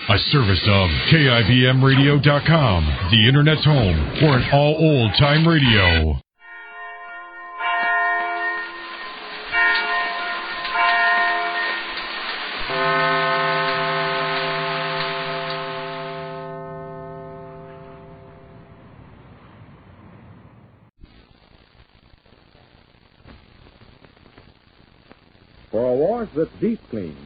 A service of KIBMradio.com, the Internet's home for an all old-time radio. For a wash that's deep clean,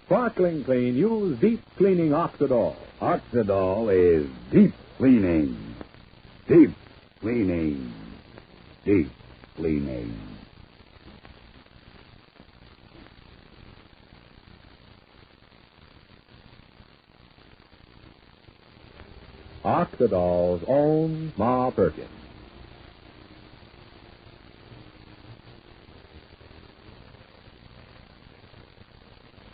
sparkling clean, use deep cleaning Oxidol. Oxidol is deep cleaning. Deep cleaning. Deep cleaning. Oxidol's own Ma Perkins.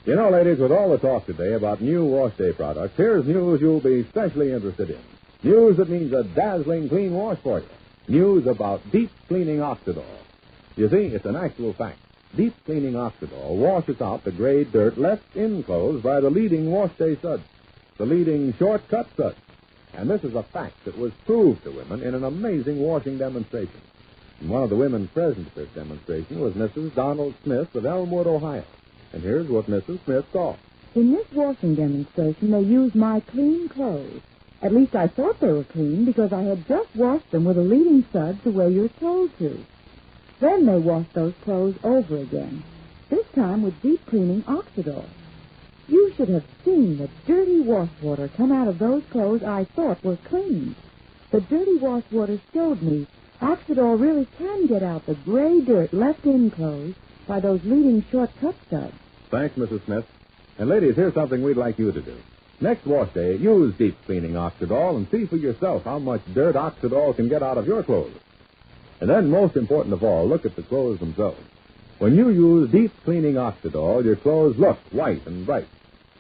You know, ladies, with all the talk today about new wash day products, here's news you'll be especially interested in. News that means a dazzling clean wash for you. News about deep cleaning Oxidol. You see, it's an actual fact. Deep cleaning Oxidol washes out the gray dirt left in clothes by the leading wash day suds, the leading shortcut suds. And this is a fact that was proved to women in an amazing washing demonstration. And one of the women present at this demonstration was Mrs. Donald Smith of Elmwood, Ohio. And here's what Mrs. Smith saw. In this washing demonstration, they used my clean clothes. At least I thought they were clean because I had just washed them with a leading sud the way you're told to. Then they washed those clothes over again, this time with deep cleaning Oxidol. You should have seen the dirty wash water come out of those clothes I thought were clean. The dirty wash water showed me Oxidol really can get out the gray dirt left in clothes by those leading shortcut studs. Thanks, Mrs. Smith. And ladies, here's something we'd like you to do. Next wash day, use deep cleaning Oxidol and see for yourself how much dirt Oxidol can get out of your clothes. And then, most important of all, look at the clothes themselves. When you use deep cleaning Oxidol, your clothes look white and bright.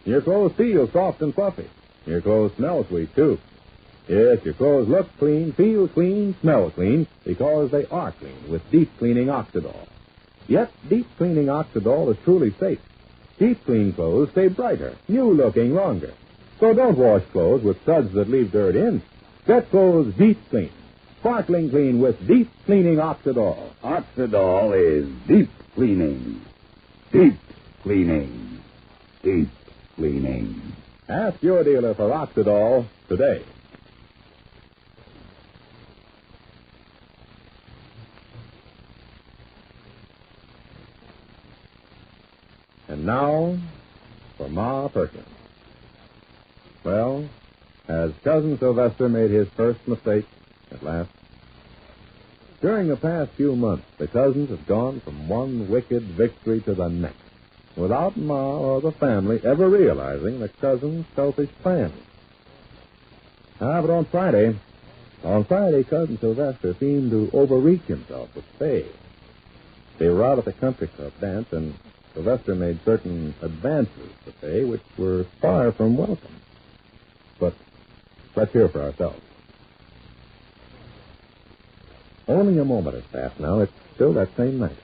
Your clothes feel soft and fluffy. Your clothes smell sweet, too. Yes, your clothes look clean, feel clean, smell clean, because they are clean with deep cleaning Oxidol. Yet, deep cleaning Oxidol is truly safe. Deep clean clothes stay brighter, new-looking longer. So don't wash clothes with suds that leave dirt in. Get clothes deep clean, sparkling clean with deep cleaning Oxidol. Oxidol is deep cleaning. Deep cleaning. Deep cleaning. Ask your dealer for Oxidol today. And now, for Ma Perkins. Well, has Cousin Sylvester made his first mistake at last? During the past few months, the cousins have gone from one wicked victory to the next, without Ma or the family ever realizing the cousins' selfish plans. But on Friday, Cousin Sylvester seemed to overreach himself with Faye. They were out at the country club dance, and Sylvester made certain advances to Faye which were far from welcome. But let's hear for ourselves. Only a moment has passed now. It's still that same night.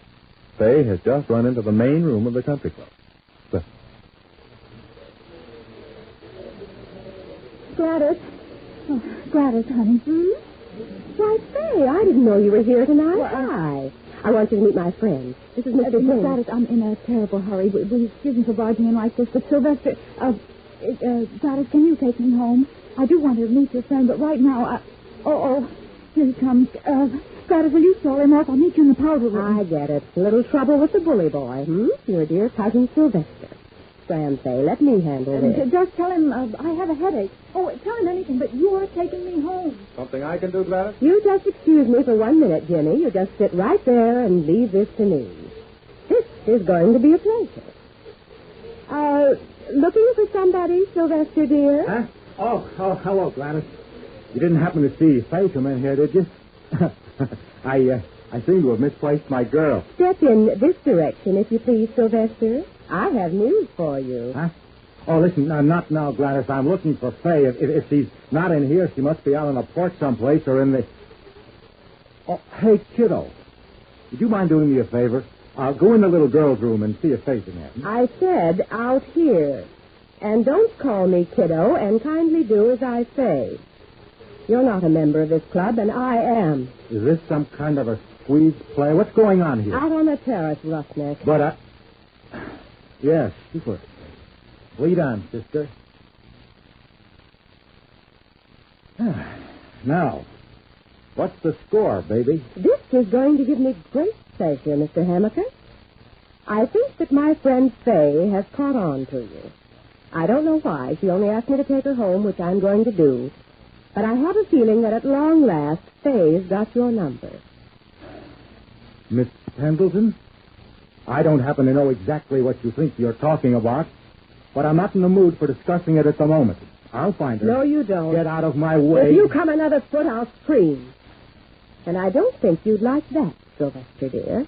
Faye has just run into the main room of the country club. Listen. Gladys. Oh, Gladys, honey. Why, Faye, I didn't know you were here tonight. Well, hi. I want you to meet my friend. This is Mr. Green. Gladys, I'm in a terrible hurry. Will you excuse me for barging in like this? But Sylvester, Gladys, can you take me home? I do want to meet your friend, but right now, here he comes. Gladys, will you stall him off? I'll meet you in the powder room. I get it. A little trouble with the bully boy, Your dear cousin Sylvester. Sam, say, let me handle this. Just tell him I have a headache. Oh, tell him anything, but you are taking me home. Something I can do, Gladys? You just excuse me for 1 minute, Jimmy. You just sit right there and leave this to me. This is going to be a pleasure. Looking for somebody, Sylvester, dear? Huh? Oh, hello, Gladys. You didn't happen to see Faye come in here, did you? I seem to have misplaced my girl. Step in this direction, if you please, Sylvester. I have news for you. Huh? Oh, listen, not now, Gladys. I'm looking for Faye. If she's not in here, she must be out on the porch someplace or in the... Oh, hey, kiddo. Would you mind doing me a favor? Go in the little girl's room and see if Faye's in there. I said out here. And don't call me kiddo, and kindly do as I say. You're not a member of this club, and I am. Is this some kind of a squeeze play? What's going on here? Out on the terrace, Roughneck. But Yes, sure. Lead on, sister. Now, what's the score, baby? This is going to give me great pleasure, Mr. Hammaker. I think that my friend Fay has caught on to you. I don't know why. She only asked me to take her home, which I'm going to do. But I have a feeling that at long last, Fay's got your number. Miss Pendleton? I don't happen to know exactly what you think you're talking about, but I'm not in the mood for discussing it at the moment. I'll find her. No, you don't. Get out of my way. If you come another foot, I'll scream. And I don't think you'd like that, Sylvester, dear.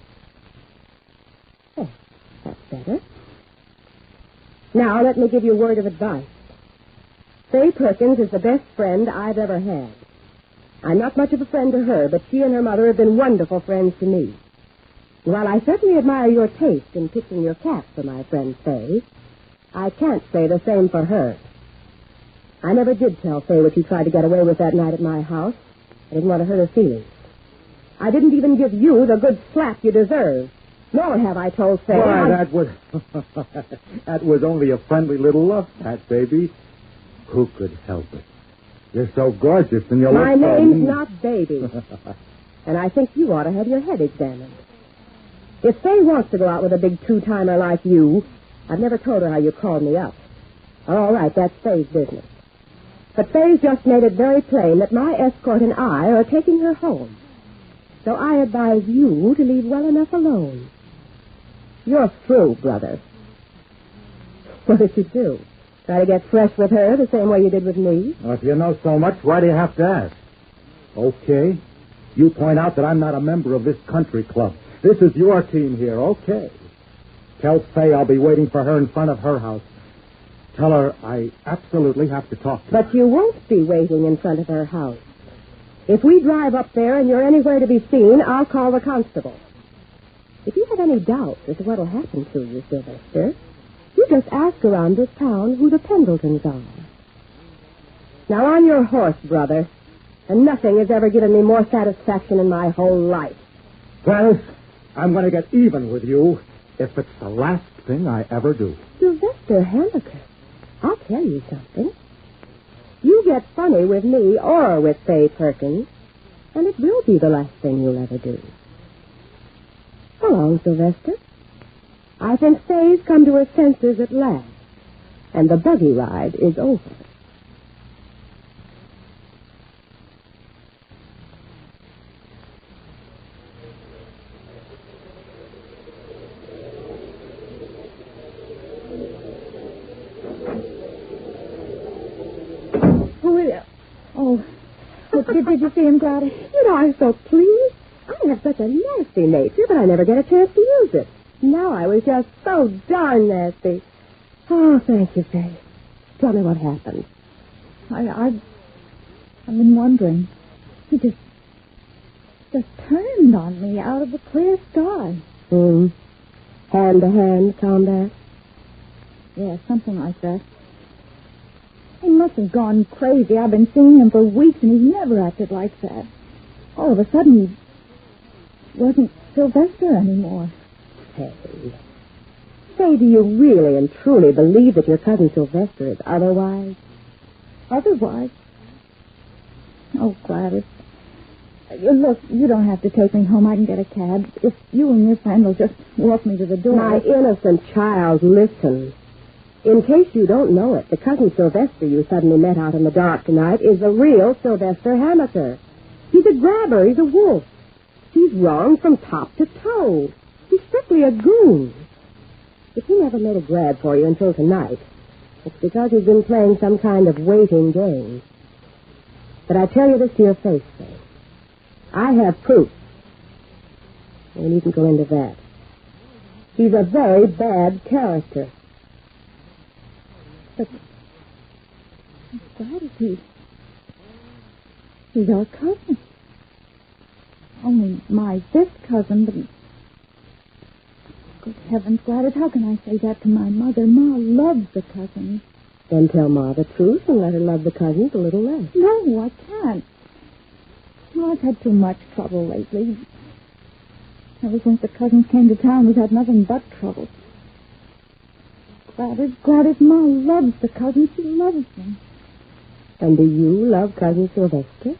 Oh, that's better. Now, let me give you a word of advice. Fay Perkins is the best friend I've ever had. I'm not much of a friend to her, but she and her mother have been wonderful friends to me. While I certainly admire your taste in picking your cap for my friend Fay, I can't say the same for her. I never did tell Fay what you tried to get away with that night at my house. I didn't want to hurt her feelings. I didn't even give you the good slap you deserve. Nor have I told Fay. Why, that was only a friendly little love pat, baby. Who could help it? You're so gorgeous and you My look so... name's not Baby. And I think you ought to have your head examined. If Fay wants to go out with a big two-timer like you, I've never told her how you called me up. All right, that's Fay's business. But Fay's just made it very plain that my escort and I are taking her home. So I advise you to leave well enough alone. You're through, brother. What did you do? Try to get fresh with her the same way you did with me? Well, if you know so much, why do you have to ask? Okay. You point out that I'm not a member of this country club. This is your team here, okay. Tell Fay I'll be waiting for her in front of her house. Tell her I absolutely have to talk to her. But you won't be waiting in front of her house. If we drive up there and you're anywhere to be seen, I'll call the constable. If you have any doubts as to what'll happen to you, Sylvester, you just ask around this town who the Pendletons are. Now, on your horse, brother. And nothing has ever given me more satisfaction in my whole life. Gladys, I'm going to get even with you if it's the last thing I ever do. Sylvester Hammaker, I'll tell you something. You get funny with me or with Fay Perkins, and it will be the last thing you'll ever do. So long, Sylvester. I think Fay's come to her senses at last, and the buggy ride is over. Did you see him, Gladys? You know, I'm so pleased. I have such a nasty nature, but I never get a chance to use it. Now I was just so darn nasty. Oh, thank you, Fay. Tell me what happened. I've been wondering. He just turned on me out of the clear sky. Hand-to-hand combat? Yeah, something like that. He must have gone crazy. I've been seeing him for weeks, and he's never acted like that. All of a sudden, he wasn't Sylvester anymore. Hey, do you really and truly believe that your cousin Sylvester is otherwise? Otherwise? Oh, Gladys. Look, you don't have to take me home. I can get a cab. If you and your friend will just walk me to the door. My innocent child, listen. In case you don't know it, the cousin Sylvester you suddenly met out in the dark tonight is the real Sylvester Hammaker. He's a grabber. He's a wolf. He's wrong from top to toe. He's strictly a goon. If he never made a grab for you until tonight, it's because he's been playing some kind of waiting game. But I tell you this to your face, Fay. I have proof. We needn't go into that. He's a very bad character. But Gladys, he's our cousin. Only my fifth cousin, but... Good heavens, Gladys, how can I say that to my mother? Ma loves the cousins. Then tell Ma the truth and let her love the cousins a little less. No, I can't. Ma's had too much trouble lately. Ever since the cousins came to town, we've had nothing but trouble. Gladys, Ma loves the cousins. She loves them. And do you love Cousin Sylvester?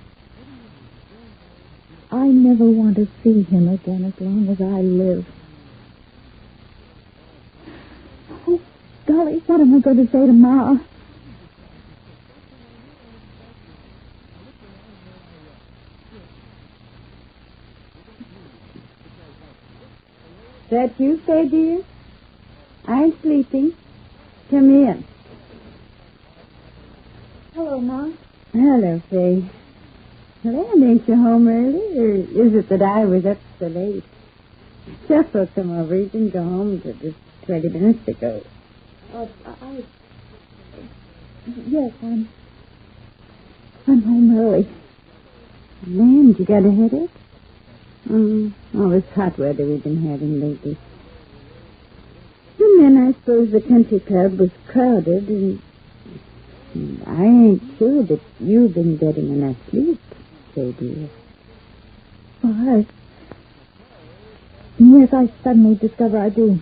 I never want to see him again as long as I live. Oh, golly, what am I going to say to Ma? That you, Fay, dear? I'm sleeping. Come in. Hello, Ma. Hello, Fay. Land, ain't you home early, or is it that I was up so late? Jeff will come over. He didn't go home till just 20 minutes ago. Yes, I'm home early. Land, you got a headache? All this hot weather we've been having lately. And then I suppose the country club was crowded, and I ain't sure that you've been getting enough sleep, Fay, dear. Well, yes, I suddenly discover I do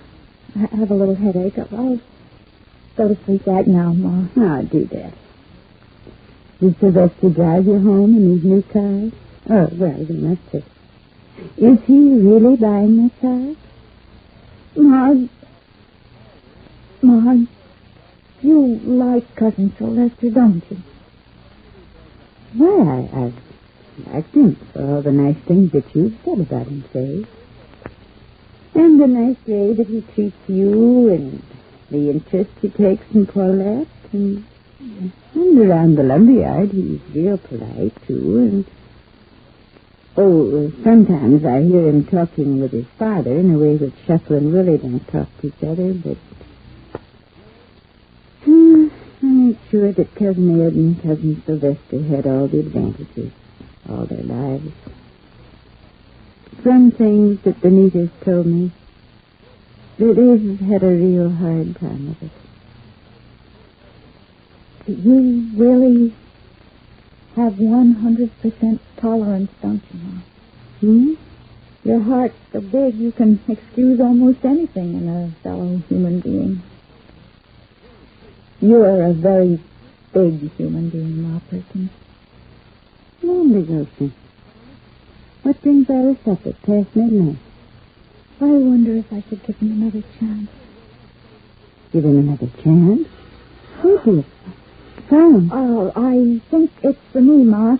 have a little headache. I'll go to sleep right now, Ma. I'll do that. Did Sylvester drive you home in his new car? Oh, well, he must have. Is he really buying that car? Ma, you like Cousin Sylvester, don't you? Well, I've liked him for all the nice things that you've said about him, Fay. And the nice way that he treats you, and the interest he takes in Paulette, and around the lumberyard he's real polite, too, and sometimes I hear him talking with his father in a way that Shuffle and Willie don't talk to each other, but I ain't sure that Cousin Ed and Cousin Sylvester had all the advantages all their lives. Some things that Benita's told me, that they've had a real hard time of it. You really have 100% tolerance, don't you, Ma? Your heart's so big you can excuse almost anything in a fellow human being. You're a very big human being, Ma Perkins. Lonely Goshen. What brings all this up at past midnight? I wonder if I should give him another chance. Give him another chance? Who did? Sam. Oh, I think it's for me, Ma.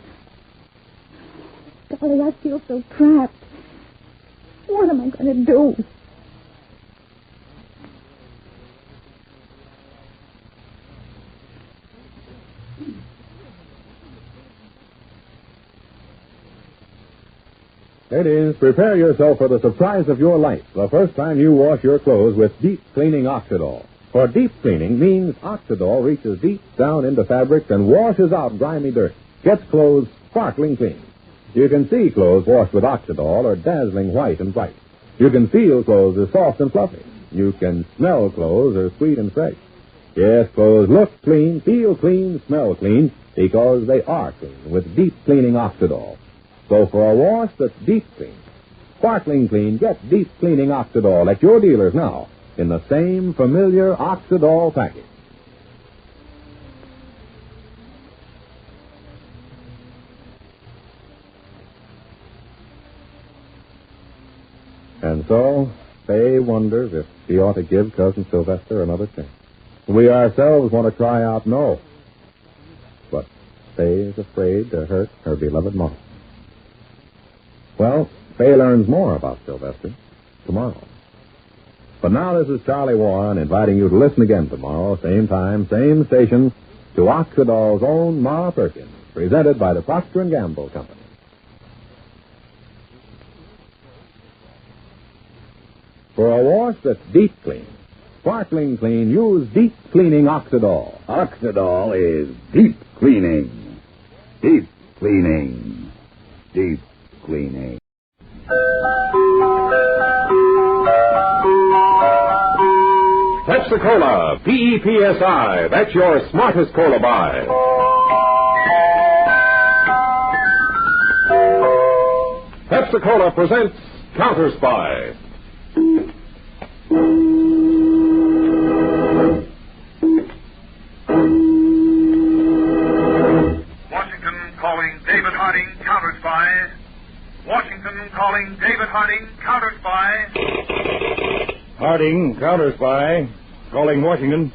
Golly, I feel so trapped. What am I going to do? Ladies, prepare yourself for the surprise of your life the first time you wash your clothes with deep cleaning Oxidol. For deep cleaning means Oxidol reaches deep down into fabrics and washes out grimy dirt, gets clothes sparkling clean. You can see clothes washed with Oxidol are dazzling white and bright. You can feel clothes are soft and fluffy. You can smell clothes are sweet and fresh. Yes, clothes look clean, feel clean, smell clean, because they are clean with deep cleaning Oxidol. So for a wash that's deep clean, sparkling clean, get deep cleaning Oxidol at your dealers now in the same familiar Oxidol package. And so, Fay wonders if she ought to give Cousin Sylvester another chance. We ourselves want to cry out no. But Fay is afraid to hurt her beloved mom. Well, Fay learns more about Sylvester tomorrow. But now this is Charlie Warren inviting you to listen again tomorrow, same time, same station, to Oxidol's own Ma Perkins, presented by the Procter & Gamble Company. For a wash that's deep clean, sparkling clean, use deep cleaning Oxidol. Oxidol is deep cleaning. Deep cleaning. Deep cleaning. That's Pepsi-Cola, P-E-P-S-I. That's your smartest cola buy. Pepsi-Cola presents Counterspy. Washington calling David Harding, Counterspy. Washington calling David Harding, Counterspy. Harding, Counterspy. Calling Washington.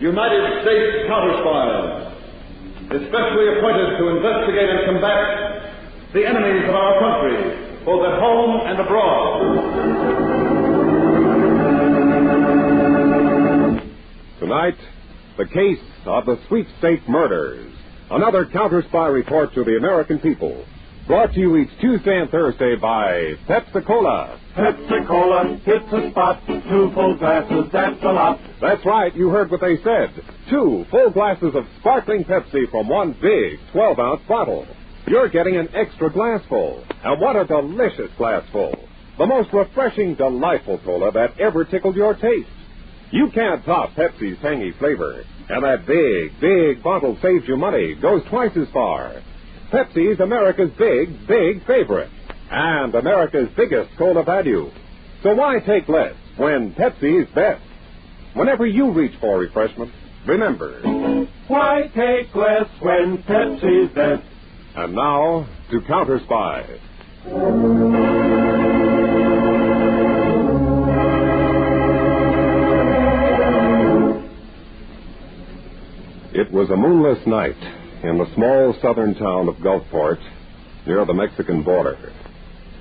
United States Counterspy, especially appointed to investigate and combat the enemies of our country, both at home and abroad. Tonight, the case of the Sweepstakes Murders. Another Counterspy report to the American people. Brought to you each Tuesday and Thursday by Pepsi-Cola. Pepsi-Cola hits the spot, 2 full glasses, that's a lot. That's right, you heard what they said. 2 full glasses of sparkling Pepsi from one big 12-ounce bottle. You're getting an extra glassful. And what a delicious glassful. The most refreshing, delightful cola that ever tickled your taste. You can't top Pepsi's tangy flavor. And that big, big bottle saves you money, goes twice as far. Pepsi's America's big, big favorite. And America's biggest cola value. So why take less when Pepsi's best? Whenever you reach for refreshment, remember, Why take less when Pepsi's best? And now, to Counterspy. It was a moonless night in the small southern town of Gulfport, near the Mexican border.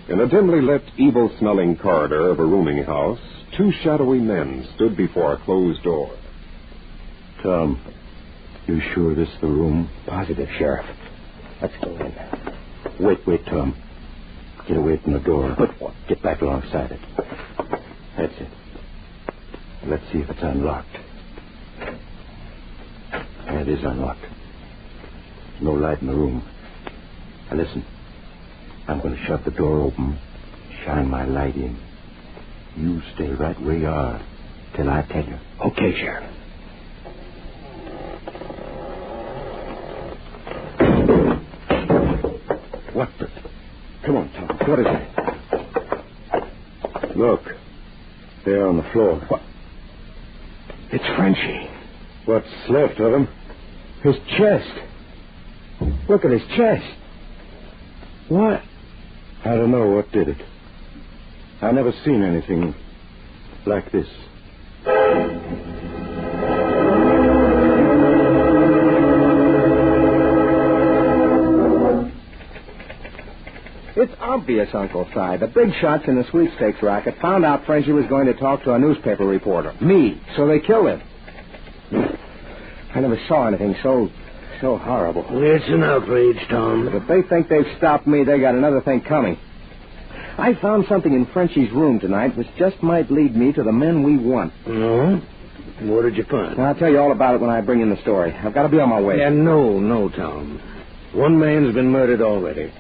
In a dimly lit, evil-smelling corridor of a rooming house, 2 shadowy men stood before a closed door. Tom, you sure this is the room? Positive, Sheriff. Let's go in. Wait, Tom. Get away from the door. But what? Get back alongside it. That's it. Let's see if it's unlocked. Yeah, it is unlocked. No light in the room. Now listen. I'm going to shut the door open, shine my light in. You stay right where you are till I tell you. Okay, Sheriff. What the... Come on, Tom. What is it? Look. There on the floor. What? It's Frenchie. What's left of him? His chest. Look at his chest. What? I don't know what did it. I never seen anything like this. It's obvious, Uncle Si. The big shots in the sweepstakes racket found out Frenchie was going to talk to a newspaper reporter. Me. So they killed him. I never saw anything so horrible. It's an outrage, Tom. But if they think they've stopped me, they got another thing coming. I found something in Frenchie's room tonight which just might lead me to the men we want. No? What did you find? I'll tell you all about it when I bring in the story. I've got to be on my way. Yeah, no, Tom. One man's been murdered already.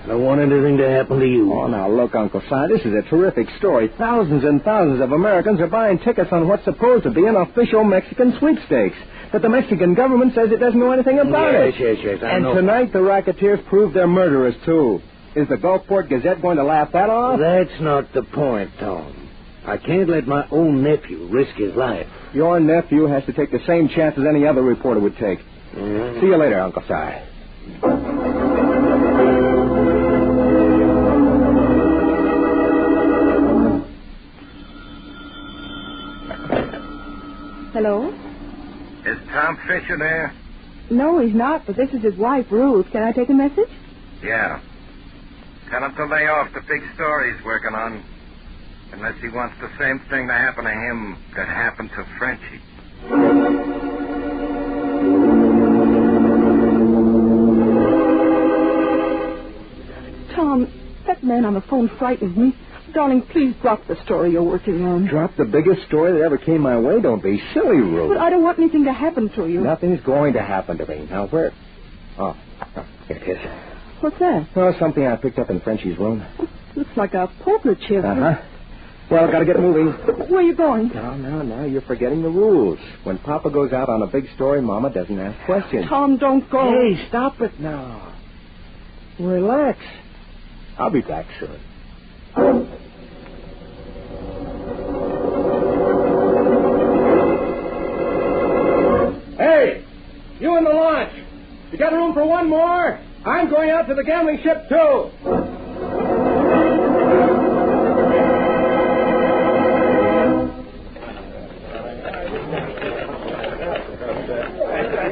I don't want anything to happen to you. Oh, now, look, Uncle Si, this is a terrific story. Thousands and thousands of Americans are buying tickets on what's supposed to be an official Mexican sweepstakes. But the Mexican government says it doesn't know anything about it. Yes, I know. And tonight the racketeers proved they're murderers, too. Is the Gulfport Gazette going to laugh that off? That's not the point, Tom. I can't let my own nephew risk his life. Your nephew has to take the same chance as any other reporter would take. Mm-hmm. See you later, Uncle Si. Hello? Is Tom Fisher there? No, he's not, but this is his wife, Ruth. Can I take a message? Yeah. Tell him to lay off the big story he's working on. Unless he wants the same thing to happen to him that happened to Frenchie. Tom, that man on the phone frightens me. Darling, please drop the story you're working on. Drop the biggest story that ever came my way? Don't be silly, Ruth. But I don't want anything to happen to you. Nothing's going to happen to me. Now, where? Oh, here it is. What's that? Oh, something I picked up in Frenchie's room. Looks like a poker chip. Uh-huh. Well, I've got to get moving. Where are you going? No, you're forgetting the rules. When Papa goes out on a big story, Mama doesn't ask questions. Tom, don't go. Hey, stop it now. Relax. I'll be back soon. Hey, you in the launch. You got room for one more? I'm going out to the gambling ship, too.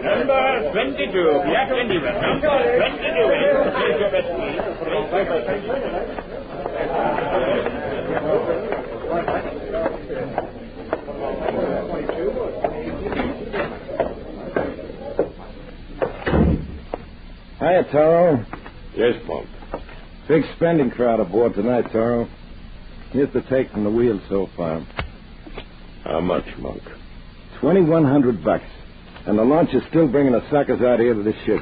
Number 22, Jack Indian. Number 22. Take your best, Hiya, Toro. Yes, Monk. Big spending crowd aboard tonight, Toro. Here's the take from the wheel so far. How much, Monk? $2,100. And the launch is still bringing the suckers out here to this ship.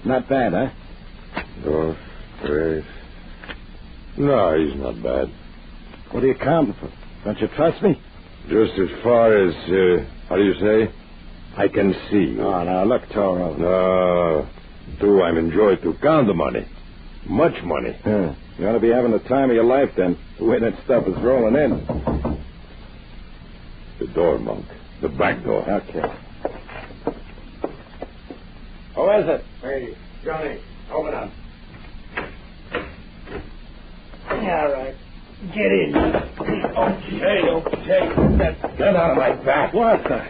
Not bad, huh? Oh, great. No, he's not bad. What are you counting for? Don't you trust me? Just as far as, how do you say? I can see. Oh, now, look, Toro. No, I'm enjoyed to count the money. Much money. You ought to be having the time of your life, then, the way that stuff is rolling in. The door, Monk. The back door. Okay. Who is it? Hey, Johnny, open up. All right. Get in. Okay. That gun out of my back. What the?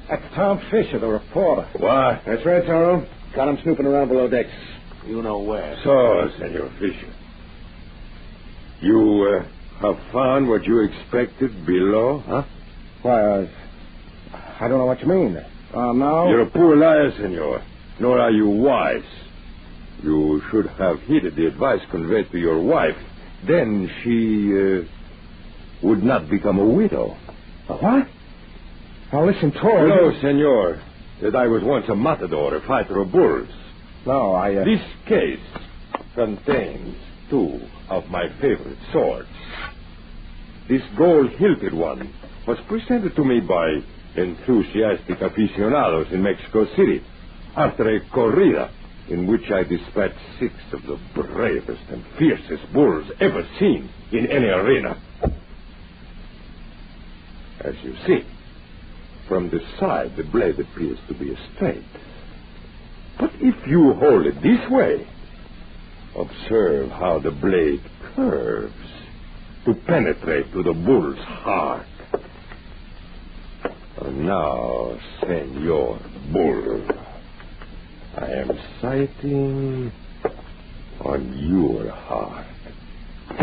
That's Tom Fisher, the reporter. What? That's right, Toro. Caught him snooping around below decks. You know where. So, Senor Fisher, you have found what you expected below, huh? Why, I don't know what you mean. No. You're a poor liar, Senor. Nor are you wise. You should have heeded the advice conveyed to your wife. Then she would not become a widow. What? Now, listen, Toro. No, Senor. That I was once a matador, a fighter of bulls. No, This case contains two of my favorite swords. This gold-hilted one was presented to me by enthusiastic aficionados in Mexico City after a corrida in which I dispatched 6 of the bravest and fiercest bulls ever seen in any arena. As you see, from the side, the blade appears to be straight. But if you hold it this way, observe how the blade curves to penetrate to the bull's heart. And now, Senor Bull, I am sighting on your heart. From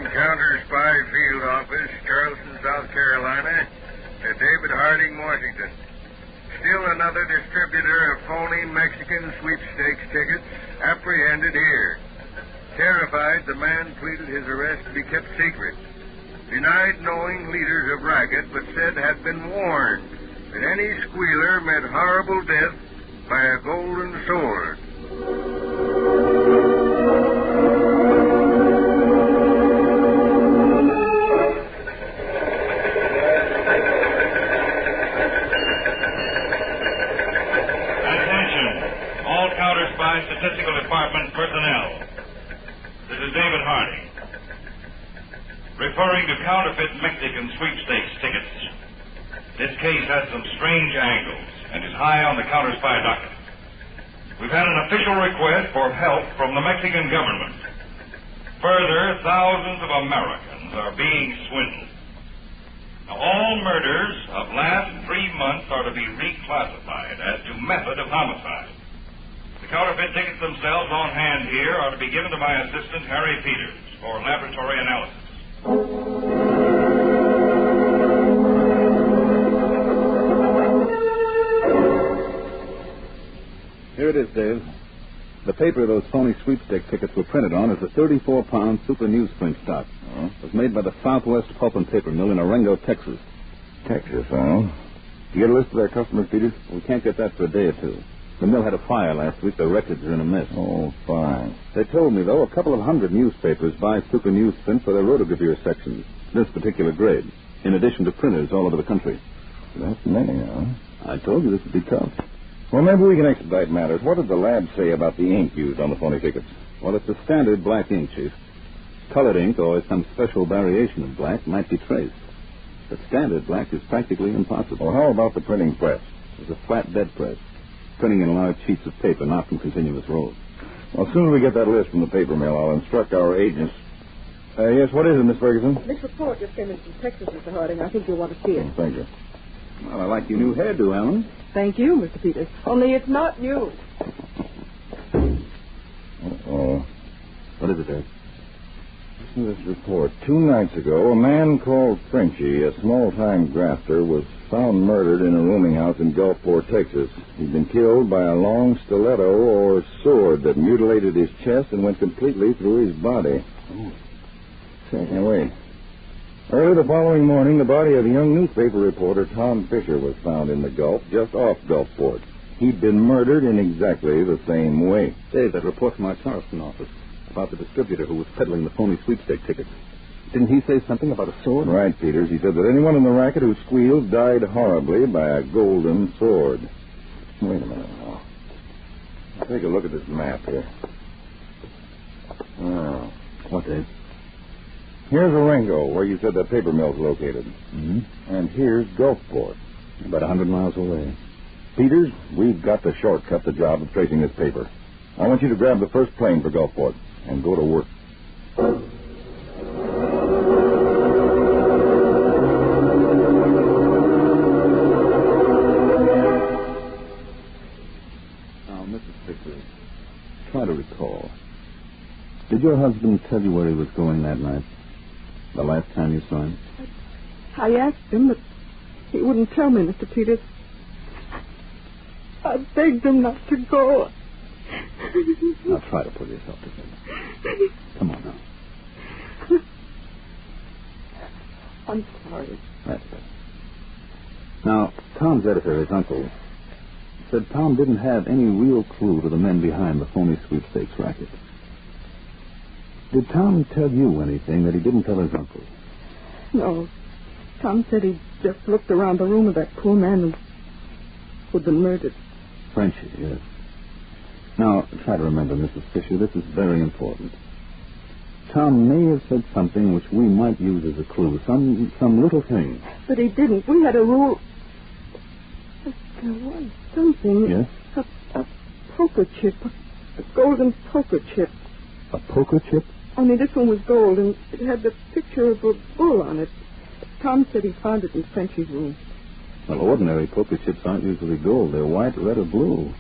Counterspy Field Office, Charleston, South Carolina, to David Harding, Washington. Still another distributor of phony Mexican sweepstakes tickets apprehended here. Terrified, the man pleaded his arrest to be kept secret. Denied knowing leaders of racket, but said had been warned that any squealer met horrible death by a golden sword. Statistical Department personnel. This is David Harding. Referring to counterfeit Mexican sweepstakes tickets, this case has some strange angles and is high on the Counterspy docket. We've had an official request for help from the Mexican government. Further, thousands of Americans are being swindled. Now, all murders of last 3 months are to be reclassified as to method of homicide. The counterfeit tickets themselves on hand here are to be given to my assistant, Harry Peters, for laboratory analysis. Here it is, Dave. The paper those phony sweepstake tickets were printed on is a 34-pound super newsprint stock. Oh? It was made by the Southwest Pulp and Paper Mill in Orengo, Texas. Texas, huh? You get a list of their customers, Peters? We can't get that for a day or two. The mill had a fire last week. Their records are in a mess. Oh, fine. They told me, though, a couple of hundred newspapers buy super newsprint for their rotogravure sections, this particular grade, in addition to printers all over the country. That's many, huh? I told you this would be tough. Well, maybe we can expedite matters. What did the lab say about the ink used on the phony tickets? Well, it's a standard black ink, Chief. Colored ink or some special variation of black might be traced. But standard black is practically impossible. Well, how about the printing press? It's a flat bed press, printing in large sheets of paper, not from continuous rolls. Well, as soon as we get that list from the paper mill, I'll instruct our agents. Yes, what is it, Miss Ferguson? This report just came in from Texas, Mr. Harding. I think you'll want to see it. Oh, thank you. Well, I like your new hairdo, Alan. Thank you, Mr. Peters. Only it's not new. Uh-oh. What is it, Dad? Listen to this report. 2 nights ago, a man called Frenchy, a small-time grafter, was found murdered in a rooming house in Gulfport, Texas. He'd been killed by a long stiletto or sword that mutilated his chest and went completely through his body. Oh. Say, now wait. Early the following morning, the body of a young newspaper reporter, Tom Fisher, was found in the Gulf, just off Gulfport. He'd been murdered in exactly the same way. Dave, that report from our Charleston office about the distributor who was peddling the phony sweepstake tickets. Didn't he say something about a sword? Right, Peters. He said that anyone in the racket who squealed died horribly by a golden sword. Wait a minute now. Take a look at this map here. Oh. What, Dave? Here's Orengo, where you said that paper mill's located. Mm-hmm. And here's Gulfport. About 100 miles away. Peters, we've got to shortcut the job of tracing this paper. I want you to grab the first plane for Gulfport and go to work. Now, Mrs. Fisher, try to recall. Did your husband tell you where he was going that night? The last time you saw him? I asked him, but he wouldn't tell me, Mr. Peters. I begged him not to go. Now try to pull yourself together. Come on now. I'm sorry. That's it. Now, Tom's editor, his uncle, said Tom didn't have any real clue to the men behind the phony sweepstakes racket. Did Tom tell you anything that he didn't tell his uncle? No. Tom said he just looked around the room of that poor man who'd been murdered. Frenchy, yes. Now, try to remember, Mrs. Fisher, this is very important. Tom may have said something which we might use as a clue, some little thing. But he didn't. We had a rule. There was something. Yes? A poker chip. A golden poker chip. A poker chip? Only this one was gold, and it had the picture of a bull on it. Tom said he found it in Frenchy's room. Well, ordinary poker chips aren't usually gold. They're white, red, or blue.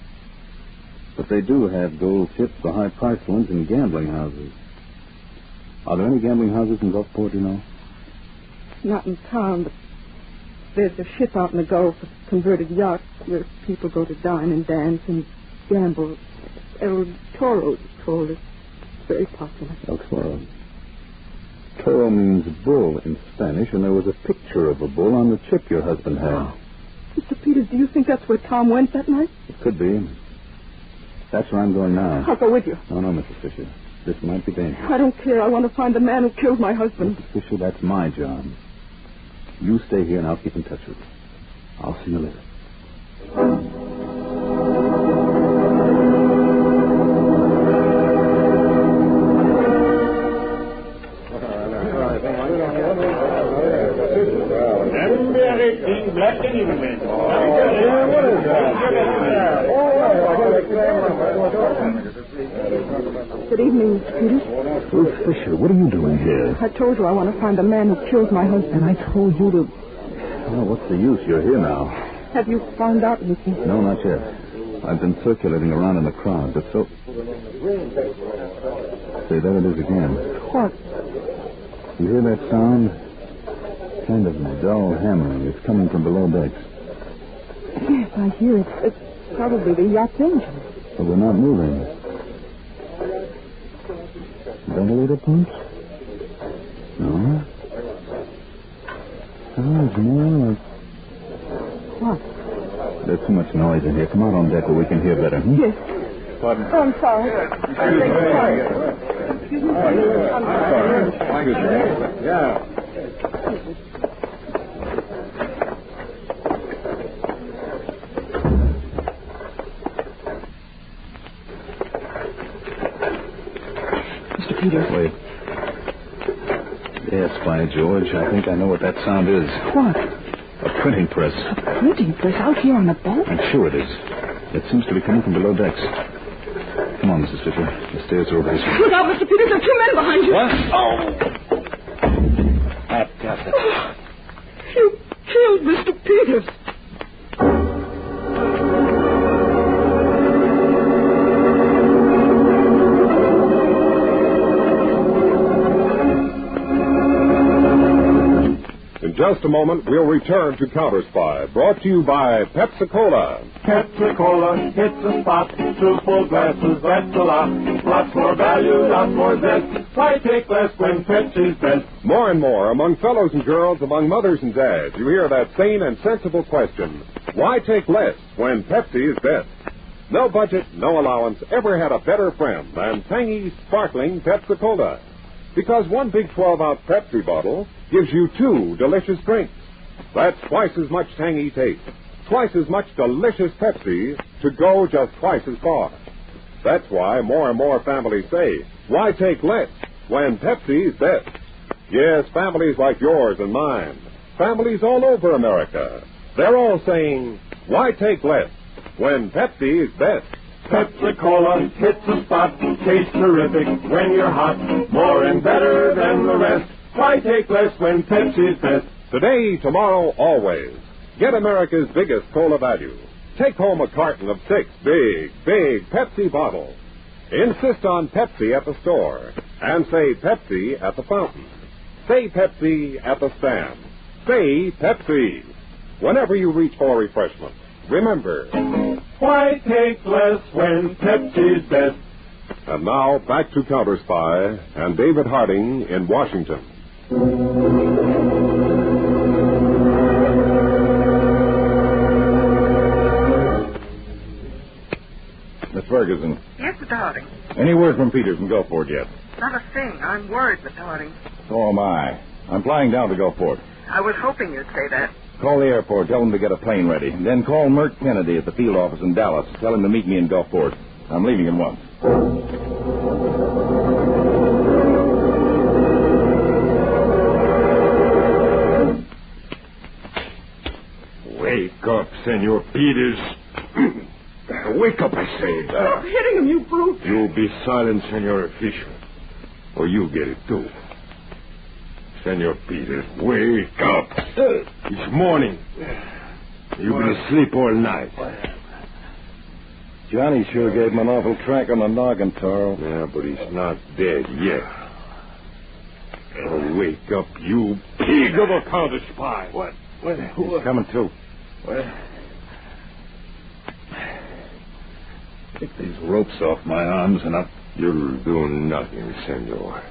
But they do have gold chips, the high-priced ones, in gambling houses. Are there any gambling houses in Gulfport, you know? Not in town, but there's a ship out in the Gulf, a converted yacht, where people go to dine and dance and gamble. El Toro, it's called. It's very popular. El Toro. Toro means bull in Spanish, and there was a picture of a bull on the chip your husband had. Oh. Mr. Peters, do you think that's where Tom went that night? It could be. That's where I'm going now. I'll go with you. No, Mrs. Fisher. This might be dangerous. I don't care. I want to find the man who killed my husband. Mrs. Fisher, that's my job. You stay here, and I'll keep in touch with you. I'll see you later. Good evening, Mr. Peters. Ruth Fisher, what are you doing here? I told you I want to find the man who killed my husband. And I told you to... Oh, what's the use? You're here now. Have you found out anything? No, not yet. I've been circulating around in the crowd, but so... Say, there it is again. What? You hear that sound? Kind of dull hammering. It's coming from below decks. Yes, I hear it. It's probably the yacht's engine. But we're not moving. Ventilator pumps? No. Sounds more like... What? There's too much noise in here. Come out on deck where we can hear better. Yes. Pardon? Oh, I'm sorry. I'm sorry. Excuse me. I'm sorry. Yeah. Peter. Wait. Yes, by George, I think I know what that sound is. What? A printing press. A printing press out here on the boat? I'm sure it is. It seems to be coming from below decks. Come on, Mrs. Fisher. The stairs are over this way. Look out, Mr. Peters. There are two men behind you. What? Oh! I've got it. You killed Mr. Peters. In just a moment, we'll return to Counterspy, brought to you by Pepsi-Cola. Pepsi-Cola, it's a spot. 2 full glasses, that's a lot. Lots more value, lots more zest. Why take less when Pepsi's best? More and more, among fellows and girls, among mothers and dads, you hear that sane and sensible question, why take less when Pepsi is best? No budget, no allowance ever had a better friend than tangy, sparkling Pepsi-Cola. Because one big 12-ounce Pepsi bottle gives you 2 delicious drinks. That's twice as much tangy taste, twice as much delicious Pepsi to go just twice as far. That's why more and more families say, why take less when Pepsi's best? Yes, families like yours and mine, families all over America, they're all saying, why take less when Pepsi is best? Pepsi-Cola, hits the spot. Tastes terrific when you're hot. More and better than the rest. Why take less when Pepsi's best? Today, tomorrow, always. Get America's biggest cola value. Take home a carton of 6 big Pepsi bottles. Insist on Pepsi at the store. And say Pepsi at the fountain. Say Pepsi at the stand. Say Pepsi. Whenever you reach for refreshment, remember, why take less when Pepsi's best? And now, back to Counterspy and David Harding in Washington. Miss Ferguson. Yes, Mr. Harding. Any word from Peters from Gulfport yet? Not a thing. I'm worried, Mr. Harding. So am I. I'm flying down to Gulfport. I was hoping you'd say that. Call the airport. Tell them to get a plane ready. Then call Mert Kennedy at the field office in Dallas. Tell him to meet me in Gulfport. I'm leaving at once. Wake up, Senor Peters. Wake up, I say. Stop hitting him, you brute. You be silent, Senor Fisher, or you get it too. Senor Peters, wake up. It's morning. You've been asleep all night. Johnny sure gave him an awful track on the noggin, Toro. Yeah, but he's not dead yet. Oh, wake up, you pig of a counterspy. What? He's coming too. What? Take these ropes off my arms and I'll... You'll do nothing, Senor.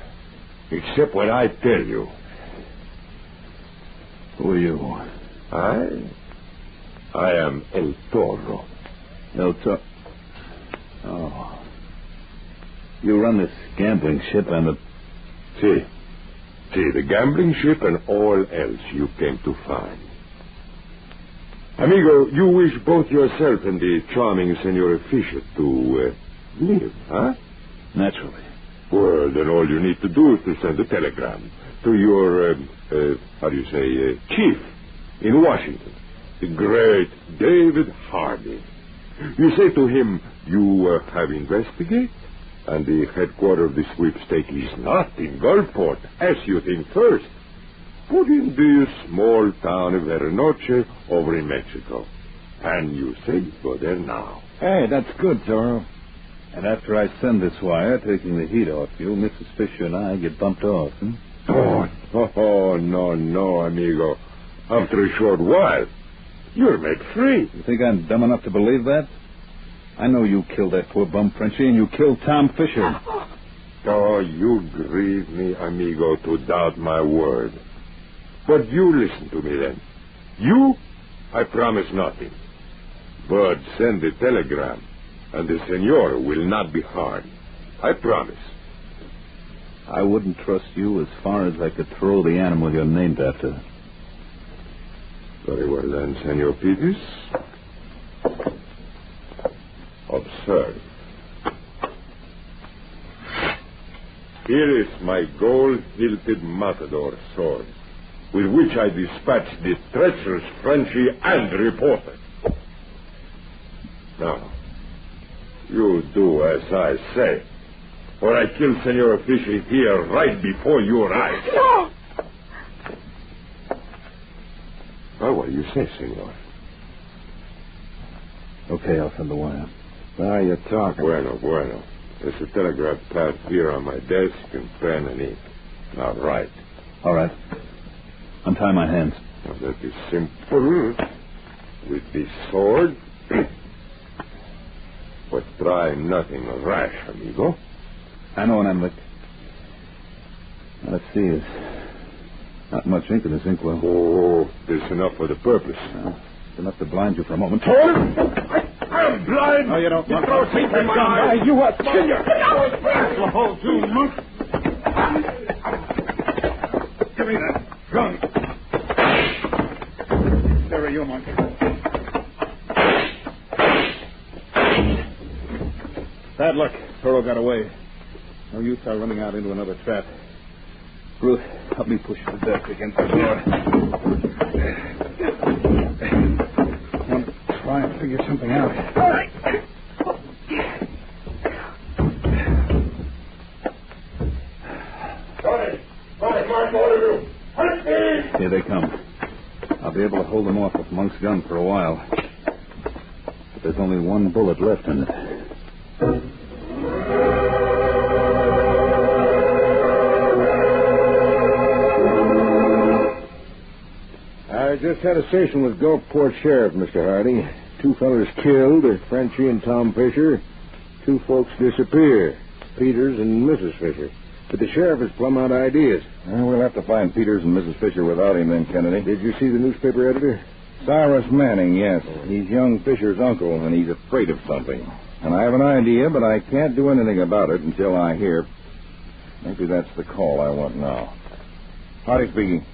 Except what I tell you. Who are you? I am El Toro. El Toro? Oh. You run this gambling ship and the... See, the gambling ship and all else you came to find. Amigo, you wish both yourself and the charming Senora Fisher to live, huh? Naturally. Well, then all you need to do is to send a telegram to your, chief in Washington, the great David Harding. You say to him, you have investigated, and the headquarters of the sweepstake is not in Gulfport, as you think first, but in this small town of Vernoche over in Mexico. And you say go there now. Hey, that's good, Toro. And after I send this wire, taking the heat off you, Mrs. Fisher and I get bumped off, hmm? Oh, no, amigo. After a short while, you're made free. You think I'm dumb enough to believe that? I know you killed that poor bum Frenchie, and you killed Tom Fisher. Oh, you grieve me, amigo, to doubt my word. But you listen to me then. You, I promise nothing. But send the telegram, and the senor will not be hard. I promise. I wouldn't trust you as far as I could throw the animal you're named after. Very well then, Senor Peters. Observe. Here is my gold-hilted matador sword, with which I dispatched the treacherous Frenchie and reporter. Now, you do as I say, or I kill Senor Fisher here right before your eyes. No! Well, what do you say, Senor? Okay, I'll send the wire. Now you're talking. Bueno. There's a telegraph pad here on my desk and pen and ink. Now write. All right. Untie my hands. Now that is simple. With this sword. But try nothing rash, amigo. I know an Emlich. Now, let's see. There's not much ink in this inkwell. Oh, there's enough for the purpose. No, it's enough to blind you for a moment. I'm blind. No, you don't. You throw things in my eyes. You what? Junior. That's the whole tune, Luke. Give me that gun. There are you, monkey. Bad luck. Toro got away. No use our running out into another trap. Ruth, help me push the desk against the door. I'm trying to figure something out. All right. Mark, all of you. Hunt me! Here they come. I'll be able to hold them off with Monk's gun for a while. But there's only one bullet left in it. I just had a session with Gulfport Sheriff, Mr. Hardy. 2 fellas killed, Frenchie and Tom Fisher. 2 folks disappear, Peters and Mrs. Fisher. But the sheriff is plumb out of ideas. Well, we'll have to find Peters and Mrs. Fisher without him then, Kennedy. Did you see the newspaper editor? Cyrus Manning, yes. He's young Fisher's uncle, and he's afraid of something. And I have an idea, but I can't do anything about it until I hear. Maybe that's the call I want now. Hardy speaking.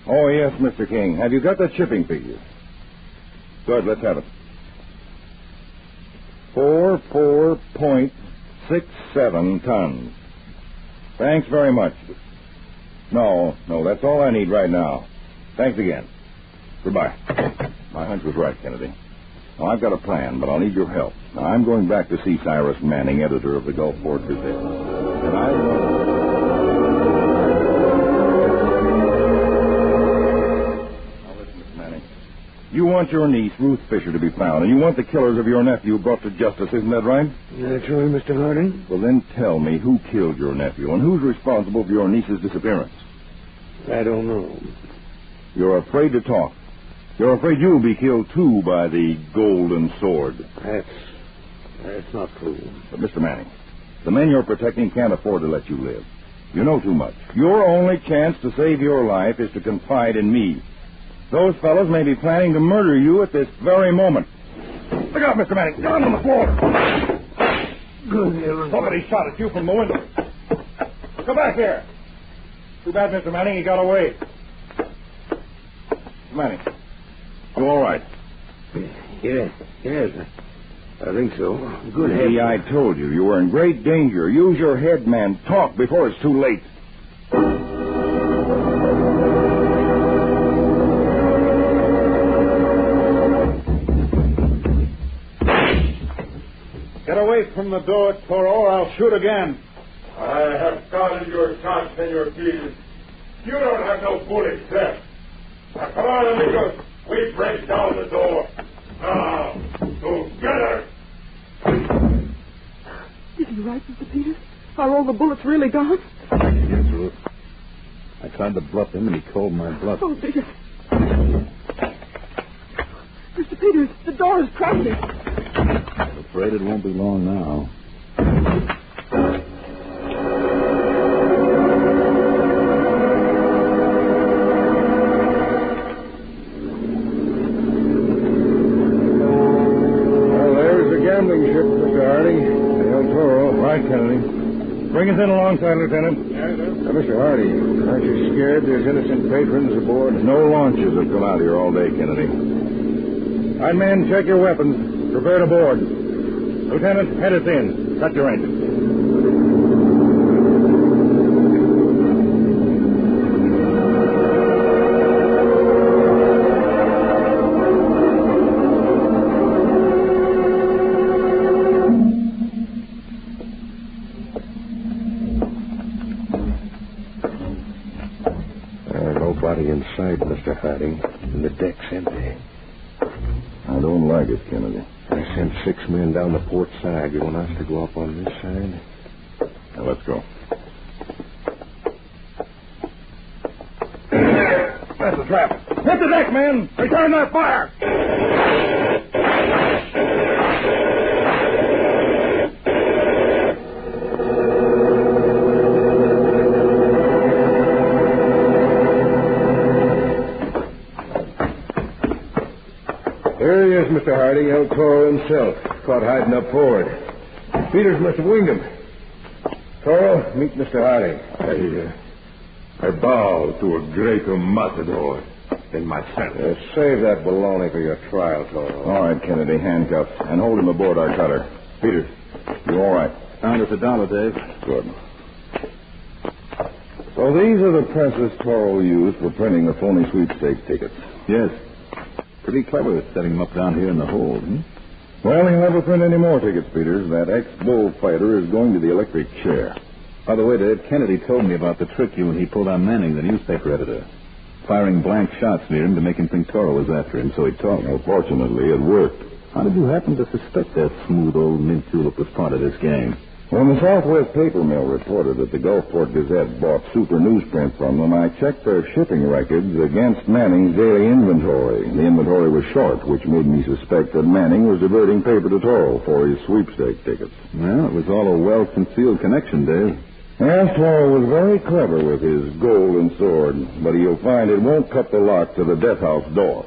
Oh, yes, Mr. King. Have you got the shipping figure? Good, let's have it. 44.67 tons. Thanks very much. No, that's all I need right now. Thanks again. Goodbye. My hunch was right, Kennedy. Now, I've got a plan, but I'll need your help. Now, I'm going back to see Cyrus Manning, editor of the Gulfport Gazette. And you want your niece, Ruth Fisher, to be found, and you want the killers of your nephew brought to justice, isn't that right? That's right, Mr. Harding. Well, then tell me who killed your nephew and who's responsible for your niece's disappearance. I don't know. You're afraid to talk. You're afraid you'll be killed, too, by the golden sword. That's not true. But, Mr. Manning, the men you're protecting can't afford to let you live. You know too much. Your only chance to save your life is to confide in me. Those fellows may be planning to murder you at this very moment. Look out, Mr. Manning. Down on the floor. Good heavens. Somebody shot at you from the window. Come back here. Too bad, Mr. Manning. He got away. Mr. Manning, you all right? Yes. I think so. Good See, heavens. I told you. You were in great danger. Use your head, man. Talk before it's too late. Get away from the door, Toro, or I'll shoot again. I have guarded your shot, Senor Peters. You don't have no bullets left. Now, come on, amigos. We break down the door. Now, together. Is he right, Mr. Peters? Are all the bullets really gone? Yes, Ruth. I tried to bluff him, and he called my bluff. Oh, dear. Mr. Peters, the door is cracking. I'm afraid it won't be long now. Bring us in alongside, Lieutenant. Mr. Hardy, aren't you scared there's innocent patrons aboard? No launches have come out here all day, Kennedy. All right, men, check your weapons. Prepare to board. Lieutenant, head us in. Cut your engine. Nobody inside, Mr. Harding, and the deck's empty. I don't like it, Kennedy. I sent 6 men down the port side. You want us to go up on this side? Now, let's go. That's the trap. Hit the deck, men! Return that fire! There he is, Mr. Hardy, El Toro himself, caught hiding up forward. Peters must have winged him. Toro, meet Mr. Hardy. I bow to a greater matador than myself. Save that baloney for your trial, Toro. All right, Kennedy, handcuffed, and hold him aboard our cutter. Peters, you all right? Found us $1, Dave. Good. So these are the presses Toro used for printing the phony sweepstakes tickets. Yes. Pretty clever setting them up down here in the hold, Well, he'll never print any more tickets, Peters. That ex-bullfighter is going to the electric chair. By the way, Dave, Kennedy told me about the trick you and he pulled on Manning, the newspaper editor. Firing blank shots near him to make him think Toro was after him, so he talked. Well, fortunately, it worked. How did you happen to suspect that smooth old mint julep was part of this game? When the Southwest Paper Mill reported that the Gulfport Gazette bought super newsprint from them, I checked their shipping records against Manning's daily inventory. The inventory was short, which made me suspect that Manning was diverting paper to Toro for his sweepstake tickets. Well, it was all a well-concealed connection, Dave. Yes, Toro was very clever with his golden sword, but you'll find it won't cut the lock to the death house door.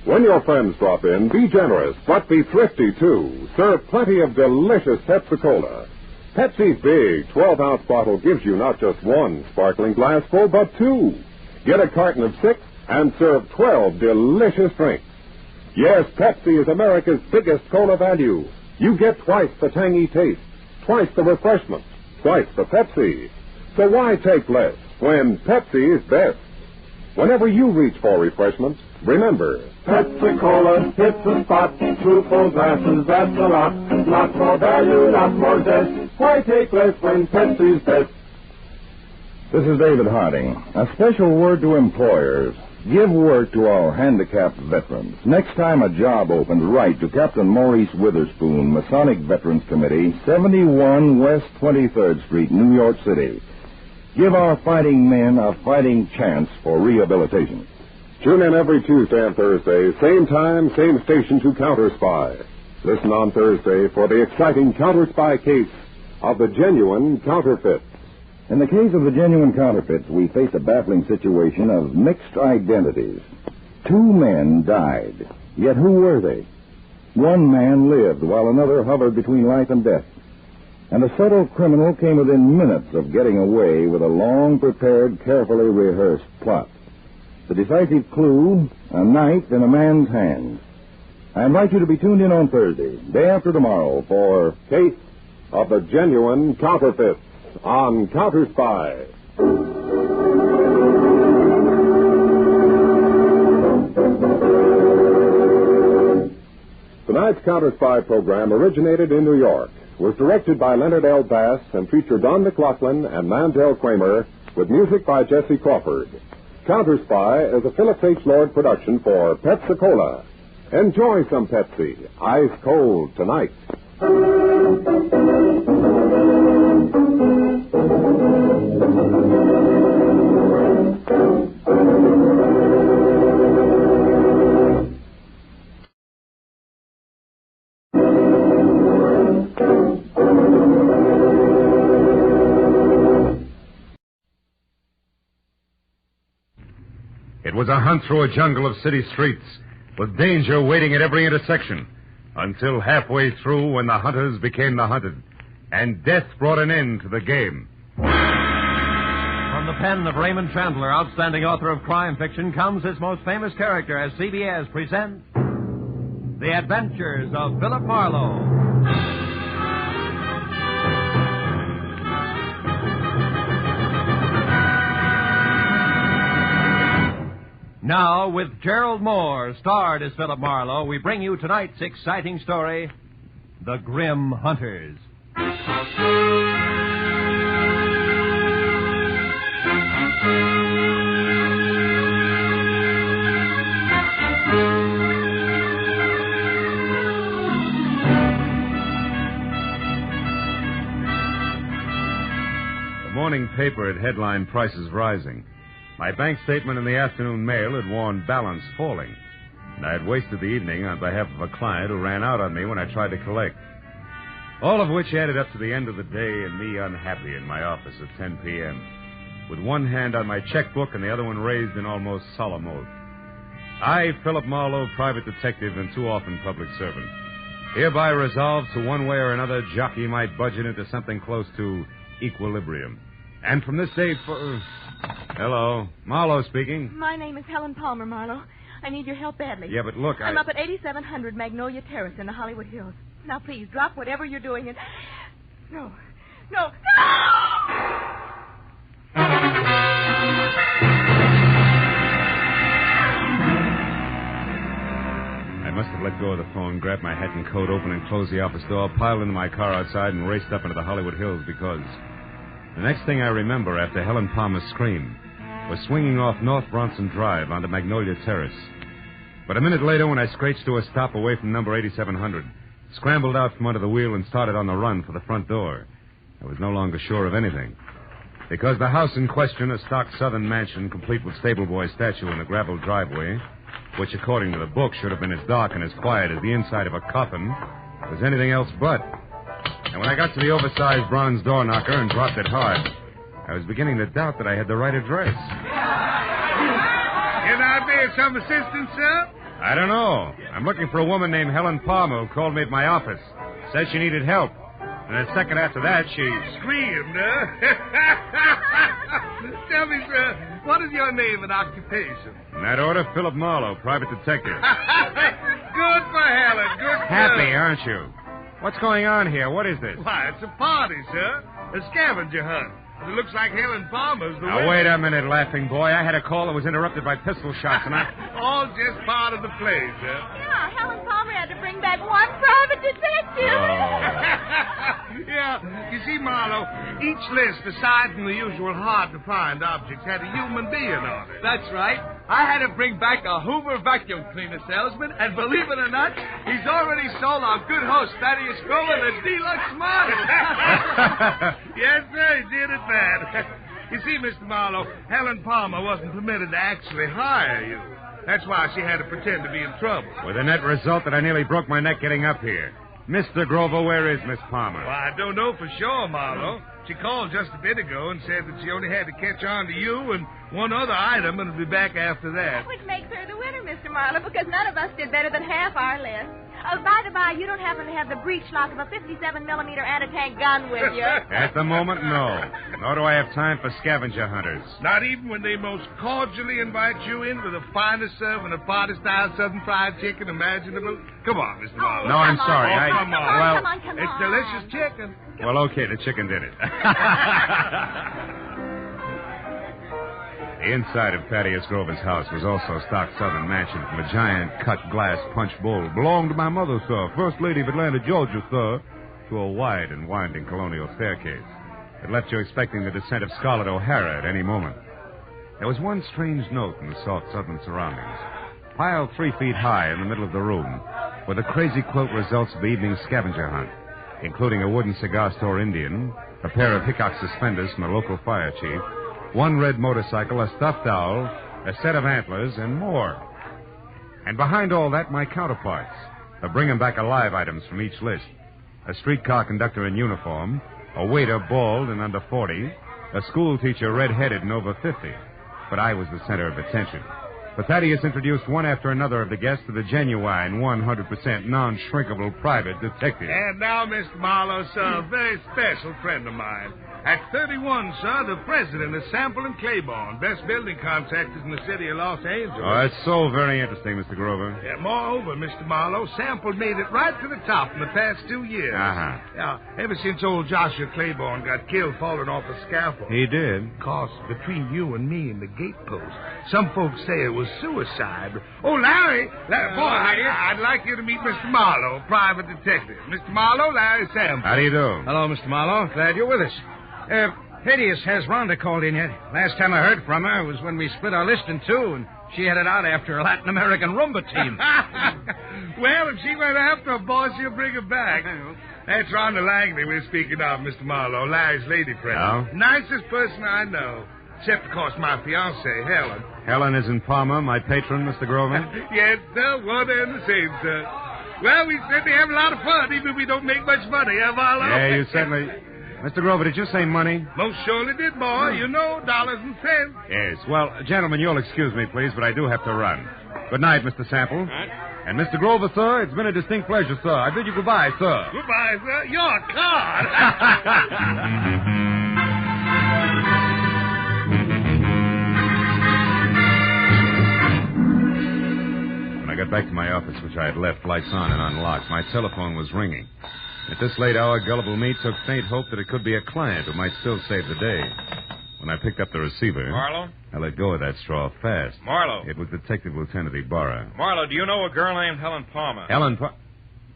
When your friends drop in, be generous, but be thrifty, too. Serve plenty of delicious Pepsi-Cola. Pepsi's big 12-ounce bottle gives you not just one sparkling glass full, but 2. Get a carton of 6 and serve 12 delicious drinks. Yes, Pepsi is America's biggest cola value. You get twice the tangy taste, twice the refreshment, twice the Pepsi. So why take less when Pepsi is best? Whenever you reach for refreshments, remember, Pepsi-Cola hits the spot. Truthful glasses, that's a lot. Lot more value, lot more zest. Why take less when Pepsi's best? This is David Harding. A special word to employers. Give work to our handicapped veterans. Next time a job opens, write to Captain Maurice Witherspoon, Masonic Veterans Committee, 71 West 23rd Street, New York City. Give our fighting men a fighting chance for rehabilitation. Tune in every Tuesday and Thursday, same time, same station to Counterspy. Listen on Thursday for the exciting Counterspy case of the genuine counterfeit. In the case of the genuine counterfeits, we face a baffling situation of mixed identities. 2 men died, yet who were they? One man lived while another hovered between life and death. And the subtle criminal came within minutes of getting away with a long-prepared, carefully rehearsed plot. The decisive clue, a knife in a man's hand. I invite you to be tuned in on Thursday, day after tomorrow, for Case of the Genuine Counterfeits on Counterspy. Tonight's Counterspy program originated in New York, was directed by Leonard L. Bass, and featured Don McLaughlin and Mandel Kramer, with music by Jesse Crawford. Counterspy is a Phillips H. Lord production for Pepsi-Cola. Enjoy some Pepsi, ice cold tonight. was a hunt through a jungle of city streets, with danger waiting at every intersection, until halfway through when the hunters became the hunted, and death brought an end to the game. From the pen of Raymond Chandler, outstanding author of crime fiction, comes its most famous character as CBS presents The Adventures of Philip Marlowe. Now, with Gerald Moore, starred as Philip Marlowe, we bring you tonight's exciting story, The Grim Hunters. The morning paper had headlined prices rising. My bank statement in the afternoon mail had warned balance falling, and I had wasted the evening on behalf of a client who ran out on me when I tried to collect. All of which added up to the end of the day and me unhappy in my office at 10 p.m., with one hand on my checkbook and the other one raised in almost solemn oath. I, Philip Marlowe, private detective and too often public servant, hereby resolve to one way or another jockey my budget into something close to equilibrium. And from this day for... Hello. Marlowe speaking. My name is Helen Palmer, Marlowe. I need your help badly. Yeah, but look, I'm up at 8700 Magnolia Terrace in the Hollywood Hills. Now, please, drop whatever you're doing and... No. I must have let go of the phone, grabbed my hat and coat, opened and closed the office door, piled into my car outside, and raced up into the Hollywood Hills because... The next thing I remember after Helen Palmer's scream was swinging off North Bronson Drive onto Magnolia Terrace. But a minute later, when I screeched to a stop away from number 8700, scrambled out from under the wheel and started on the run for the front door, I was no longer sure of anything. Because the house in question, a stock southern mansion complete with stable boy statue in the gravel driveway, which according to the book should have been as dark and as quiet as the inside of a coffin, was anything else but. And when I got to the oversized bronze door knocker and dropped it hard, I was beginning to doubt that I had the right address. Can I be of some assistance, sir? I don't know. I'm looking for a woman named Helen Palmer who called me at my office. Said she needed help. And a second after that, she... Screamed, huh? Tell me, sir, what is your name and occupation? In that order, Philip Marlowe, private detective. Good for Helen. Good for Happy, aren't you? What's going on here? What is this? Why, it's a party, sir. A scavenger hunt. It looks like Helen Palmer's the Now, wait a minute, laughing boy. I had a call that was interrupted by pistol shots, and All just part of the play, sir. Yeah, Helen Palmer had to bring back one private detective. Yeah, you see, Marlowe, each list, aside from the usual hard-to-find objects, had a human being on it. That's right. I had to bring back a Hoover vacuum cleaner salesman, and believe it or not, he's already sold our good host, Thaddeus Grover, the deluxe model. Yes, sir, he did it bad. You see, Mr. Marlowe, Helen Palmer wasn't permitted to actually hire you. That's why she had to pretend to be in trouble. with the net result that I nearly broke my neck getting up here. Mr. Grover, where is Miss Palmer? Well, I don't know for sure, Marlowe. She called just a bit ago and said that she only had to catch on to you and one other item and will be back after that. Which makes her the winner, Mr. Marlowe, because none of us did better than half our list. By the by, you don't happen to have the breech lock of a 57-millimeter anti-tank gun with you. At the moment, no. Nor do I have time for scavenger hunters. Not even when they most cordially invite you in for the finest serving of party-style Southern fried chicken imaginable. Come on, Mr. Marlowe. No, I'm sorry. Come on. Come on. It's delicious chicken. Well, okay, the chicken did it. The inside of Thaddeus Grover's house was also a stock southern mansion from a giant cut glass punch bowl. Belonged to my mother, sir, First Lady of Atlanta, Georgia, sir, to a wide and winding colonial staircase. It left you expecting the descent of Scarlett O'Hara at any moment. There was one strange note in the soft southern surroundings. Piled 3 feet high in the middle of the room were the crazy quilt results of the evening's scavenger hunt, including a wooden cigar store Indian, a pair of Hickok suspenders from the local fire chief, one red motorcycle, a stuffed owl, a set of antlers, and more. And behind all that, my counterparts, the bring 'em back alive items from each list. A streetcar conductor in uniform, a waiter bald and under 40, a school teacher red-headed and over 50. But I was the center of attention. But Thaddeus introduced one after another of the guests to the genuine, 100% non-shrinkable private detective. And now, Mr. Marlowe, sir, a very special friend of mine. At 31, sir, the president of Sample and Claiborne, best building contractors in the city of Los Angeles. Oh, that's so very interesting, Mr. Grover. Yeah, moreover, Mr. Marlowe, Sample made it right to the top in the past 2 years. Uh-huh. Yeah, ever since old Joshua Claiborne got killed falling off a scaffold. He did. Of course, between you and me and the gatepost, some folks say it was suicide. Oh, Larry, boy, I'd like you to meet Mr. Marlowe, private detective. Mr. Marlowe, Larry Sample. How do you do? Hello, Mr. Marlowe. Glad you're with us. Thaddeus, has Rhonda called in yet? Last time I heard from her was when we split our list in two, and she headed out after a Latin American rumba team. Well, if she went after a boss, she'll bring her back. That's Rhonda Langley we're speaking of, Mr. Marlowe, Larry's lady friend. Oh? Nicest person I know. Except, of course, my fiancée, Helen. Helen is in Palma, my patron, Mr. Grover. Yes, sir, one and the same, sir. Well, we certainly have a lot of fun, even if we don't make much money, huh, Marlowe? Yeah, you certainly... Mr. Grover, did you say money? Most surely did, boy. You know, dollars and cents. Yes. Well, gentlemen, you'll excuse me, please, but I do have to run. Good night, Mr. Sample. And Mr. Grover, sir, it's been a distinct pleasure, sir. I bid you goodbye, sir. Goodbye, sir. You're a card. When I got back to my office, which I had left lights on and unlocked, my telephone was ringing. At this late hour, gullible me took faint hope that it could be a client who might still save the day. When I picked up the receiver... Marlowe? I let go of that straw fast. Marlowe? It was Detective Lieutenant Ibarra. Marlowe, do you know a girl named Helen Palmer?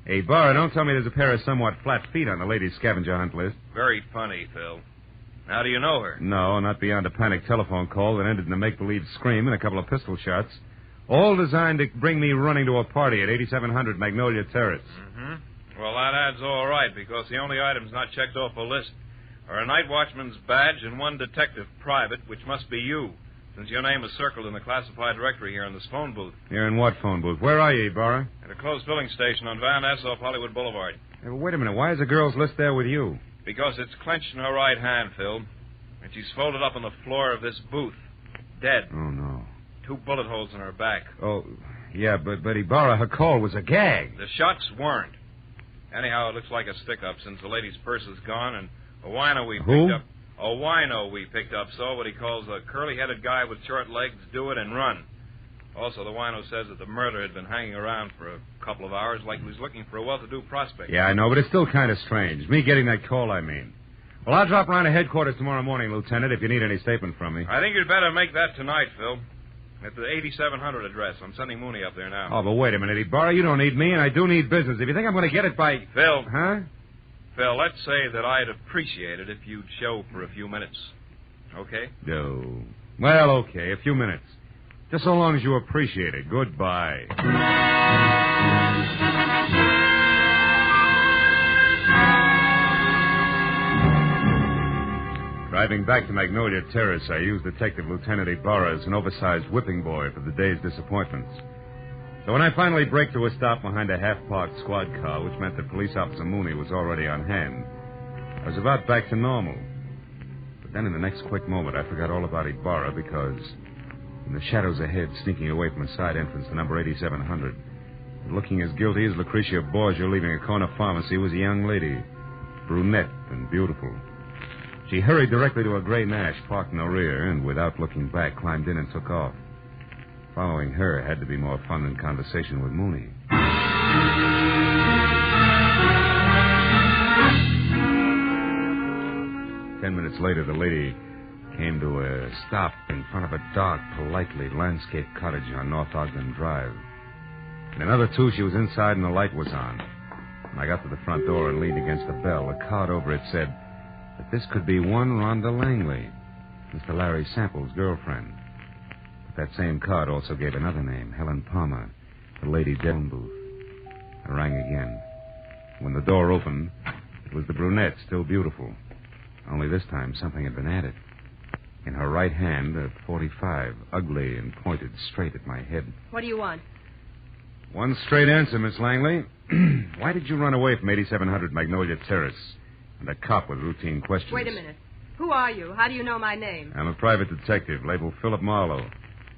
Hey, Ibarra, don't tell me there's a pair of somewhat flat feet on the ladies' scavenger hunt list. Very funny, Phil. How do you know her? No, not beyond a panic telephone call that ended in a make-believe scream and a couple of pistol shots. All designed to bring me running to a party at 8700 Magnolia Terrace. Mm-hmm. Well, that adds all right, because the only items not checked off the list are a night watchman's badge and one detective private, which must be you, since your name is circled in the classified directory here in this phone booth. Here in what phone booth? Where are you, Ibarra? At a closed filling station on Van Ness off Hollywood Boulevard. Hey, well, wait a minute. Why is the girl's list there with you? Because it's clenched in her right hand, Phil, and she's folded up on the floor of this booth, dead. Oh, no. 2 bullet holes in her back. Oh, yeah, but Ibarra, her call was a gag. The shots weren't. Anyhow, it looks like a stick-up since the lady's purse is gone and a wino we picked up saw what he calls a curly-headed guy with short legs do it and run. Also, the wino says that the murderer had been hanging around for a couple of hours like he was looking for a well-to-do prospect. Yeah, I know, but it's still kind of strange. Me getting that call, I mean. Well, I'll drop around to headquarters tomorrow morning, Lieutenant, if you need any statement from me. I think you'd better make that tonight, Phil. At the 8700 address. I'm sending Mooney up there now. Oh, but wait a minute, Ibarra. You don't need me, and I do need business. If you think I'm going to get it by... Phil. Huh? Phil, let's say that I'd appreciate it if you'd show for a few minutes. Okay? No. Well, okay, a few minutes. Just so long as you appreciate it. Goodbye. Driving back to Magnolia Terrace, I used Detective Lieutenant Ibarra as an oversized whipping boy for the day's disappointments. So when I finally braked to a stop behind a half-parked squad car, which meant that Police Officer Mooney was already on hand, I was about back to normal. But then in the next quick moment, I forgot all about Ibarra because in the shadows ahead, sneaking away from a side entrance to number 8700, looking as guilty as Lucretia Borgia leaving a corner pharmacy, was a young lady, brunette and beautiful. She hurried directly to a gray Nash parked in the rear and, without looking back, climbed in and took off. Following her had to be more fun than conversation with Mooney. 10 minutes later, the lady came to a stop in front of a dark, politely landscaped cottage on North Ogden Drive. In another 2, she was inside and the light was on. When I got to the front door and leaned against the bell, a card over it said that this could be one Rhonda Langley, Mr. Larry Sample's girlfriend. But that same card also gave another name, Helen Palmer, the lady dead booth. I rang again. When the door opened, it was the brunette, still beautiful. Only this time something had been added. In her right hand, a .45, ugly and pointed straight at my head. What do you want? One straight answer, Miss Langley. Why did you run away from 8700 Magnolia Terrace? And a cop with routine questions. Wait a minute. Who are you? How do you know my name? I'm a private detective labeled Philip Marlowe.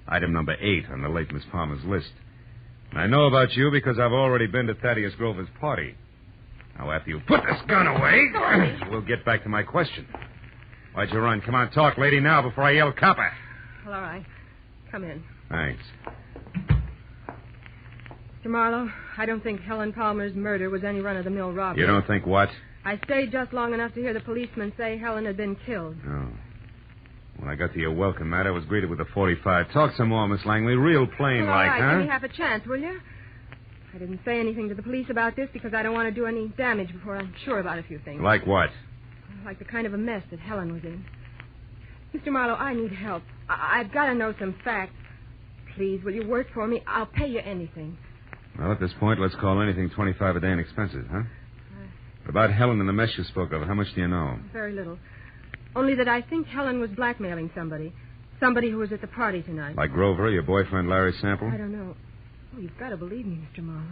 Item number 8 on the late Miss Palmer's list. And I know about you because I've already been to Thaddeus Grover's party. Now, after you put this gun away, we'll get back to my question. Why'd you run? Come on, talk, lady, now before I yell copper. Well, all right. Come in. Thanks. Mr. Marlowe, I don't think Helen Palmer's murder was any run-of-the-mill robbery. You don't think what? I stayed just long enough to hear the policeman say Helen had been killed. Oh. When I got to your welcome mat, I was greeted with a .45. Talk some more, Miss Langley. Real plain Well, like, all right, huh? give me half a chance, will you? I didn't say anything to the police about this because I don't want to do any damage before I'm sure about a few things. Like what? Like the kind of a mess that Helen was in. Mr. Marlowe, I need help. I've got to know some facts. Please, will you work for me? I'll pay you anything. Well, at this point, let's call anything 25 a day in expenses, huh? What about Helen and the mess you spoke of? How much do you know? Very little. Only that I think Helen was blackmailing somebody. Somebody who was at the party tonight. Like Grover, your boyfriend Larry Sample? I don't know. Oh, you've got to believe me, Mr. Marlowe.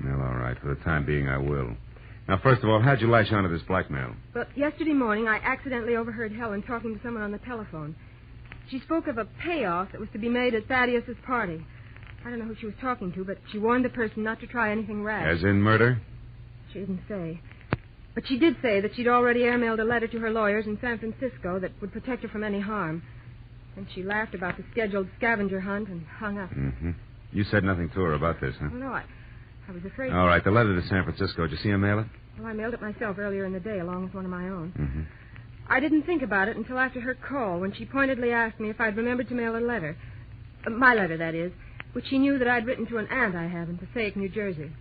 Well, all right. For the time being, I will. Now, first of all, how'd you latch onto this blackmail? But yesterday morning, I accidentally overheard Helen talking to someone on the telephone. She spoke of a payoff that was to be made at Thaddeus's party. I don't know who she was talking to, but she warned the person not to try anything rash. As in murder? She didn't say. But she did say that she'd already airmailed a letter to her lawyers in San Francisco that would protect her from any harm. And she laughed about the scheduled scavenger hunt and hung up. Mm-hmm. You said nothing to her about this, huh? Oh, no, I was afraid... All right, the letter to San Francisco. Did you see her mail it? Well, I mailed it myself earlier in the day, along with one of my own. Mm-hmm. I didn't think about it until after her call, when she pointedly asked me if I'd remembered to mail a letter. My letter, that is, which she knew that I'd written to an aunt I have in Passaic, New Jersey.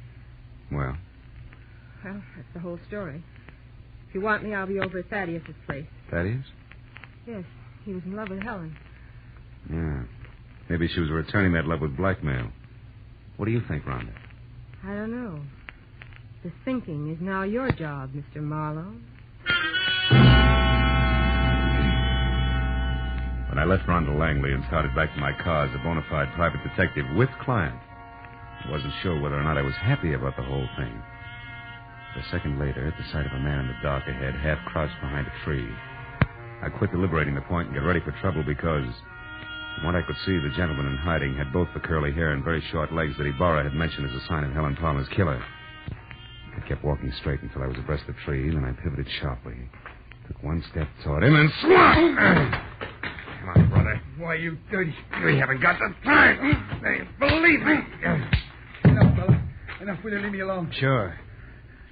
Well? Well, that's the whole story. If you want me, I'll be over at Thaddeus's place. Thaddeus? Yes, he was in love with Helen. Yeah. Maybe she was returning that love with blackmail. What do you think, Rhonda? I don't know. The thinking is now your job, Mr. Marlowe. When I left Rhonda Langley and started back to my car as a bona fide private detective with client, I wasn't sure whether or not I was happy about the whole thing. A second later, at the sight of a man in the dark ahead, half crouched behind a tree, I quit deliberating the point and got ready for trouble because, from what I could see, the gentleman in hiding had both the curly hair and very short legs that Ibarra had mentioned as a sign of Helen Palmer's killer. I kept walking straight until I was abreast the tree, then I pivoted sharply, took one step toward him, and swung! Come on, brother. Why, you dirty... We haven't got the time. They believe me. Enough, fella. Enough. Will you leave me alone? Sure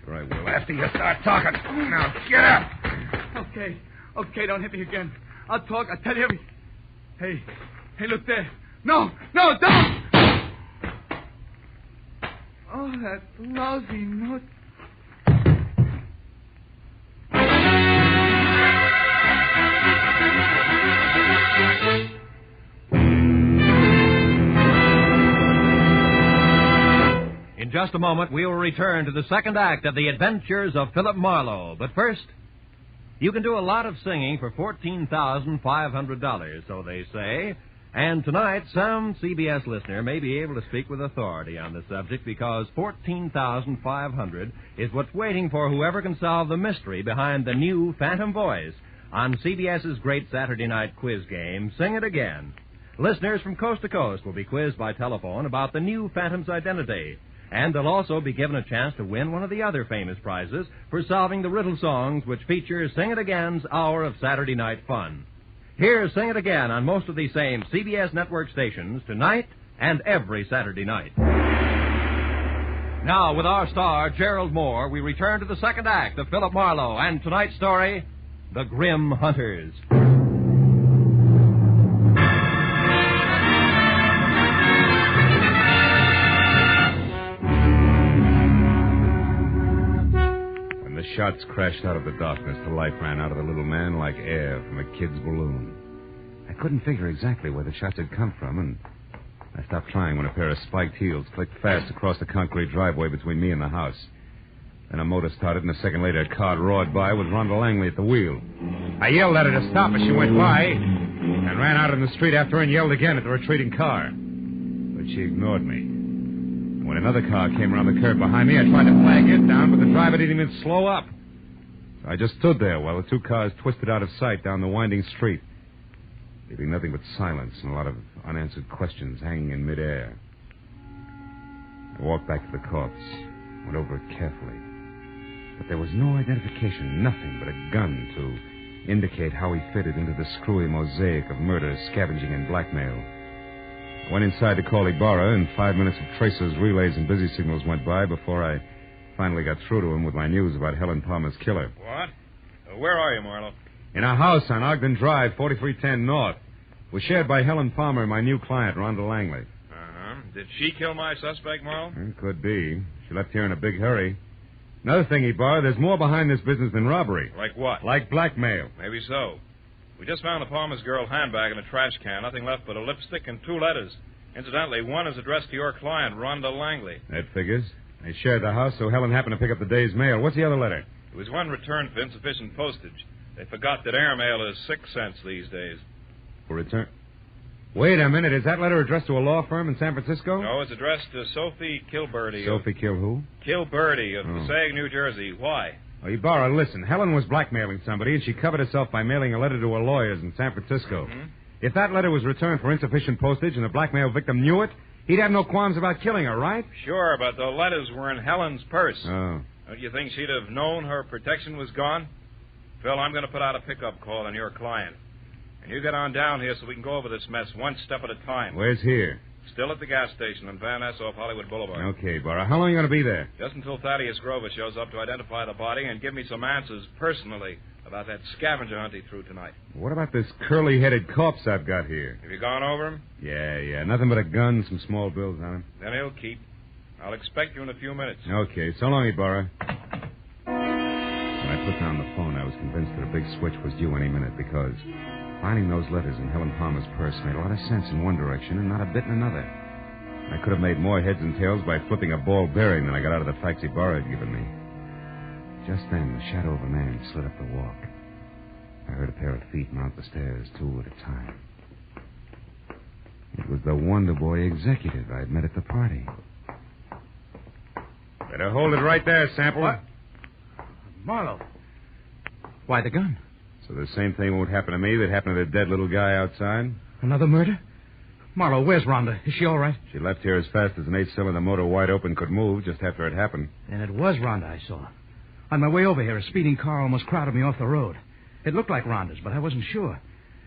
I will. After you start talking. Now, get up. Okay, don't hit me again. I'll talk. I'll tell you everything. Hey, look there. No, don't! Oh, that lousy note. In just a moment, we will return to the second act of The Adventures of Philip Marlowe. But first, you can do a lot of singing for $14,500, so they say. And tonight, some CBS listener may be able to speak with authority on the subject because $14,500 is what's waiting for whoever can solve the mystery behind the new Phantom Voice on CBS's great Saturday night quiz game, Sing It Again. Listeners from coast to coast will be quizzed by telephone about the new Phantom's identity. And they'll also be given a chance to win one of the other famous prizes for solving the riddle songs which feature Sing It Again's hour of Saturday night fun. Here's Sing It Again on most of these same CBS network stations tonight and every Saturday night. Now, with our star, Gerald Moore, we return to the second act of Philip Marlowe and tonight's story, The Grim Hunters. The shots crashed out of the darkness. The light ran out of the little man like air from a kid's balloon. I couldn't figure exactly where the shots had come from, and I stopped trying when a pair of spiked heels clicked fast across the concrete driveway between me and the house. Then a motor started, and a second later a car roared by with Rhonda Langley at the wheel. I yelled at her to stop as she went by, and ran out in the street after her and yelled again at the retreating car. But she ignored me. When another car came around the curve behind me, I tried to flag it down, but the driver didn't even slow up. So I just stood there while the two cars twisted out of sight down the winding street. leaving nothing but silence and a lot of unanswered questions hanging in midair. I walked back to the corpse, went over it carefully. But there was no identification, nothing but a gun to indicate how he fitted into the screwy mosaic of murder, scavenging, and blackmail. I went inside to call Ibarra, and 5 minutes of tracers, relays, and busy signals went by before I finally got through to him with my news about Helen Palmer's killer. What? Where are you, Marlowe? In a house on Ogden Drive, 4310 North. Was shared by Helen Palmer and my new client, Rhonda Langley. Uh-huh. Did she kill my suspect, Marlowe? Could be. She left here in a big hurry. Another thing, Ibarra, there's more behind this business than robbery. Like what? Like blackmail. Maybe so. We just found the Palmer's girl handbag in a trash can. Nothing left but a lipstick and 2 letters. Incidentally, one is addressed to your client, Rhonda Langley. That figures. They shared the house, so Helen happened to pick up the day's mail. What's the other letter? It was one returned for insufficient postage. They forgot that airmail is 6 cents these days. For return? Wait a minute. Is that letter addressed to a law firm in San Francisco? No, it's addressed to Sophie Kilberty. Sophie Kill who? Kilberty of Passaic, New Jersey. Why? Oh, Ibarra, listen. Helen was blackmailing somebody, and she covered herself by mailing a letter to her lawyers in San Francisco. Mm-hmm. If that letter was returned for insufficient postage and the blackmail victim knew it, he'd have no qualms about killing her, right? Sure, but the letters were in Helen's purse. Oh. Don't you think she'd have known her protection was gone? Phil, I'm going to put out a pickup call on your client. And you get on down here so we can go over this mess one step at a time. Where's here? Still at the gas station on Van Ness off Hollywood Boulevard. Okay, Ibarra. How long are you going to be there? Just until Thaddeus Grover shows up to identify the body and give me some answers personally about that scavenger hunt he threw tonight. What about this curly-headed corpse I've got here? Have you gone over him? Yeah. Nothing but a gun, some small bills on him. Then he'll keep. I'll expect you in a few minutes. Okay. So long, Ibarra. When I put down the phone, I was convinced that a big switch was due any minute because finding those letters in Helen Palmer's purse made a lot of sense in one direction and not a bit in another. I could have made more heads and tails by flipping a ball bearing than I got out of the facts Ibarra had given me. Just then, the shadow of a man slid up the walk. I heard a pair of feet mount the stairs, 2 at a time. It was the Wonder Boy executive I'd met at the party. Better hold it right there, Sample. What? Marlowe. Why the gun? So the same thing won't happen to me that happened to the dead little guy outside? Another murder? Marlowe, where's Rhonda? Is she all right? She left here as fast as an 8-cylinder motor wide open could move just after it happened. And it was Rhonda I saw. On my way over here, a speeding car almost crowded me off the road. It looked like Rhonda's, but I wasn't sure.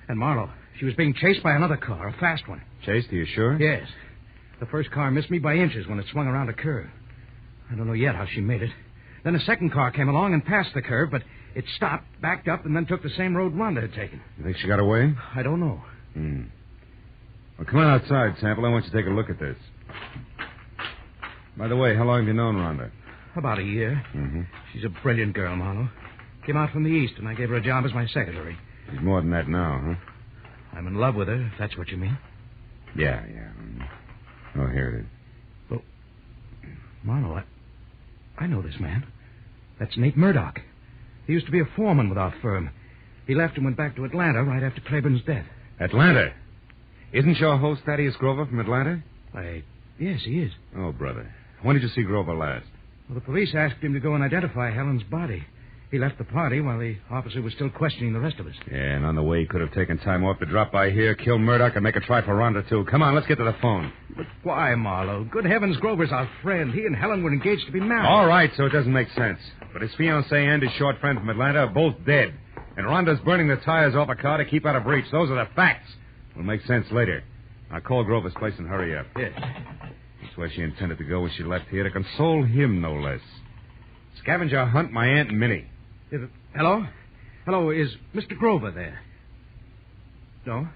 And Marlowe, she was being chased by another car, a fast one. Chased, are you sure? Yes. The first car missed me by inches when it swung around a curve. I don't know yet how she made it. Then a second car came along and passed the curve, but it stopped, backed up, and then took the same road Rhonda had taken. You think she got away? I don't know. Well, come on outside, Sample. I want you to take a look at this. By the way, how long have you known Rhonda? About a year. Mm-hmm. She's a brilliant girl, Marlowe. Came out from the East, and I gave her a job as my secretary. She's more than that now, huh? I'm in love with her, if that's what you mean. Yeah. Oh, here it is. Well, Marlowe, I know this man. That's Nate Murdoch. He used to be a foreman with our firm. He left and went back to Atlanta right after Claiborne's death. Atlanta? Isn't your host Thaddeus Grover from Atlanta? Yes, he is. Oh, brother. When did you see Grover last? Well, the police asked him to go and identify Helen's body. He left the party while the officer was still questioning the rest of us. Yeah, and on the way he could have taken time off to drop by here, kill Murdoch, and make a try for Rhonda, too. Come on, let's get to the phone. But why, Marlowe? Good heavens, Grover's our friend. He and Helen were engaged to be married. All right, so it doesn't make sense. But his fiancée and his short friend from Atlanta are both dead. And Rhonda's burning the tires off a car to keep out of reach. Those are the facts. Will make sense later. I'll call Grover's place and hurry up. Yes. That's where she intended to go when she left here, to console him, no less. Scavenger hunt my Aunt Minnie. Hello? Hello, is Mr. Grover there? No?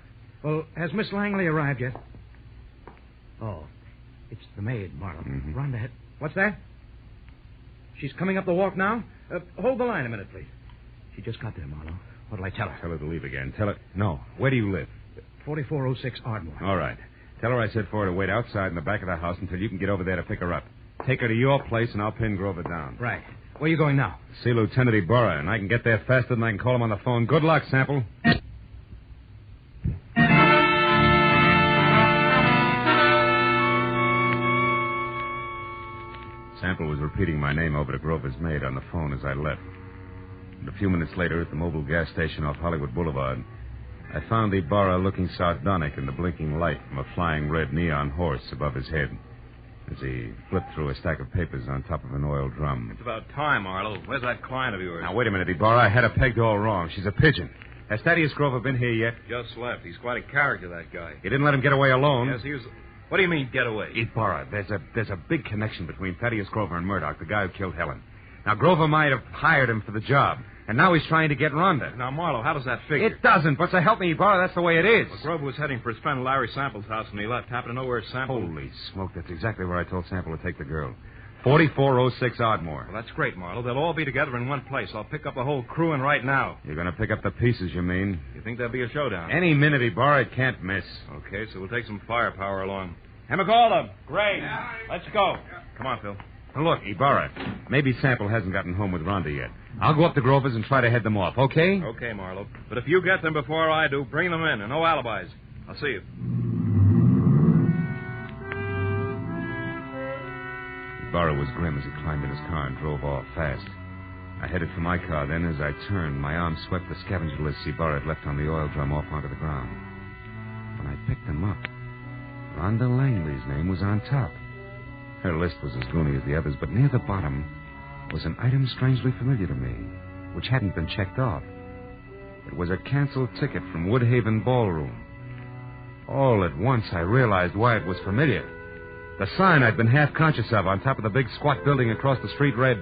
Well, has Miss Langley arrived yet? Oh, it's the maid, Marlowe. Mm-hmm. Rhonda, what's that? She's coming up the walk now? Hold the line a minute, please. She just got there, Marlowe. What'll I tell her? Tell her to leave again. Tell her... No. Where do you live? 4406 Ardmore. All right. Tell her I said for her to wait outside in the back of the house until you can get over there to pick her up. Take her to your place, and I'll pin Grover down. Right. Where are you going now? See Lieutenant Ibarra, and I can get there faster than I can call him on the phone. Good luck, Sample. Sample was repeating my name over to Grover's maid on the phone as I left. And a few minutes later, at the mobile gas station off Hollywood Boulevard, I found Ibarra looking sardonic in the blinking light from a flying red neon horse above his head as he flipped through a stack of papers on top of an oil drum. It's about time, Marlowe. Where's that client of yours? Now, wait a minute, Ibarra. I had her pegged all wrong. She's a pigeon. Has Thaddeus Grover been here yet? Just left. He's quite a character, that guy. You didn't let him get away alone? Yes, he was... What do you mean, get away? Ibarra, there's a big connection between Thaddeus Grover and Murdoch, the guy who killed Helen. Now, Grover might have hired him for the job, and now he's trying to get Rhonda. Now, Marlowe, how does that figure? It doesn't, but to help me, Ibarra, that's the way it is. Well, Grover was heading for his friend Larry Sample's house when he left. Happened to know where Sample... Holy smoke, that's exactly where I told Sample to take the girl. 4406 Ardmore. Well, that's great, Marlowe. They'll all be together in one place. I'll pick up the whole crew and right now. You're going to pick up the pieces, you mean? You think there'll be a showdown? Any minute, Ibarra. It can't miss. Okay, so we'll take some firepower along. Hemagolda, Gray, let's go. Come on, Phil. Now, look, Ibarra, maybe Sample hasn't gotten home with Rhonda yet. I'll go up to Grover's and try to head them off, okay? Okay, Marlowe. But if you get them before I do, bring them in, and no alibis. I'll see you. Ibarra was grim as he climbed in his car and drove off fast. I headed for my car. Then, as I turned, my arm swept the scavenger list Ibarra had left on the oil drum off onto the ground. When I picked them up, Rhonda Langley's name was on top. Her list was as goony as the others, but near the bottom was an item strangely familiar to me, which hadn't been checked off. It was a canceled ticket from Woodhaven Ballroom. All at once, I realized why it was familiar. The sign I'd been half conscious of on top of the big squat building across the street read,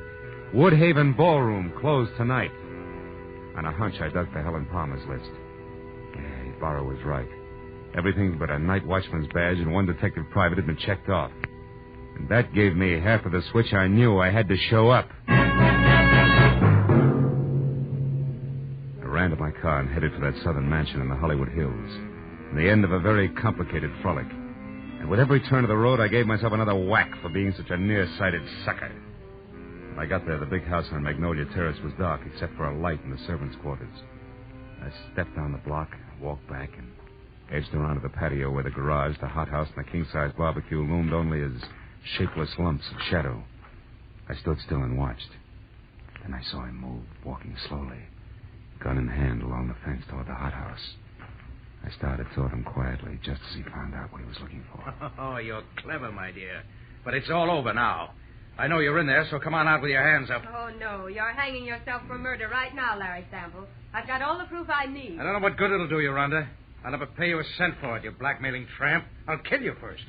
Woodhaven Ballroom, closed tonight. On a hunch, I dug for Helen Palmer's list. Yeah, Ibarra was right. Everything but a night watchman's badge and one detective private had been checked off. And that gave me half of the switch I knew I had to show up. I ran to my car and headed for that southern mansion in the Hollywood Hills, the end of a very complicated frolic. And with every turn of the road, I gave myself another whack for being such a nearsighted sucker. When I got there, the big house on Magnolia Terrace was dark, except for a light in the servants' quarters. I stepped down the block, walked back, and edged around to the patio where the garage, the hothouse, and the king-size barbecue loomed only as shapeless lumps of shadow. I stood still and watched. Then I saw him move, walking slowly, gun in hand along the fence toward the hothouse. I started toward him quietly, just as he found out what he was looking for. Oh, you're clever, my dear. But it's all over now. I know you're in there, so come on out with your hands up. Oh, no. You're hanging yourself for murder right now, Larry Sample. I've got all the proof I need. I don't know what good it'll do you, Rhonda. I'll never pay you a cent for it, you blackmailing tramp. I'll kill you first.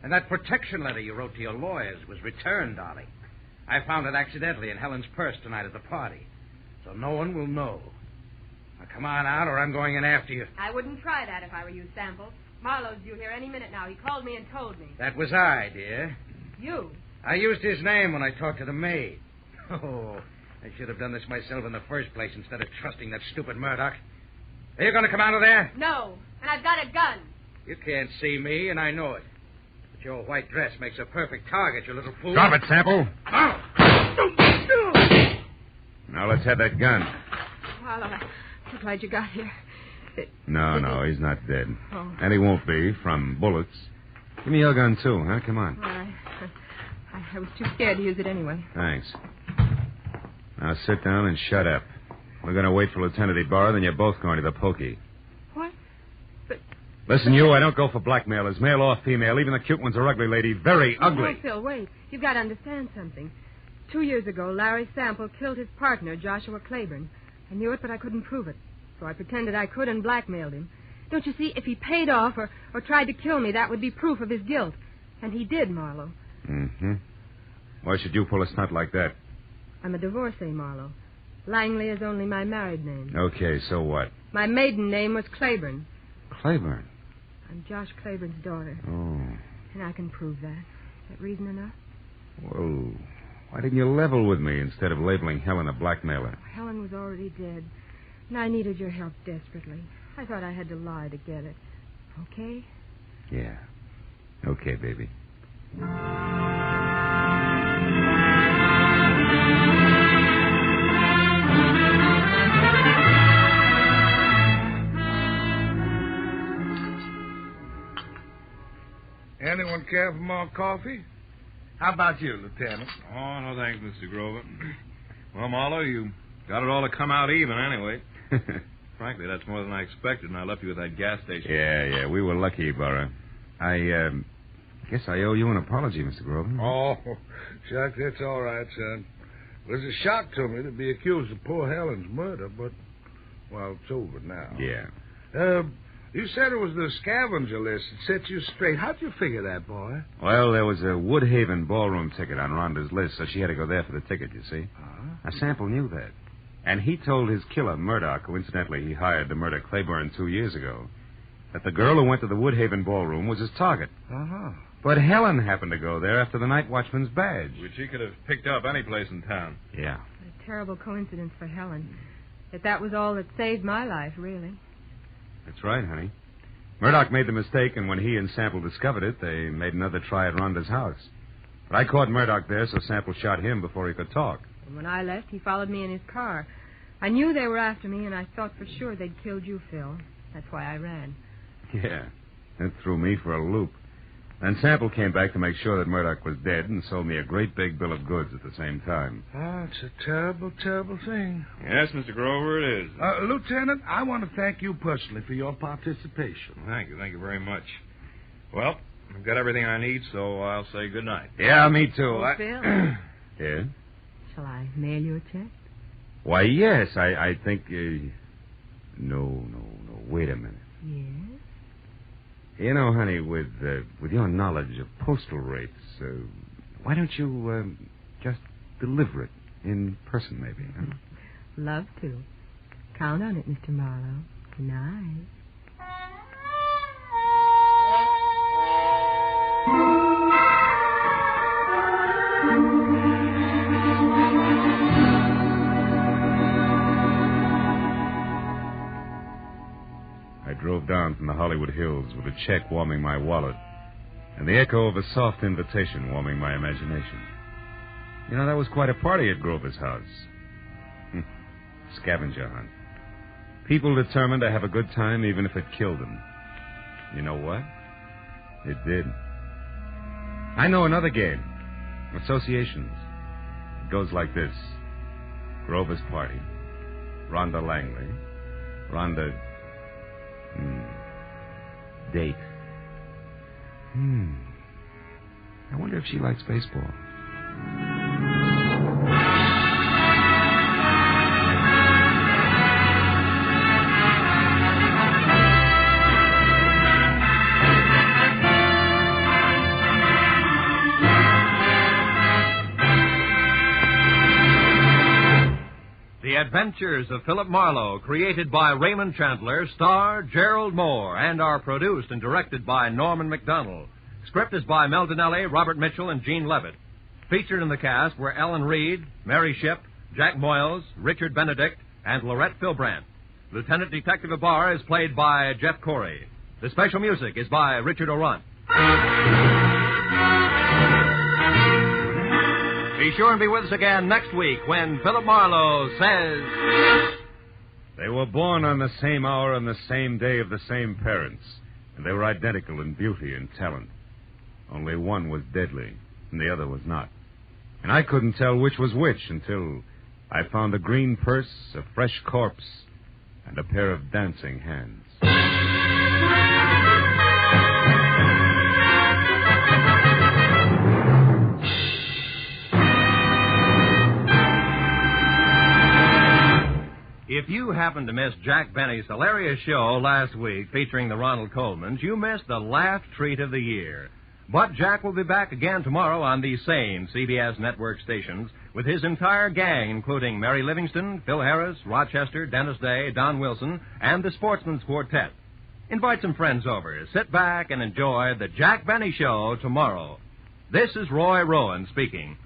And that protection letter you wrote to your lawyers was returned, darling. I found it accidentally in Helen's purse tonight at the party. So no one will know. Now, come on out, or I'm going in after you. I wouldn't try that if I were you, Sample. Marlowe's due here any minute now. He called me and told me. That was I, dear. You? I used his name when I talked to the maid. Oh, I should have done this myself in the first place instead of trusting that stupid Murdoch. Are you going to come out of there? No, and I've got a gun. You can't see me, and I know it. But your white dress makes a perfect target, you little fool. Drop it, Sample. Oh. Now let's have that gun. Marlowe, I'm so glad you got here. No, he's not dead. Oh. And he won't be, from bullets. Give me your gun, too, huh? Come on. Well, I was too scared to use it anyway. Thanks. Now sit down and shut up. We're going to wait for Lieutenant Ibarra, then you're both going to the pokey. What? But... Listen, you, I don't go for blackmailers, male or female. Even the cute ones are ugly, lady. Very ugly. No, Phil, wait. You've got to understand something. 2 years ago, Larry Sample killed his partner, Joshua Claiborne. I knew it, but I couldn't prove it. So I pretended I could and blackmailed him. Don't you see, if he paid off or tried to kill me, that would be proof of his guilt. And he did, Marlowe. Mm-hmm. Why should you pull a stunt like that? I'm a divorcee, Marlowe. Langley is only my married name. Okay, so what? My maiden name was Claiborne. Claiborne? I'm Josh Claiborne's daughter. Oh. And I can prove that. Is that reason enough? Well, why didn't you level with me instead of labeling Helen a blackmailer? Helen was already dead, and I needed your help desperately. I thought I had to lie to get it. Okay? Yeah. Okay, baby. Anyone care for more coffee? How about you, Lieutenant? Oh, no thanks, Mr. Grover. Well, Marlowe, you got it all to come out even anyway. frankly, that's more than I expected, and I left you at that gas station. Yeah, we were lucky, Burra. I guess I owe you an apology, Mr. Grover. Oh, Chuck, that's all right, son. It was a shock to me to be accused of poor Helen's murder, but, well, it's over now. Yeah. You said it was the scavenger list that set you straight. How'd you figure that, boy? Well, there was a Woodhaven ballroom ticket on Rhonda's list, so she had to go there for the ticket, you see. Now, Sample knew that. And he told his killer, Murdoch, who incidentally he hired to murder Claiborne 2 years ago, that the girl who went to the Woodhaven ballroom was his target. But Helen happened to go there after the night watchman's badge. Which he could have picked up any place in town. Yeah. What a terrible coincidence for Helen. Yet that was all that saved my life, really. That's right, honey. Murdoch made the mistake, and when he and Sample discovered it, they made another try at Rhonda's house. But I caught Murdoch there, so Sample shot him before he could talk. And when I left, he followed me in his car. I knew they were after me, and I thought for sure they'd killed you, Phil. That's why I ran. Yeah, that threw me for a loop. Then Sample came back to make sure that Murdoch was dead and sold me a great big bill of goods at the same time. Oh, it's a terrible, terrible thing. Yes, Mr. Grover, it is. Lieutenant, I want to thank you personally for your participation. Thank you very much. Well, I've got everything I need, so I'll say good night. Yeah, me too. Oh, Phil? Yeah? Shall I mail you a check? Why, yes, I think... No. Wait a minute. Yes? You know, honey, with your knowledge of postal rates, why don't you just deliver it in person, maybe? Huh? Love to. Count on it, Mr. Marlowe. Good night. I drove down from the Hollywood Hills with a check warming my wallet and the echo of a soft invitation warming my imagination. You know, that was quite a party at Grover's house. Scavenger hunt. People determined to have a good time even if it killed them. You know what? It did. I know another game. Associations. It goes like this. Grover's party. Rhonda Langley. Rhonda... Date. I wonder if she likes baseball. The Adventures of Philip Marlowe, created by Raymond Chandler, star Gerald Moore, and are produced and directed by Norman McDonald. Script is by Mel Dinelli, Robert Mitchell, and Gene Levitt. Featured in the cast were Ellen Reed, Mary Shipp, Jack Moyles, Richard Benedict, and Lorette Philbrandt. Lieutenant Detective Ibarra is played by Jeff Corey. The special music is by Richard Orant. Be sure and be with us again next week when Philip Marlowe says... They were born on the same hour on the same day of the same parents, and they were identical in beauty and talent. Only one was deadly, and the other was not. And I couldn't tell which was which until I found a green purse, a fresh corpse, and a pair of dancing hands. If you happened to miss Jack Benny's hilarious show last week featuring the Ronald Colemans, you missed the laugh treat of the year. But Jack will be back again tomorrow on these same CBS network stations with his entire gang, including Mary Livingston, Phil Harris, Rochester, Dennis Day, Don Wilson, and the Sportsman's Quartet. Invite some friends over. Sit back and enjoy the Jack Benny Show tomorrow. This is Roy Rowan speaking.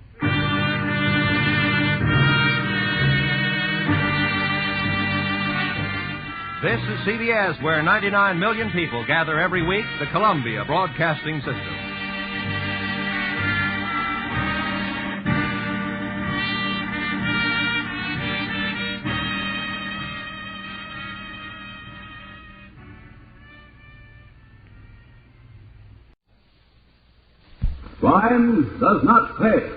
This is CBS, where 99 million people gather every week, the Columbia Broadcasting System. Crime does not pay.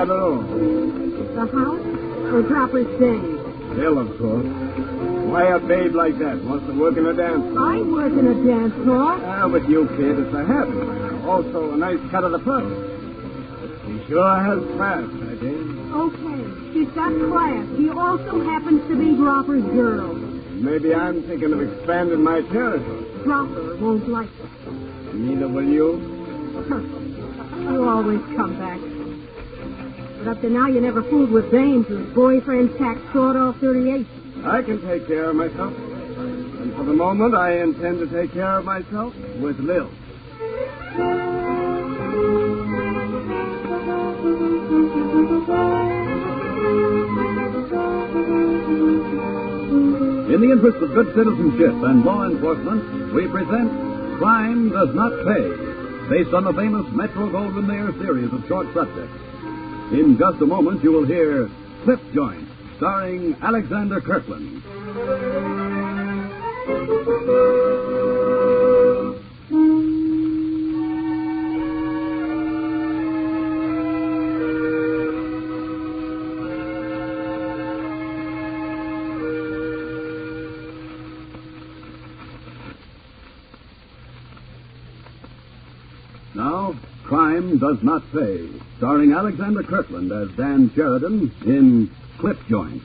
at all. The house or Dropper's Dame? Hell, of course. Why a babe like that wants to work in a dance hall? I work in a dance hall. Ah, but you, kid, it's a habit. Also, a nice cut of the purse. She sure has class, I think. Okay, she's got class. She also happens to be Dropper's girl. Maybe I'm thinking of expanding my territory. Dropper won't like it. Neither will you. You always come back. But up to now, you never fooled with Dames whose boyfriend tacked sword off 38. I can take care of myself. And for the moment, I intend to take care of myself with Lil. In the interest of good citizenship and law enforcement, we present Crime Does Not Pay, based on the famous Metro Goldwyn Mayer series of short subjects. In just a moment, you will hear Clip Joint, starring Alexander Kirkland. Now, Crime Does Not Pay, starring Alexander Kirkland as Dan Sheridan in Clip Joint.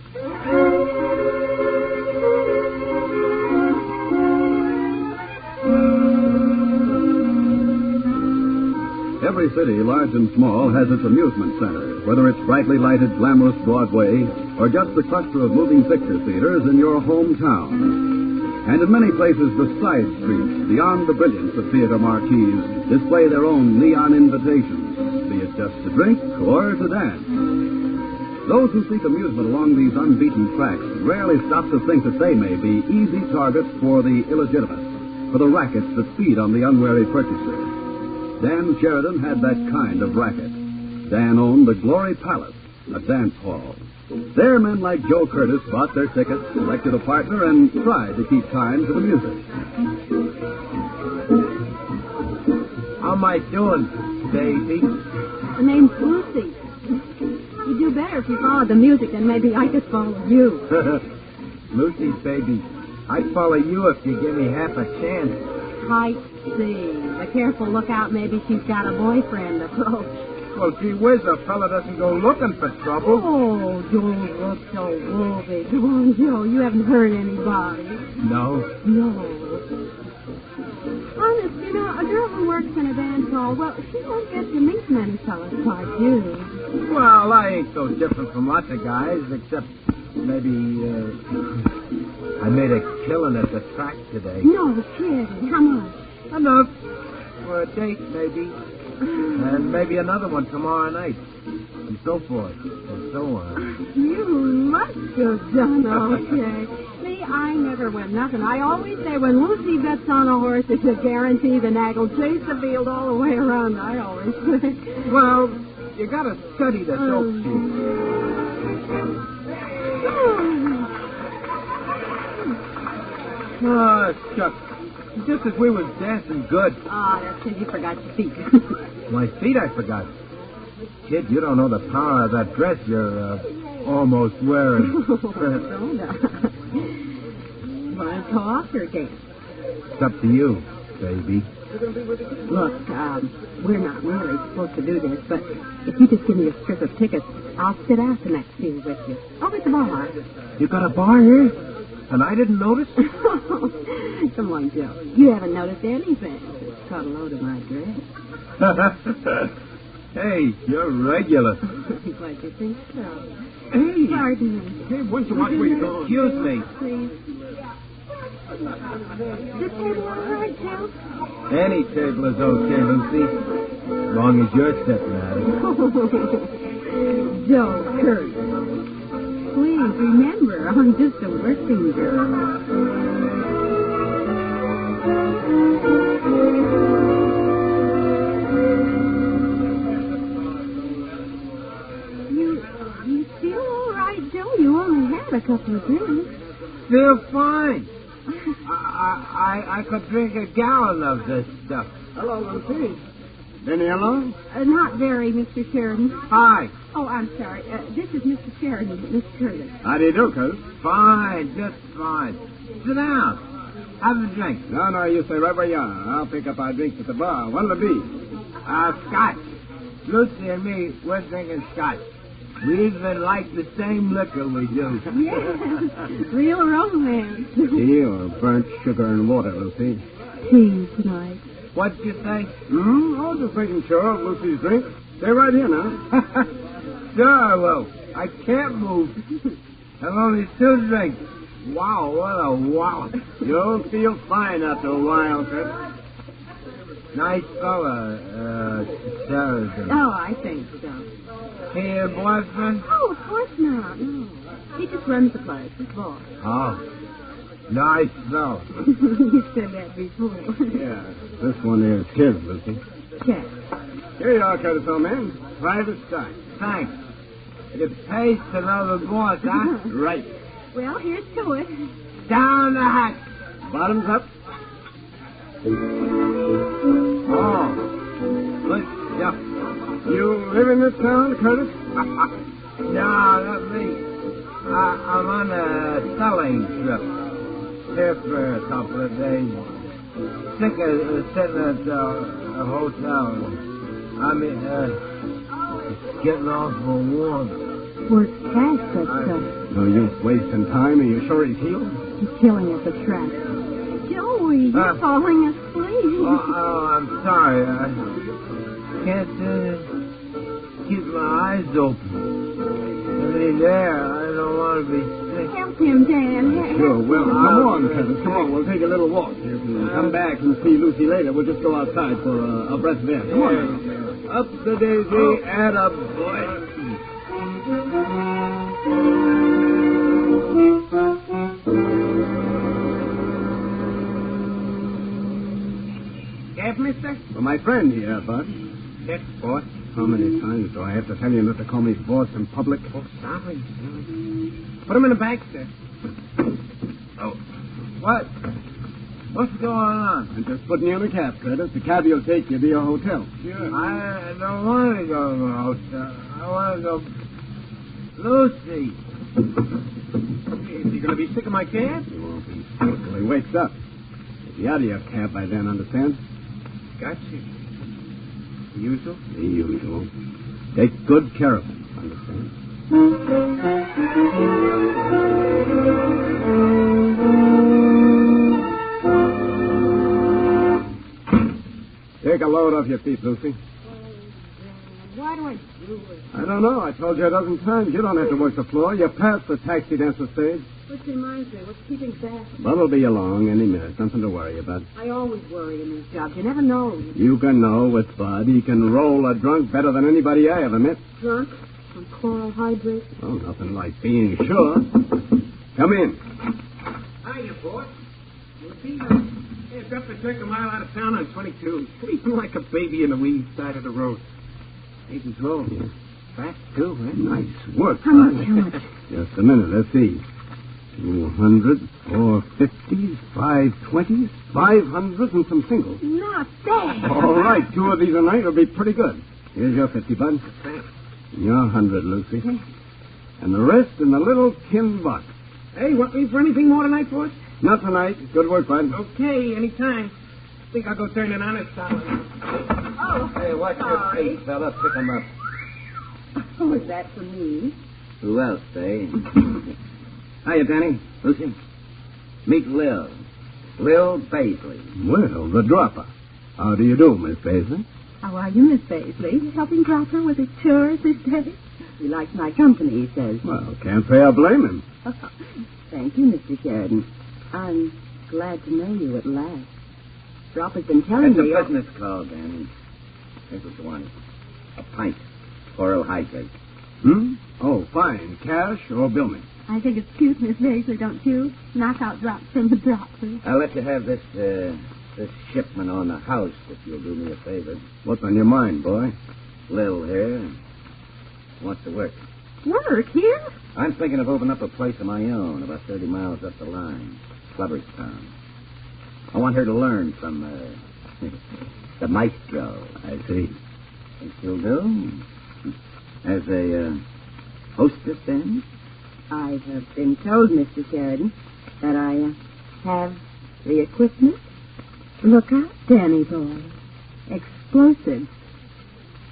Every city, large and small, has its amusement center, whether it's brightly lighted, glamorous Broadway or just the cluster of moving picture theaters in your hometown. And in many places, the side streets, beyond the brilliance of theater marquees, display their own neon invitations, be it just to drink or to dance. Those who seek amusement along these unbeaten tracks rarely stop to think that they may be easy targets for the illegitimate, for the rackets that feed on the unwary purchaser. Dan Sheridan had that kind of racket. Dan owned the Glory Palace, a dance hall. There, men like Joe Curtis bought their tickets, selected a partner, and tried to keep time to the music. How am I doing, baby? The name's Lucy. You'd do better if you followed the music, and maybe I could follow you. Lucy, baby, I'd follow you if you give me half a chance. I see. But careful, look out. Maybe she's got a boyfriend approach. Well, gee whiz, a fella doesn't go looking for trouble. Oh, don't look so wolfy. Come on, Joe. You haven't hurt anybody. No? No. Honest, you know, a girl who works in a dance hall, well, she won't get to meet many fellas like you. Well, I ain't so different from lots of guys, except maybe, I made a killing at the track today. No kidding. How much? Enough. For a date, maybe. And maybe another one tomorrow night. And so forth. And so on. You must have done okay. See, I never win nothing. I always say when Lucy bets on a horse, it's a guarantee the nag will chase the field all the way around, I always say. Well, you gotta study the dope sheet. Oh, shucks. Just as we was dancing good. Ah, that's because you forgot your feet. My feet I forgot. Kid, you don't know the power of that dress you're almost wearing. Want to talk or dance? It's up to you, baby. Look, we're not really supposed to do this, but if you just give me a strip of tickets, I'll sit out the next scene with you. Over at the bar. You got a bar here? And I didn't notice? Come on, Joe. You haven't noticed anything. Just caught a load of my dress. Hey, you're regular. Glad you think so. Hey. Pardon me. Hey, why don't you watch where you're going? Excuse me. Please. This table all right, Joe? Any table is okay, Lucy. As long as you're sitting at it. Joe Curtis. Please remember, I'm just a working girl. You feel all right, Joe? You only had a couple of drinks. Feel fine. I could drink a gallon of this stuff. Hello, Lucy. Been here long? Not very, Mr. Sheridan. Hi. Oh, I'm sorry. This is Mr. Sheridan, Miss Curtis. How do you do, Curtis? Fine, just fine. Sit down. Have a drink. No, you stay right where you are. I'll pick up our drinks at the bar. What'll it be? Scotch. Lucy and me, we're drinking scotch. We even like the same liquor we do. Yes, real romance. Tea or burnt sugar and water, Lucy? Tea tonight. What'd you say? I was just making sure of Lucy's drink. Stay right here now. Sure, Lou. I can't move. I've only 2 drinks. Wow, what a wallop. You'll feel fine after a while, Curtis. Nice fella, Sheridan. Oh, I think so. He your boyfriend? Oh, of course not. No. He just runs the place, his boss. Oh. Nice fella. You said that before. Yeah, this one is his, Lucy. Check. Here you are, Curtis, old man. Private stock. Thanks. It pays to know the boss, huh? Right. Well, here's to it. Down the hatch. Bottoms up. Oh. Look, yeah. You live in this town, Curtis? No, not me. I'm on a selling trip. Here for a couple of days. Sick of sitting at a hotel. I mean, it's getting awful warm. Work fast, that stuff. No use wasting time. Are you sure he's healed? He's killing us a trap. Joey, you're falling asleep. Oh, I'm sorry. I can't keep my eyes open. I mean, I don't want to be sick. Help him, Dan. Sure. Well, come on, Curtis. Come on. We'll take a little walk. You can come back and see Lucy later. We'll just go outside for a breath of air. Come on. Up the daisy and a boy. Yes, mister? Well, my friend here, Bud. Yes, boss. How many times do I have to tell you not to call me boss in public? Oh, sorry. Put him in the back, sir. Oh. What? What's going on? I'm just putting you in a cab, Curtis. The cab will take you to your hotel. Sure. I don't want to go to the hotel. I want to go... Lucy. Is he going to be sick of my cab? He won't be sick till he wakes up. He'll be out of your cab by then, understand? Gotcha. The usual? The usual. Take good care of him, understand? Take a load off your feet, Lucy. Why do I do it? I don't know. I told you a dozen times. You don't have to work the floor. You're past the taxi dancer stage. Which reminds me, what's keeping back? Bud will be along any minute. Nothing to worry about. I always worry in these jobs. You never know. You can know with Bud. He can roll a drunk better than anybody I ever met. Drunk? On chloral hydrate? Oh, nothing like being sure. Come in. Hiya, boss. You see, I dropped the jerk a mile out of town on 22, sleeping like a baby in the weed side of the road. Baby's roll. Yeah. Fast, too, eh? Nice work. How much? Just a minute. Let's see. 200, 450s, 520s, 500s, and some singles. Not bad. All right. 2 of these a night will be pretty good. Here's your 50, Bud. Your 100, Lucy. And the rest in the little tin box. Hey, want me for anything more tonight, boss? Not tonight. Good work, Bud. Okay, anytime. Think I'll go turn an honest dollar. Oh, Hey, watch your feet, fella. Pick 'em up. Oh, is that for me? Who else, eh? Hiya, Danny. Lucy. Meet Lil. Lil Paisley. Well, the dropper. How do you do, Miss Paisley? How are you, Miss Paisley? Helping Dropper with his chores this day? He likes my company, he says. Well, can't say I blame him. Thank you, Mr. Sheridan. I'm glad to know you at last. Dropper's been telling me... That's a business call, Danny. Here's what you want. A pint. Chloral hydrate. Oh, fine. Cash or bill me? I think it's cute, Miss Paisley, don't you? Knock out drops from the Dropper. I'll let you have this shipment on the house if you'll do me a favor. What's on your mind, boy? Lil here. Wants to work. Work here? I'm thinking of opening up a place of my own about 30 miles up the line. Flubberstown. I want her to learn from The maestro. I see. It will do. As a hostess, then? I have been told, Mr. Sheridan, that I have the equipment. Look out, Danny boy. Explosive.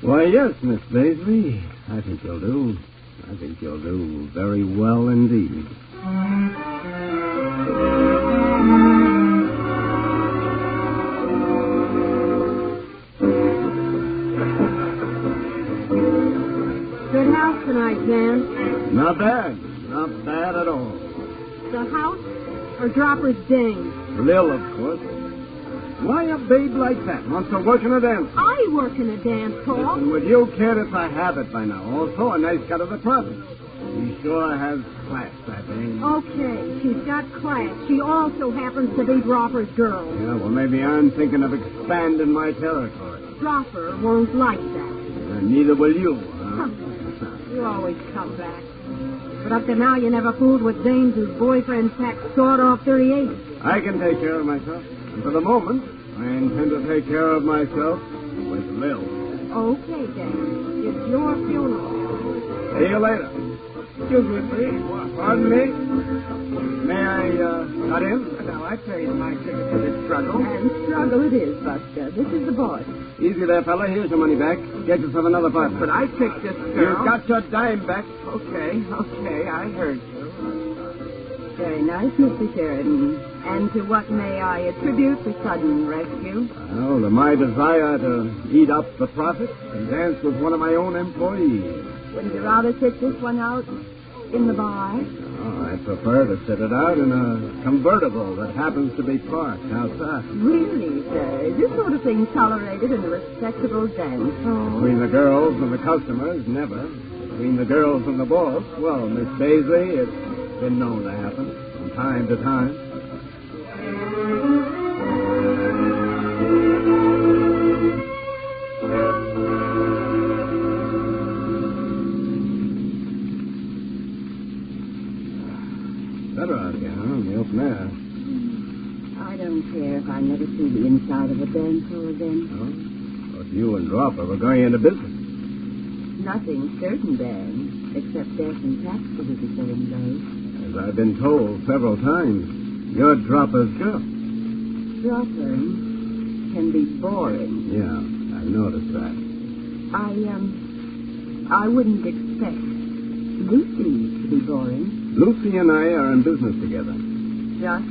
Why, yes, Miss Paisley. I think you'll do. I think you'll do very well indeed. Good house tonight, Dan. Not bad. Not bad at all. The house or Dropper's dame? Lil, of course. Why a babe like that wants to work in a dance hall? I work in a dance hall. Listen, would you care if I have it by now? Also, a nice cut of the profit. She sure has class, that dame. Okay, she's got class. She also happens to be Dropper's girl. Yeah, well, maybe I'm thinking of expanding my territory. Dropper won't like that. Neither will you, huh? You always come back. But up to now, you never fooled with dames whose boyfriends pack sawed-off 38. I can take care of myself. And for the moment, I intend to take care of myself with Lil. Okay, Dan. It's your funeral. See you later. Excuse me, please. Pardon me? May I cut in? Now, I paid my ticket to this struggle. And struggle it is, Buster. This is the boss. Easy there, fella. Here's your money back. Get yourself another partner. But I picked this girl. You've got your dime back. Okay, I heard you. Very nice, Mr. Sheridan. And to what may I attribute the sudden rescue? Well, to my desire to eat up the profit and dance with one of my own employees. Wouldn't you rather sit this one out in the bar? Oh, I prefer to sit it out in a convertible that happens to be parked outside. Really, sir? Is this sort of thing tolerated in a respectable dance hall? Between the girls and the customers, never. Between the girls and the boss, well, Miss Paisley, it's been known to happen from time to time. Better out here, huh? The open air. I don't care if I never see the inside of a dance hall again. Oh? But you and Dropper were going into business. Nothing certain, Dan, except death and taxes at the same place. As I've been told several times, you're Dropper's girl. Dropper can be boring. Yeah, I've noticed that. I wouldn't expect Lucy to be boring. Lucy and I are in business together. Just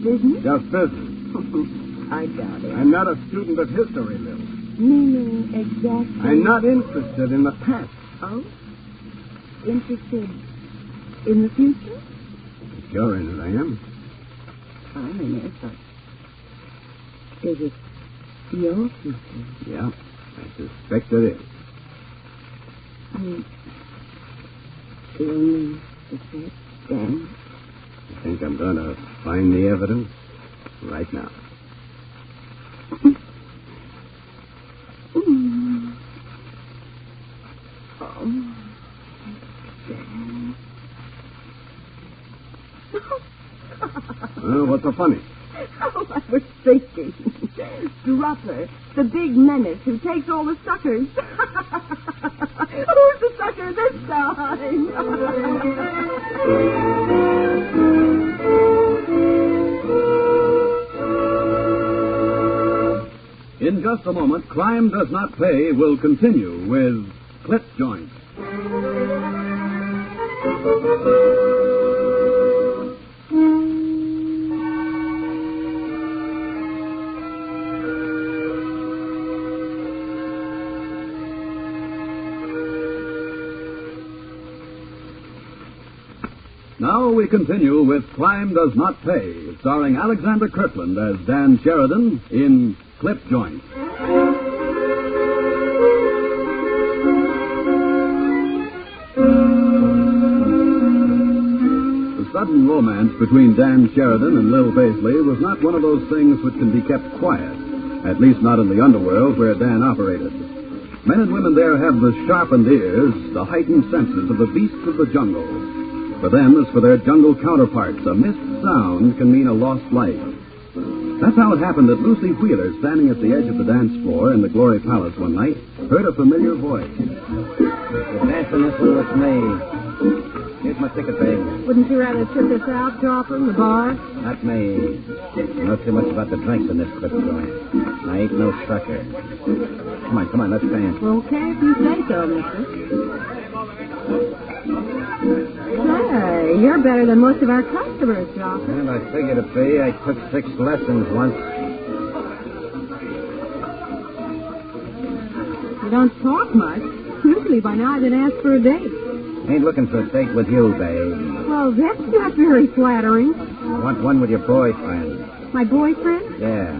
business? Just business. I doubt it. I'm not a student of history, Lil. Meaning exactly? I'm not interested in the past. Oh? Interested in the future? If you're in it, I am. I'm in it, but is it your future? Yeah, I suspect it is. The only suspect, Dan? I think I'm going to find the evidence right now. Well, what's so funny? Oh, I was thinking. Dropper, the big menace who takes all the suckers. Who's the sucker this time? In just a moment, Crime Does Not Pay will continue with Clip Joint. Now we continue with Crime Does Not Pay, starring Alexander Kirtland as Dan Sheridan in Clip Joint. The sudden romance between Dan Sheridan and Lil Paisley was not one of those things which can be kept quiet, at least not in the underworld where Dan operated. Men and women there have the sharpened ears, the heightened senses of the beasts of the jungle. For them, as for their jungle counterparts, a missed sound can mean a lost life. That's how it happened that Lucy Wheeler, standing at the edge of the dance floor in the Glory Palace one night, heard a familiar voice. You're dancing this one with me. Here's my ticket, babe. Wouldn't you rather trip us out, Dropper, in the bar? Not me. I know too much about the drinks in this clip joint. I ain't no sucker. Come on, let's dance. Okay, if you say so, mister. Say, you're better than most of our customers, Dropper. Well, I figured to be. I took 6 lessons once. You don't talk much. Usually by now I've been asked for a date. Ain't looking for a date with you, babe. Well, that's not very flattering. I want one with your boyfriend. My boyfriend? Yeah.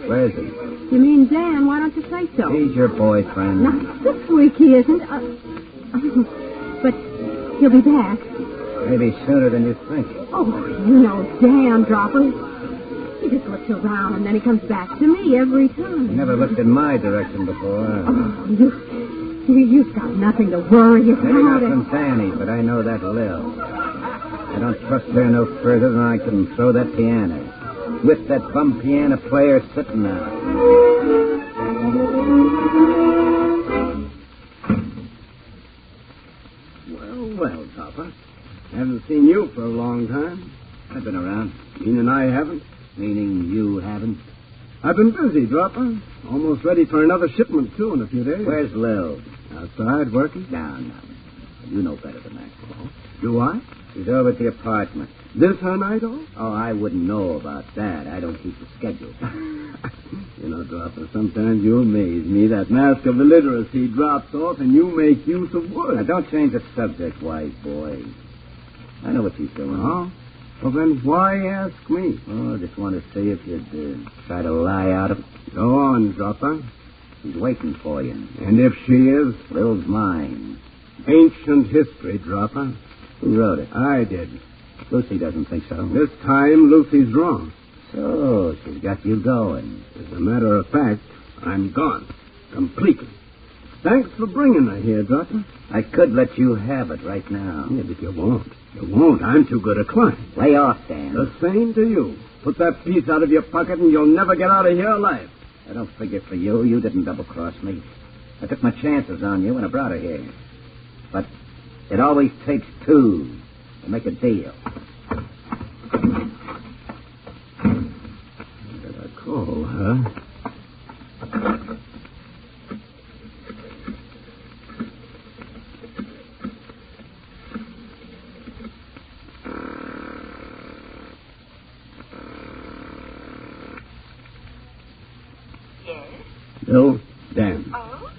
Where is he? You mean Dan? Why don't you say so? He's your boyfriend. Not this week he isn't. But he'll be back. Maybe sooner than you think. Oh, you know Dan, Dropper. He just looks around and then he comes back to me every time. He never looked in my direction before. Oh, you've got nothing to worry about. Maybe not from Danny, but I know that Lil. I don't trust her no further than I can throw that piano. With that bum piano player sitting there. Well, Topper. Haven't seen you for a long time. I've been around. Meaning I haven't? Meaning you haven't? I've been busy, Dropper. Almost ready for another shipment, too, in a few days. Where's Lil? Outside, working. No. You know better than that. Do I? She's over at the apartment. This her night off? Oh, I wouldn't know about that. I don't keep the schedule. You know, Dropper, sometimes you amaze me. That mask of illiteracy drops off and you make use of words. Now, don't change the subject, wise boy. I know what she's doing. Oh? Well, then why ask me? Oh, I just want to see if you'd try to lie out of it. Go on, Dropper. She's waiting for you. And if she is? Lil's mine. Ancient history, Dropper. Who wrote it? I did. Lucy doesn't think so. This time, Lucy's wrong. So, she's got you going. As a matter of fact, I'm gone. Completely. Thanks for bringing her here, Dropper. I could let you have it right now. Yeah, but you won't. You won't. I'm too good a client. Lay off, Dan. The same to you. Put that piece out of your pocket and you'll never get out of here alive. I don't figure for you. You didn't double-cross me. I took my chances on you when I brought her here. But it always takes two to make a deal. Better call her. Bill, Dan. Oh?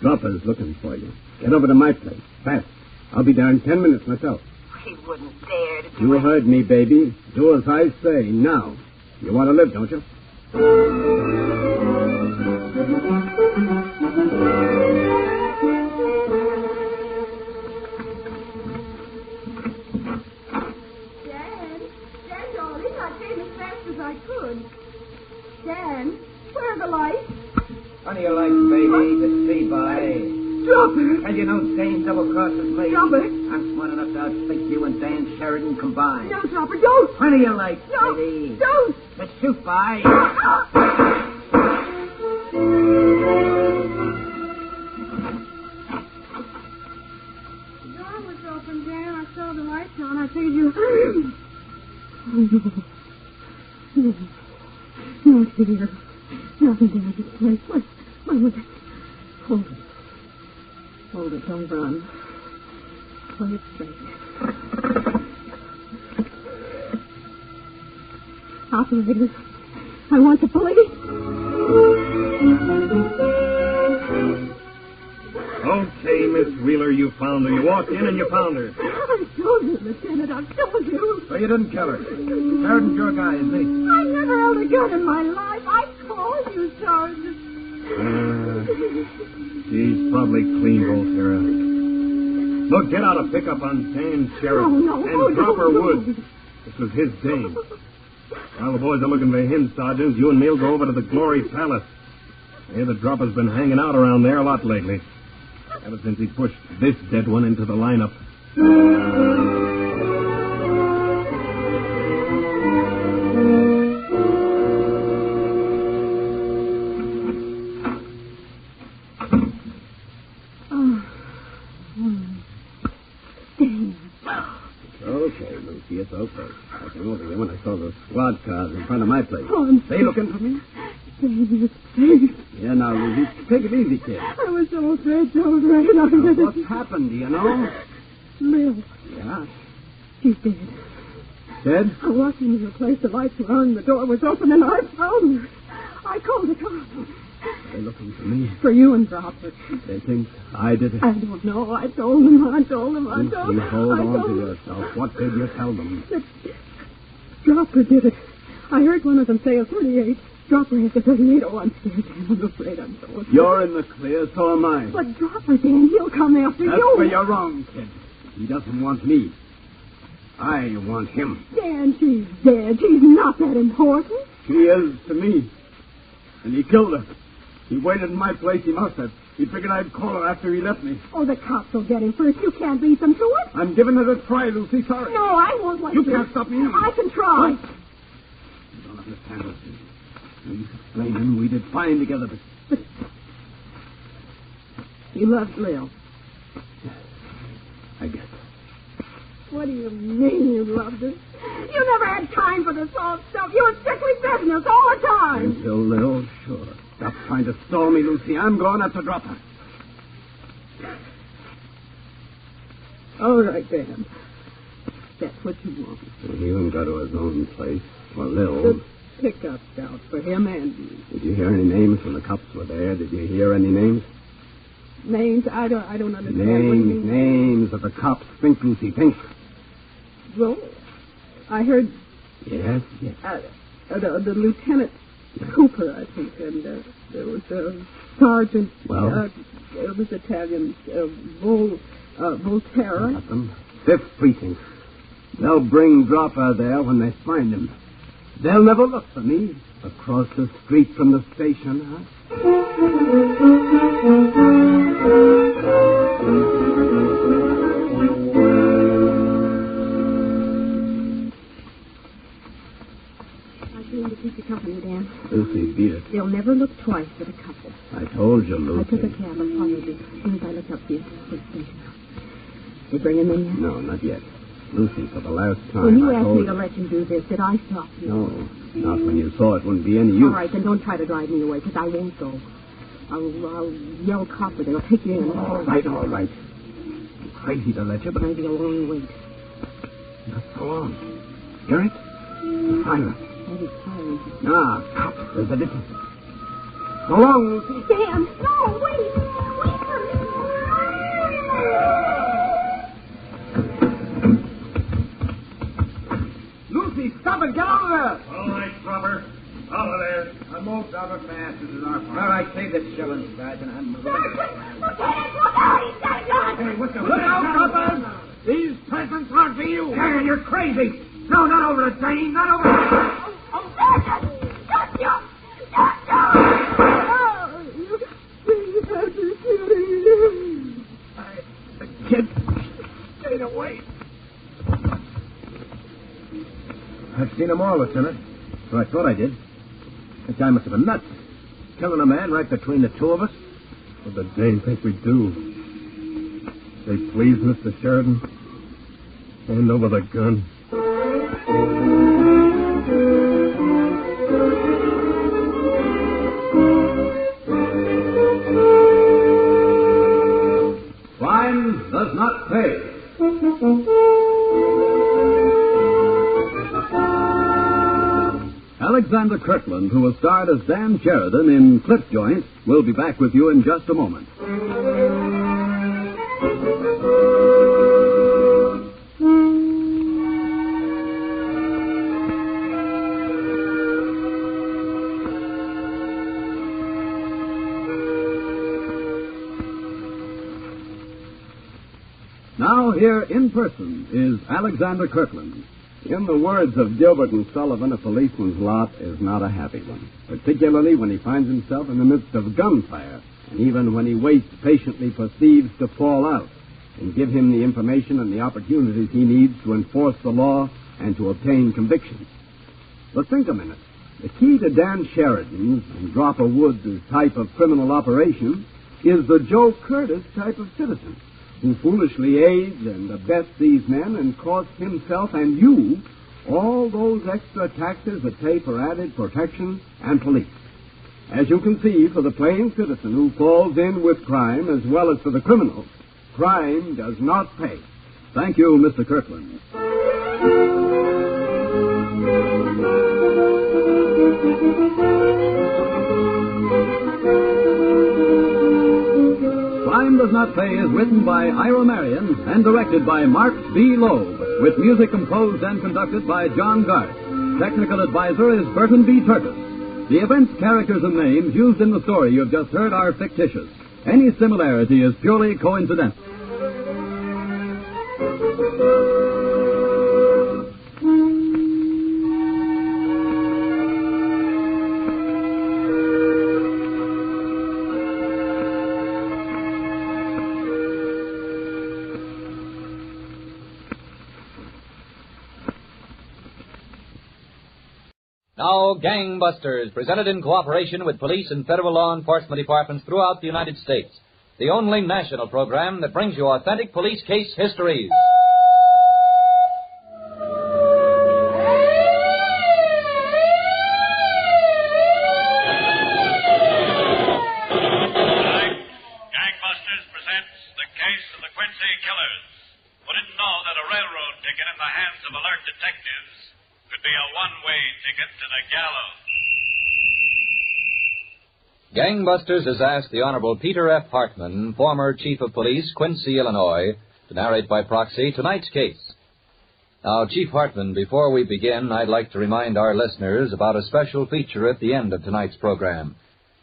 Dropper's looking for you. Get over to my place. Fast. I'll be there in 10 minutes myself. He wouldn't dare to do You it. heard me, baby. Do as I say now. You want to live, don't you? Dan, darling, I came as fast as I could. Dan, where are the lights? Funny your lights, baby. The see by. Drop it. And you know Dane double-crosses me. Drop it. I'm smart enough to outthink you and Dan Sheridan combined. No, Dropper, don't. Plenty your lights, No, baby. don't. The shoot by. The door was open, Dan. I saw the lights on. I figured you... No, dear. Nothing down this place. What was it? Hold it. Hold it. Don't run. Play it straight. Operators, I want the police. Okay, Miss Wheeler, you found her. You walked in and you found her. I told you, Lieutenant. I told you. So you didn't kill her. Sheridan's your guy, isn't he? I never held a gun in my life. I called you, Sergeant. She's probably clean, Volterra. Look, get out a pickup on Dan Sheridan and drop her wood. This was his dame. While the boys are looking for him, Sergeant, you and me'll go over to the Glory Palace. I hear the dropper's been hanging out around there a lot lately. Ever since he pushed this dead one into the lineup. Okay, Lucy, it's okay. I came over here when I saw the squad cars in front of my place. Oh, I'm They looking for me? David, David. Yeah, now, Lucy, take it easy, kid. I was so afraid. Now, what's happened, do you know? Lil, Yeah? she's dead. Dead? I walked into the place, the lights were on, the door was open, and I found her. I called the cops. They're looking for me. For you and Dropper. They think I did it. I don't know. I told them. Lucy, hold on to yourself. What did you tell them? That Dropper did it. I heard one of them say a 38. Dropper has a 38. Oh, I'm scared, Dan. I'm afraid I'm so afraid. You're in the clear, so am I. But Dropper, Dan, he'll come after That's you. where you're wrong, kid. He doesn't want me. I want him. Dan, she's dead. She's not that important. She is to me. And he killed her. He waited in my place. He must have. He figured I'd call her after he left me. Oh, the cops will get him first. You can't beat them to it. I'm giving it a try, Lucy. Sorry. No, I won't let you. You can't stop me. I can try. What? You don't understand, Lucy. You explaining we did fine together, but... You loved Lil. I guess. What do you mean you loved her? You never had time for the soft stuff. You were strictly business all the time. Until Lil, sure. Stop trying to stall me, Lucy. I'm going to drop her. All right, Dan. That's what you want. Well, he wouldn't go to his own place. Well, Lil... The pickup's out for him and you. Did you hear any names when the cops were there? Did you hear any names? Names? I don't understand. What do you mean? Names of the cops. Think, Lucy, think. Well, I heard... Yes? The Lieutenant Cooper, I think, and there was Sergeant... Well? It was Italian. Volterra. Got them. 5th Precinct. They'll bring Dropper there when they find him. They'll never look for me across the street from the station, huh? To keep you company, Dan. Lucy, beat it. They'll never look twice at a couple. I told you, Lucy. I took a cab and followed you. As soon as I looked up to you, they bring him in yet? No, not yet. Lucy, for the last time, when you I asked told me to let you do this, did I stop you? No, not when you saw it wouldn't be any use. All right, then don't try to drive me away, because I won't go. I'll yell copper. They'll take you in. All right. I'm crazy to let you, but... Maybe a long wait. Not so long. Hear it? The silence. Maybe silence. Ah, cops. There's a difference. So long, Lucy. Dan, no, wait. Wait for me. Lucy, stop it. Get out of there. All right, Dropper. Out of there. I moved Dropper fast. This is our fault. All right, save this shilling, Sergeant. I'm moving. Look out. He's got a gun. Hey, what's the... Look out, Dropper. These presents aren't for you. Dan, you're crazy. No, not over the train. Not over the... Oh, Sergeant. Shut you. The kid stayed away. I've seen them all, Lieutenant. So I thought I did. That guy must have been nuts. Killing a man right between the two of us. What the Dane think we do? Say, please, Mr. Sheridan. Hand over the gun. Crime does not pay. Alexander Kirkland, who was starred as Dan Sheridan in Clip Joint, will be back with you in just a moment. Now, here in person is Alexander Kirkland. In the words of Gilbert and Sullivan, a policeman's lot is not a happy one, particularly when he finds himself in the midst of gunfire, and even when he waits patiently for thieves to fall out and give him the information and the opportunities he needs to enforce the law and to obtain convictions. But think a minute. The key to Dan Sheridan's and Dropper Woods' type of criminal operation is the Joe Curtis type of citizen, who foolishly aids and abets these men and costs himself and you all those extra taxes that pay for added protection and police. As you can see, for the plain citizen who falls in with crime as well as for the criminal, crime does not pay. Thank you, Mr. Kirkland. Crime Does Not Pay is written by Ira Marion and directed by Mark B. Loeb, with music composed and conducted by John Garth. Technical advisor is Burton B. Turtis. The events, characters, and names used in the story you've just heard are fictitious. Any similarity is purely coincidental. Now, Gangbusters, presented in cooperation with police and federal law enforcement departments throughout the United States. The only national program that brings you authentic police case histories. Gangbusters presents the case of the Quincy Killers. Who didn't know that a railroad ticket in the hands of alert detectives could be a one-way ticket to the gallows? Gangbusters has asked the Honorable Peter F. Hartman, former Chief of Police, Quincy, Illinois, to narrate by proxy tonight's case. Now, Chief Hartman, before we begin, I'd like to remind our listeners about a special feature at the end of tonight's program.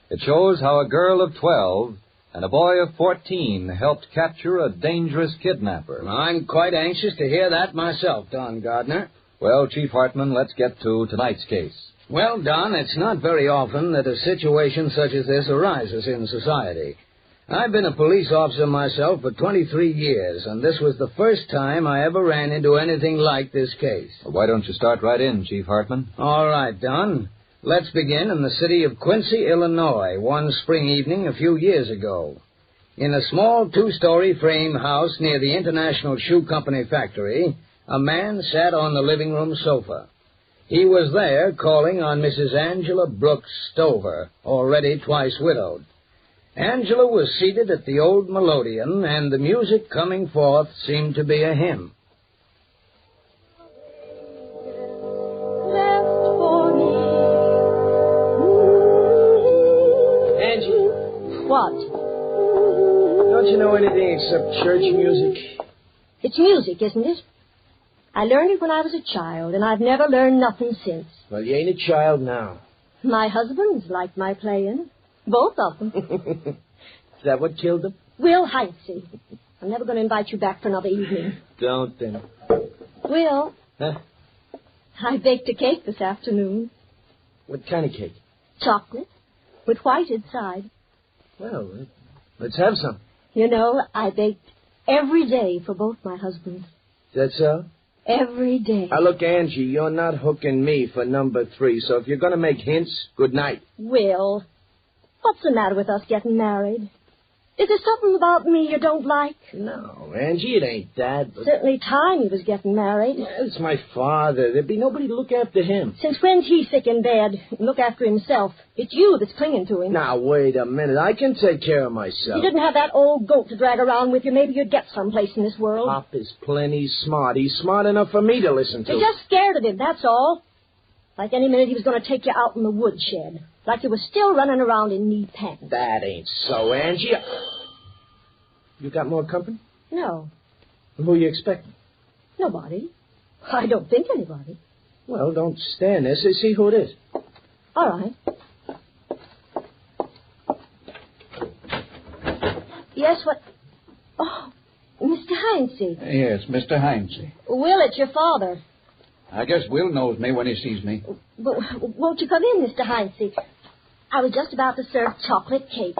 It shows how a girl of 12 and a boy of 14 helped capture a dangerous kidnapper. I'm quite anxious to hear that myself, Don Gardner. Well, Chief Hartman, let's get to tonight's case. Well, Don, it's not very often that a situation such as this arises in society. I've been a police officer myself for 23 years, and this was the first time I ever ran into anything like this case. Well, why don't you start right in, Chief Hartman? All right, Don. Let's begin in the city of Quincy, Illinois, one spring evening a few years ago. In a small two-story frame house near the International Shoe Company factory, a man sat on the living room sofa. He was there calling on Mrs. Angela Brooks Stover, already twice widowed. Angela was seated at the old melodeon, and the music coming forth seemed to be a hymn. Angie. What? Don't you know anything except church music? It's music, isn't it? I learned it when I was a child, and I've never learned nothing since. Well, you ain't a child now. My husband's liked my playing. Both of them. Is that what killed him? Will Heinze. I'm never going to invite you back for another evening. Don't then. Will. Huh? I baked a cake this afternoon. What kind of cake? Chocolate, with white inside. Well, let's have some. You know, I baked every day for both my husbands. Is that so? Every day. Now, look, Angie, you're not hooking me for number 3, so if you're going to make hints, good night. Will, what's the matter with us getting married? Is there something about me you don't like? No, Angie, it ain't that. But... Certainly time he was getting married. Well, it's my father. There'd be nobody to look after him. Since when's he sick in bed and look after himself? It's you that's clinging to him. Now, wait a minute. I can take care of myself. If you didn't have that old goat to drag around with you, maybe you'd get someplace in this world. Pop is plenty smart. He's smart enough for me to listen to. You're just scared of him, that's all. Like any minute he was going to take you out in the woodshed. Like you were still running around in knee pants. That ain't so, Angie. You got more company? No. Who are you expecting? Nobody. I don't think anybody. Well, don't stand there. See who it is. All right. Yes, what? Oh, Mr. Heinze. Yes, Mr. Heinze. Will, it's your father. I guess Will knows me when he sees me. But won't you come in, Mr. Heinze? I was just about to serve chocolate cake.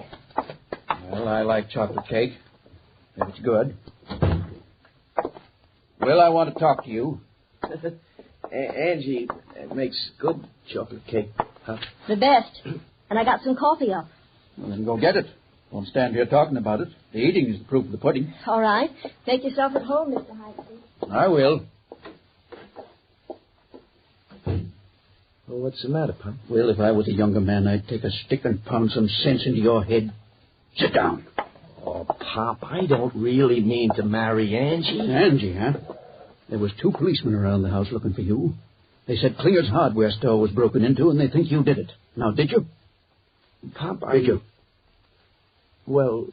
Well, I like chocolate cake. If it's good. Will, I want to talk to you. Angie makes good chocolate cake. Huh? The best. And I got some coffee up. Well, then go get it. Won't stand here talking about it. The eating is the proof of the pudding. All right. Make yourself at home, Mr. Hyacinth. I will. Well, what's the matter, Pop? Well, if I was a younger man, I'd take a stick and pound some sense into your head. Sit down. Oh, Pop, I don't really mean to marry Angie. Angie, huh? There was 2 policemen around the house looking for you. They said Klinger's hardware store was broken into, and they think you did it. Now, did you? Pop, Did you? Well,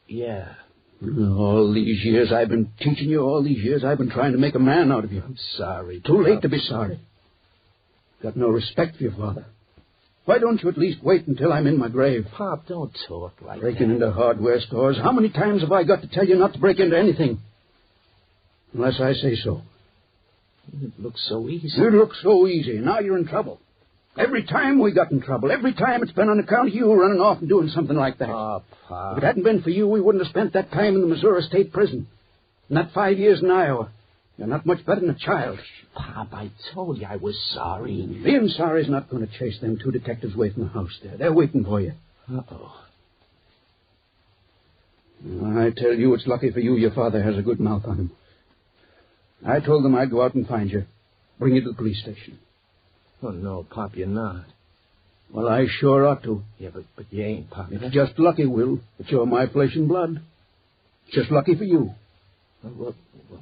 yeah. All these years I've been teaching you, all these years I've been trying to make a man out of you. I'm sorry. Too late to be sorry. Got no respect for your father. Why don't you at least wait until I'm in my grave? Pop, don't talk like Breaking into hardware stores. How many times have I got to tell you not to break into anything? Unless I say so. It looks so easy. It looks so easy. Now you're in trouble. Every time we got in trouble. Every time it's been on account of you running off and doing something like that. Oh, Pop. If it hadn't been for you, we wouldn't have spent that time in the Missouri State Prison. And that 5 years in Iowa. You're not much better than a child. Pop, I told you I was sorry. Being sorry's not going to chase them 2 detectives away from the house there. They're waiting for you. Uh-oh. I tell you, it's lucky for you your father has a good mouth on him. I told them I'd go out and find you. Bring you to the police station. Oh, no, Pop, you're not. Well, I sure ought to. Yeah, but you ain't, Pop. It's just lucky, Will, that you're my flesh and blood. It's just lucky for you. Well,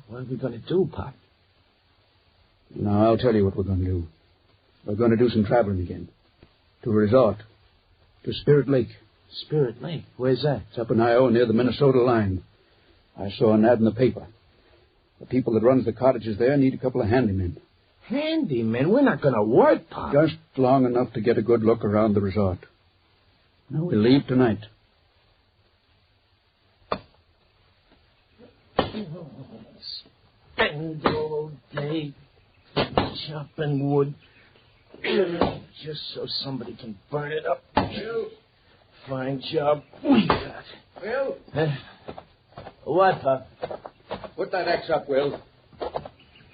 what are we going to do, Pop? Now, I'll tell you what we're going to do. We're going to do some traveling again. To a resort. To Spirit Lake. Spirit Lake? Where's that? It's up in Iowa near the Minnesota line. I saw an ad in the paper. The people that runs the cottages there need a couple of handymen. Handymen? We're not going to work, Pop. Just long enough to get a good look around the resort. Now, we'll leave tonight. Spend all day chopping wood just so somebody can burn it up. Fine job we got. Will? What, Pop? Put that axe up, Will.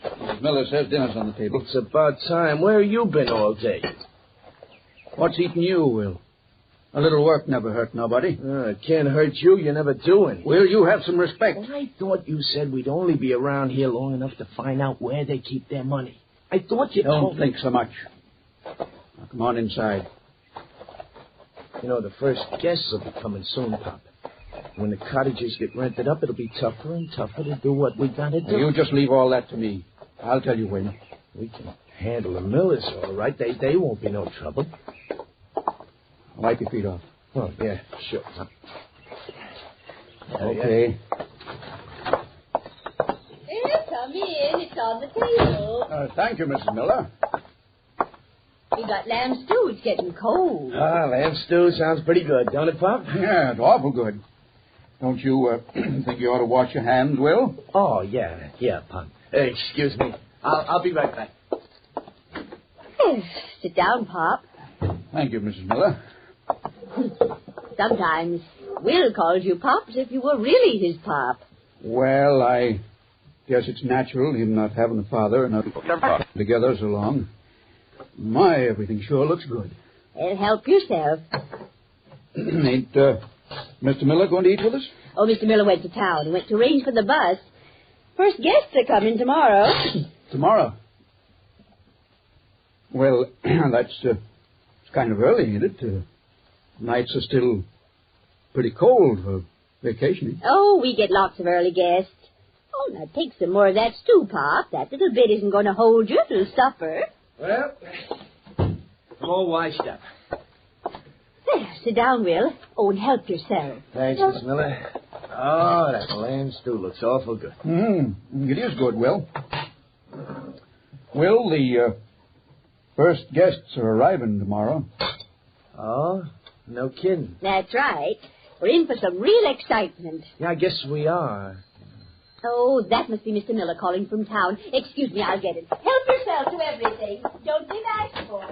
Mrs. Miller says dinner's on the table. It's about time. Where you been all day? What's eating you, Will? A little work never hurt nobody. It can't hurt you. You never do anything. Will, you have some respect. Well, I thought you said we'd only be around here long enough to find out where they keep their money. I thought you Don't think so much. Now, come on inside. You know, the first guests will be coming soon, Pop. When the cottages get rented up, it'll be tougher and tougher to do what we gotta do. You just leave all that to me. I'll tell you when. We can handle the Millers all right. They won't be no trouble. Wipe your feet off. Oh, yeah, sure. Okay. Here, come in. It's on the table. Thank you, Mrs. Miller. We got lamb stew. It's getting cold. Lamb stew sounds pretty good, don't it, Pop? Yeah, it's awful good. Don't you think you ought to wash your hands, Will? Oh, yeah, Pop. Excuse me. I'll be right back. Sit down, Pop. Thank you, Mrs. Miller. Sometimes Will calls you Pop as if you were really his pop. Well, I guess it's natural, him not having a father and not together so long. My, everything sure looks good. Well, help yourself. Ain't Mr. Miller going to eat with us? Oh, Mr. Miller went to town. He went to arrange for the bus. First guests are coming tomorrow. Tomorrow? Well, that's it's kind of early, ain't it? Nights are still pretty cold for vacationing. Oh, we get lots of early guests. Oh, now take some more of that stew, Pop. That little bit isn't going to hold you through supper. Well, I'm all washed up. There, sit down, Will. Oh, and help yourself. Thanks, Miss Miller. Oh, that lamb stew looks awful good. It is good, Will. Will, the first guests are arriving tomorrow. Oh, no kidding. That's right. We're in for some real excitement. Yeah, I guess we are. Oh, that must be Mr. Miller calling from town. Excuse me, I'll get it. Help yourself to everything. Don't be bashful.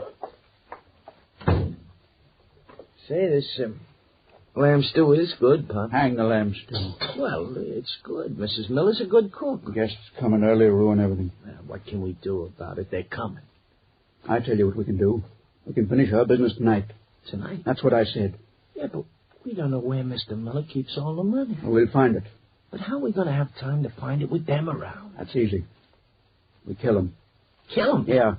Say, this lamb stew is good, Pop. Hang the lamb stew. Well, it's good. Mrs. Miller's a good cook. Guests coming early ruin everything. Well, what can we do about it? They're coming. I tell you what we can do. We can finish our business tonight. Tonight? That's what I said. Yeah, but We don't know where Mr. Miller keeps all the money. Well, we'll find it. But how are we going to have time to find it with them around? That's easy. We kill him. Kill him? Yeah.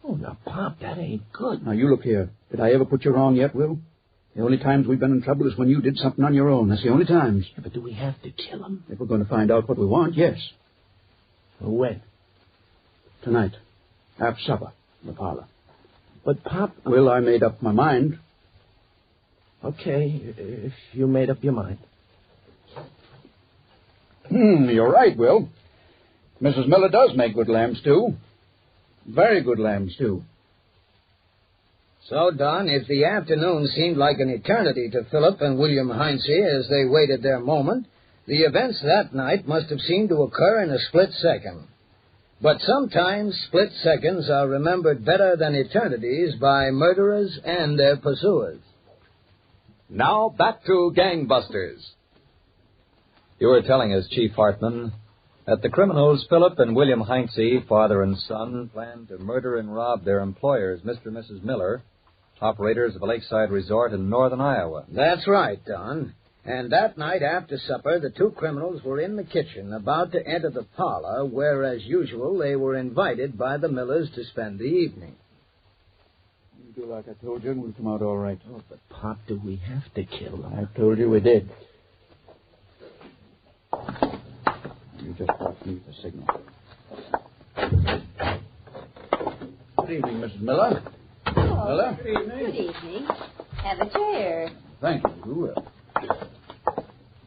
Oh, now, Pop, that ain't good. Now, you look here. Did I ever put you wrong yet, Will? The only times we've been in trouble is when you did something on your own. That's the only times. Yeah, but do we have to kill him? If we're going to find out what we want, yes. Well, when? Tonight. After supper. In the parlor. But, Pop... Will, I made up my mind. Okay, if you made up your mind. You're right, Will. Mrs. Miller does make good lamb stew. Very good lamb stew. So, Don, if the afternoon seemed like an eternity to Philip and William Heinze as they waited their moment, the events that night must have seemed to occur in a split second. But sometimes split seconds are remembered better than eternities by murderers and their pursuers. Now, back to Gangbusters. You were telling us, Chief Hartman, that the criminals, Philip and William Heinze, father and son, planned to murder and rob their employers, Mr. and Mrs. Miller, operators of a lakeside resort in northern Iowa. That's right, Don. And that night after supper, the two criminals were in the kitchen about to enter the parlor, where, as usual, they were invited by the Millers to spend the evening. You do like I told you, and we'll come out all right. Oh, but, Pop, do we have to kill them? I told you we did. You just watch me the signal. Good evening, Mrs. Miller. Oh, Miller? Good evening. Good evening. Have a chair. Thank you.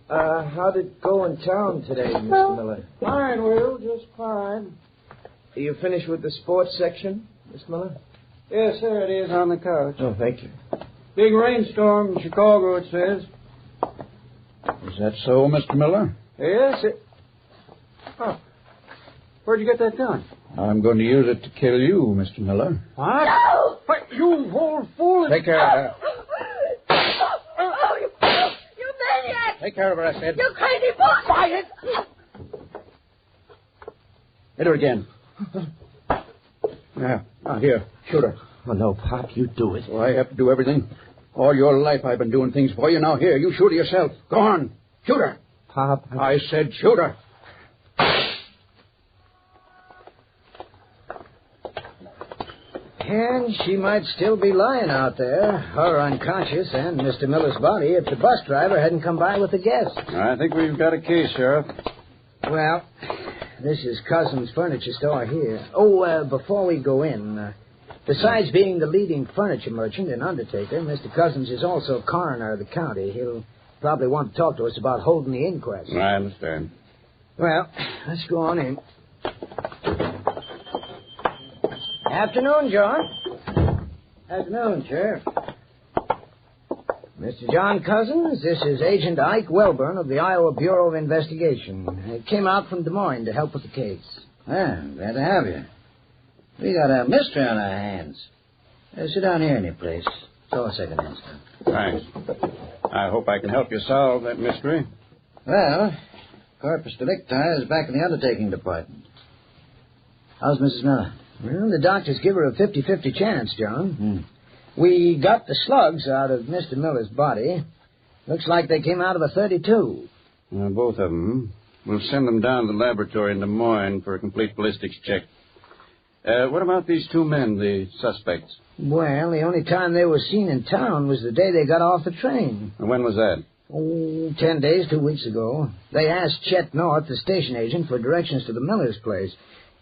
How'd it go in town today, Mr. Miller? Fine, Will, just fine. Are you finished with the sports section, Miss Miller? Yes, there it is on the couch. Oh, thank you. Big rainstorm in Chicago, it says. Is that so, Mr. Miller? Yes, it... Oh. Where'd you get that gun? I'm going to use it to kill you, Mr. Miller. What? No! What, you old fool! Take care of her. Oh, you maniac! Take care of her, I said. You crazy boy! Quiet! Hit her again. Now, here, shoot her. Oh, no, Pop, you do it. Well, I have to do everything. All your life I've been doing things for you. Now, here, you shoot her yourself. Go on. Shoot her. Pop, I said shoot her. And she might still be lying out there, her unconscious and Mr. Miller's body, if the bus driver hadn't come by with the guests. I think we've got a case, Sheriff. Well, this is Cousin's furniture store here. Oh, before we go in, besides being the leading furniture merchant and undertaker, Mr. Cousins is also coroner of the county. He'll probably want to talk to us about holding the inquest. I understand. Well, let's go on in. Afternoon, John. Afternoon, Sheriff. Mr. John Cousins, this is Agent Ike Welburn of the Iowa Bureau of Investigation. I came out from Des Moines to help with the case. Glad to have you. We got a mystery on our hands. Sit down here any place. It's all second-hand stuff. Thanks. I hope I can help you solve that mystery. Well, Corpus Delicti is back in the undertaking department. How's Mrs. Miller? Well, the doctors give her a 50-50 chance, John. We got the slugs out of Mr. Miller's body. Looks like they came out of a 32. Both of them. We'll send them down to the laboratory in Des Moines for a complete ballistics check. What about these two men, the suspects? Well, the only time they were seen in town was the day they got off the train. When was that? 10 days, 2 weeks ago. They asked Chet North, the station agent, for directions to the Miller's place.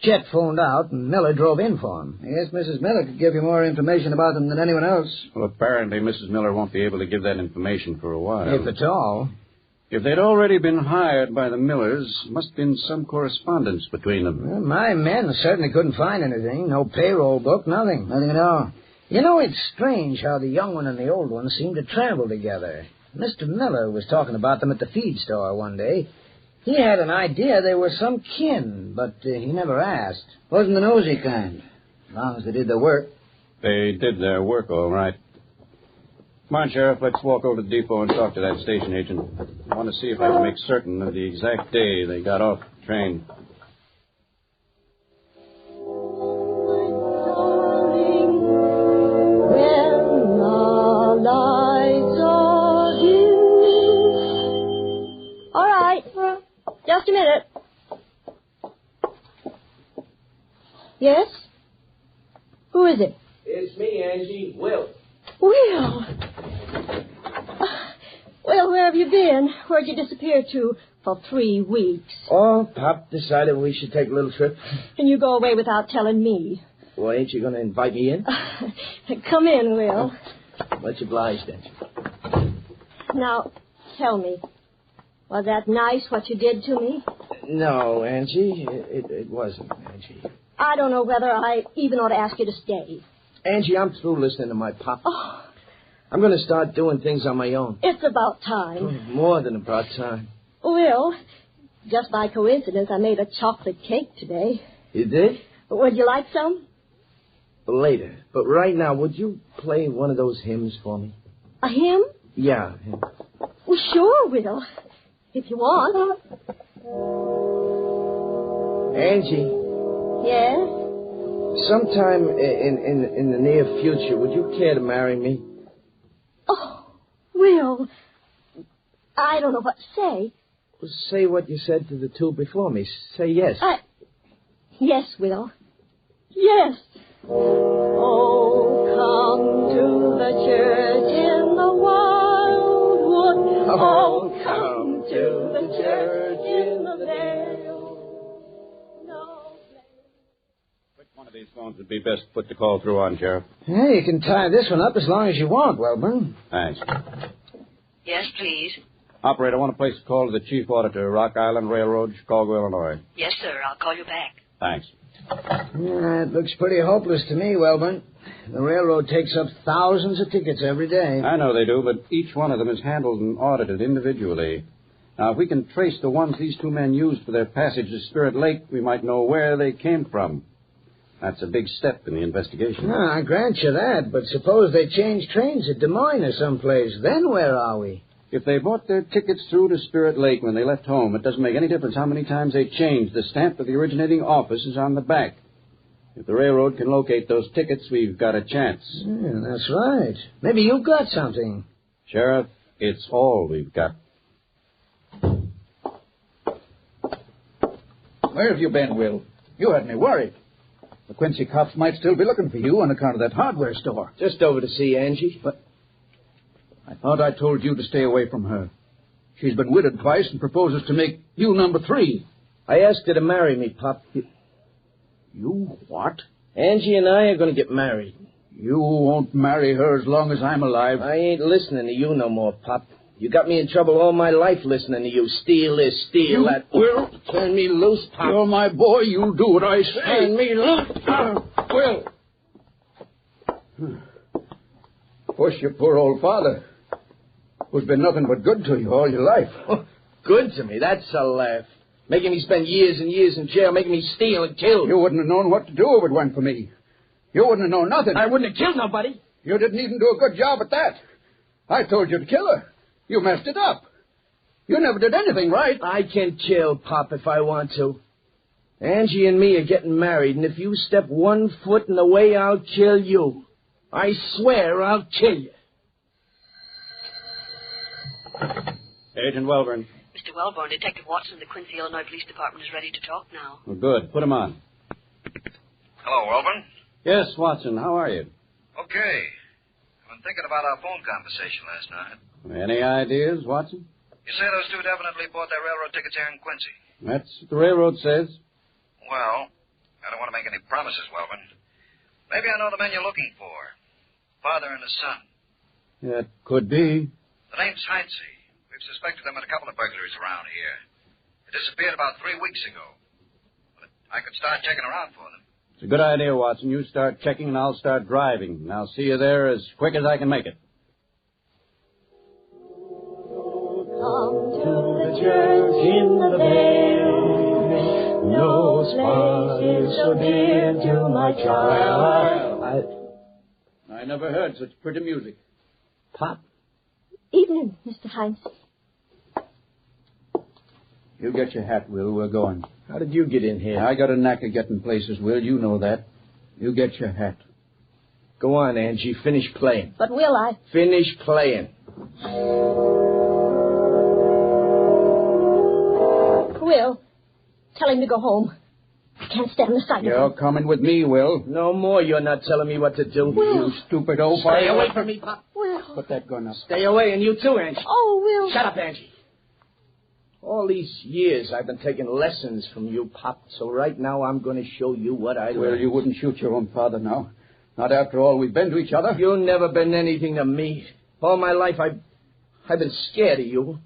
Chet phoned out, and Miller drove in for him. I guess Mrs. Miller could give you more information about them than anyone else. Well, apparently Mrs. Miller won't be able to give that information for a while. If at all. If they'd already been hired by the Millers, must have been some correspondence between them. Well, my men certainly couldn't find anything. No payroll book, nothing. Nothing at all. You know, it's strange how the young one and the old one seem to travel together. Mr. Miller was talking about them at the feed store one day. He had an idea they were some kin, but he never asked. Wasn't the nosy kind, as long as they did their work. They did their work all right. Come on, Sheriff, let's walk over to the depot and talk to that station agent. I want to see if I can make certain of the exact day they got off the train. When the lights are dim Yes? Who is it? It's me, Angie. Will. Will. Will, where have you been? Where'd you disappear to for 3 weeks? Oh, Pop decided we should take a little trip. And you go away without telling me. Well, ain't you going to invite me in? Come in, Will. Much obliged, Angie. Now, tell me, was that nice what you did to me? No, Angie, it wasn't, Angie. I don't know whether I even ought to ask you to stay. Angie, I'm through listening to my Pop. Oh, I'm going to start doing things on my own. it's about time. More than about time. Will, just by coincidence, I made a chocolate cake today. You did? Would you like some? Later. But right now, would you play one of those hymns for me? A hymn? Yeah, hymn. Well, sure, Will. If you want. Angie, Yes? sometime in the near future, would you care to marry me? Oh, Will, I don't know what to say. Well, say what you said to the two before me. Say yes. Yes, Will. Yes. Oh, come to the church in the wildwood. Oh, come to the church in the vale. No place. Which one of these phones would be best to put the call through on, Sheriff? Hey, you can tie this one up as long as you want, Wellburn. Thanks. Yes, please. Operator, I want to place a call to the Chief Auditor, Rock Island Railroad, Chicago, Illinois. Yes, sir. I'll call you back. Thanks. Yeah, it looks pretty hopeless to me, Wellburn. The railroad takes up thousands of tickets every day. I know they do, but each one of them is handled and audited individually. Now, if we can trace the ones these two men used for their passage to Spirit Lake, we might know where they came from. That's a big step in the investigation. No, I grant you that, but suppose they change trains at Des Moines or someplace. Then where are we? If they bought their tickets through to Spirit Lake when they left home, it doesn't make any difference how many times they change. The stamp of the originating office is on the back. If the railroad can locate those tickets, we've got a chance. Yeah, that's right. Maybe you've got something. Sheriff, it's all we've got. Where have you been, Will? You had me worried. The Quincy cops might still be looking for you on account of that hardware store. Just over to see Angie. But I thought I told you to stay away from her. She's been widowed twice and proposes to make you number 3. I asked her to marry me, Pop. You what? Angie and I are going to get married. You won't marry her as long as I'm alive. I ain't listening to you no more, Pop. You got me in trouble all my life listening to you. Steal this, steal that. Will. Turn me loose, Pop. You're my boy. You do what I say. Turn me loose. Will. Push your poor old father, who's been nothing but good to you all your life. Good to me? That's a laugh. Making me spend years and years in jail, making me steal and kill. You wouldn't have known what to do if it weren't for me. You wouldn't have known nothing. I wouldn't have killed nobody. You didn't even do a good job at that. I told you to kill her. You messed it up. You never did anything right. I can kill, Pop, if I want to. Angie and me are getting married, and if you step 1 foot in the way, I'll kill you. I swear I'll kill you. Agent Welborn. Mr. Wellborn, Detective Watson of the Quincy, Illinois Police Department is ready to talk now. Well, good. Put him on. Hello, Welborn. Yes, Watson. How are you? Okay. I've been thinking about our phone conversation last night. Any ideas, Watson? You say those two definitely bought their railroad tickets here in Quincy. That's what the railroad says. Well, I don't want to make any promises, Welborn. Maybe I know the men you're looking for. Father and his son. That could be. The name's Heinze. We've suspected them in a couple of burglaries around here. They disappeared about 3 weeks ago. But I could start checking around for them. It's a good idea, Watson. You start checking and I'll start driving. And I'll see you there as quick as I can make it. Come to the church in the vale. No spot is so dear to my child. I never heard such pretty music. Pop. Evening, Mr. Heinz. You get your hat, Will. We're going. How did you get in here? I got a knack of getting places, Will. You know that. You get your hat. Go on, Angie. Finish playing. But will I? Finish playing. Will, tell him to go home. I can't stand the sight of You're him. coming with me, Will. No more. You're not telling me what to do. You stupid oaf. Stay away from me, Pop. Will. Put that gun up. Stay away, and you too, Angie. Oh, Will. Shut up, Angie. All these years I've been taking lessons from you, Pop, so right now I'm going to show you what I learned. Well, you wouldn't shoot your own father now. Not after all we've been to each other. You've never been anything to me. All my life I've been scared of you.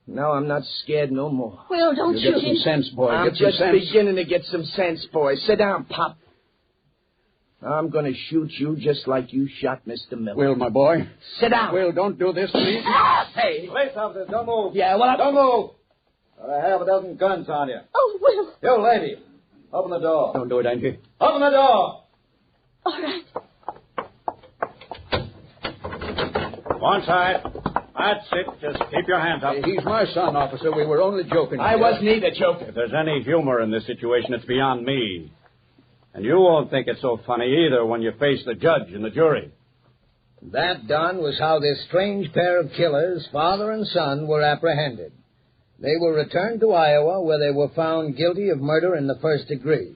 Now I'm not scared no more. Will, don't You shoot get him. some sense, boy. I'm Get some just sense. beginning to get some sense, boy. Sit down, Pop. I'm going to shoot you just like you shot Mr. Miller. Will, my boy. Sit down. Will, don't do this, please. Hey. Police officers, don't move. Yeah, well, Don't move. I have a dozen guns on you. Oh, Will. You, lady, open the door. Don't do it, Angie. Open the door. All right. One side. That's it. Just keep your hands up. He's my son, officer. We were only joking. I wasn't either joking. If there's any humor in this situation, it's beyond me. And you won't think it's so funny either when you face the judge and the jury. That, Don, was how this strange pair of killers, father and son, were apprehended. They were returned to Iowa, where they were found guilty of murder in the first degree.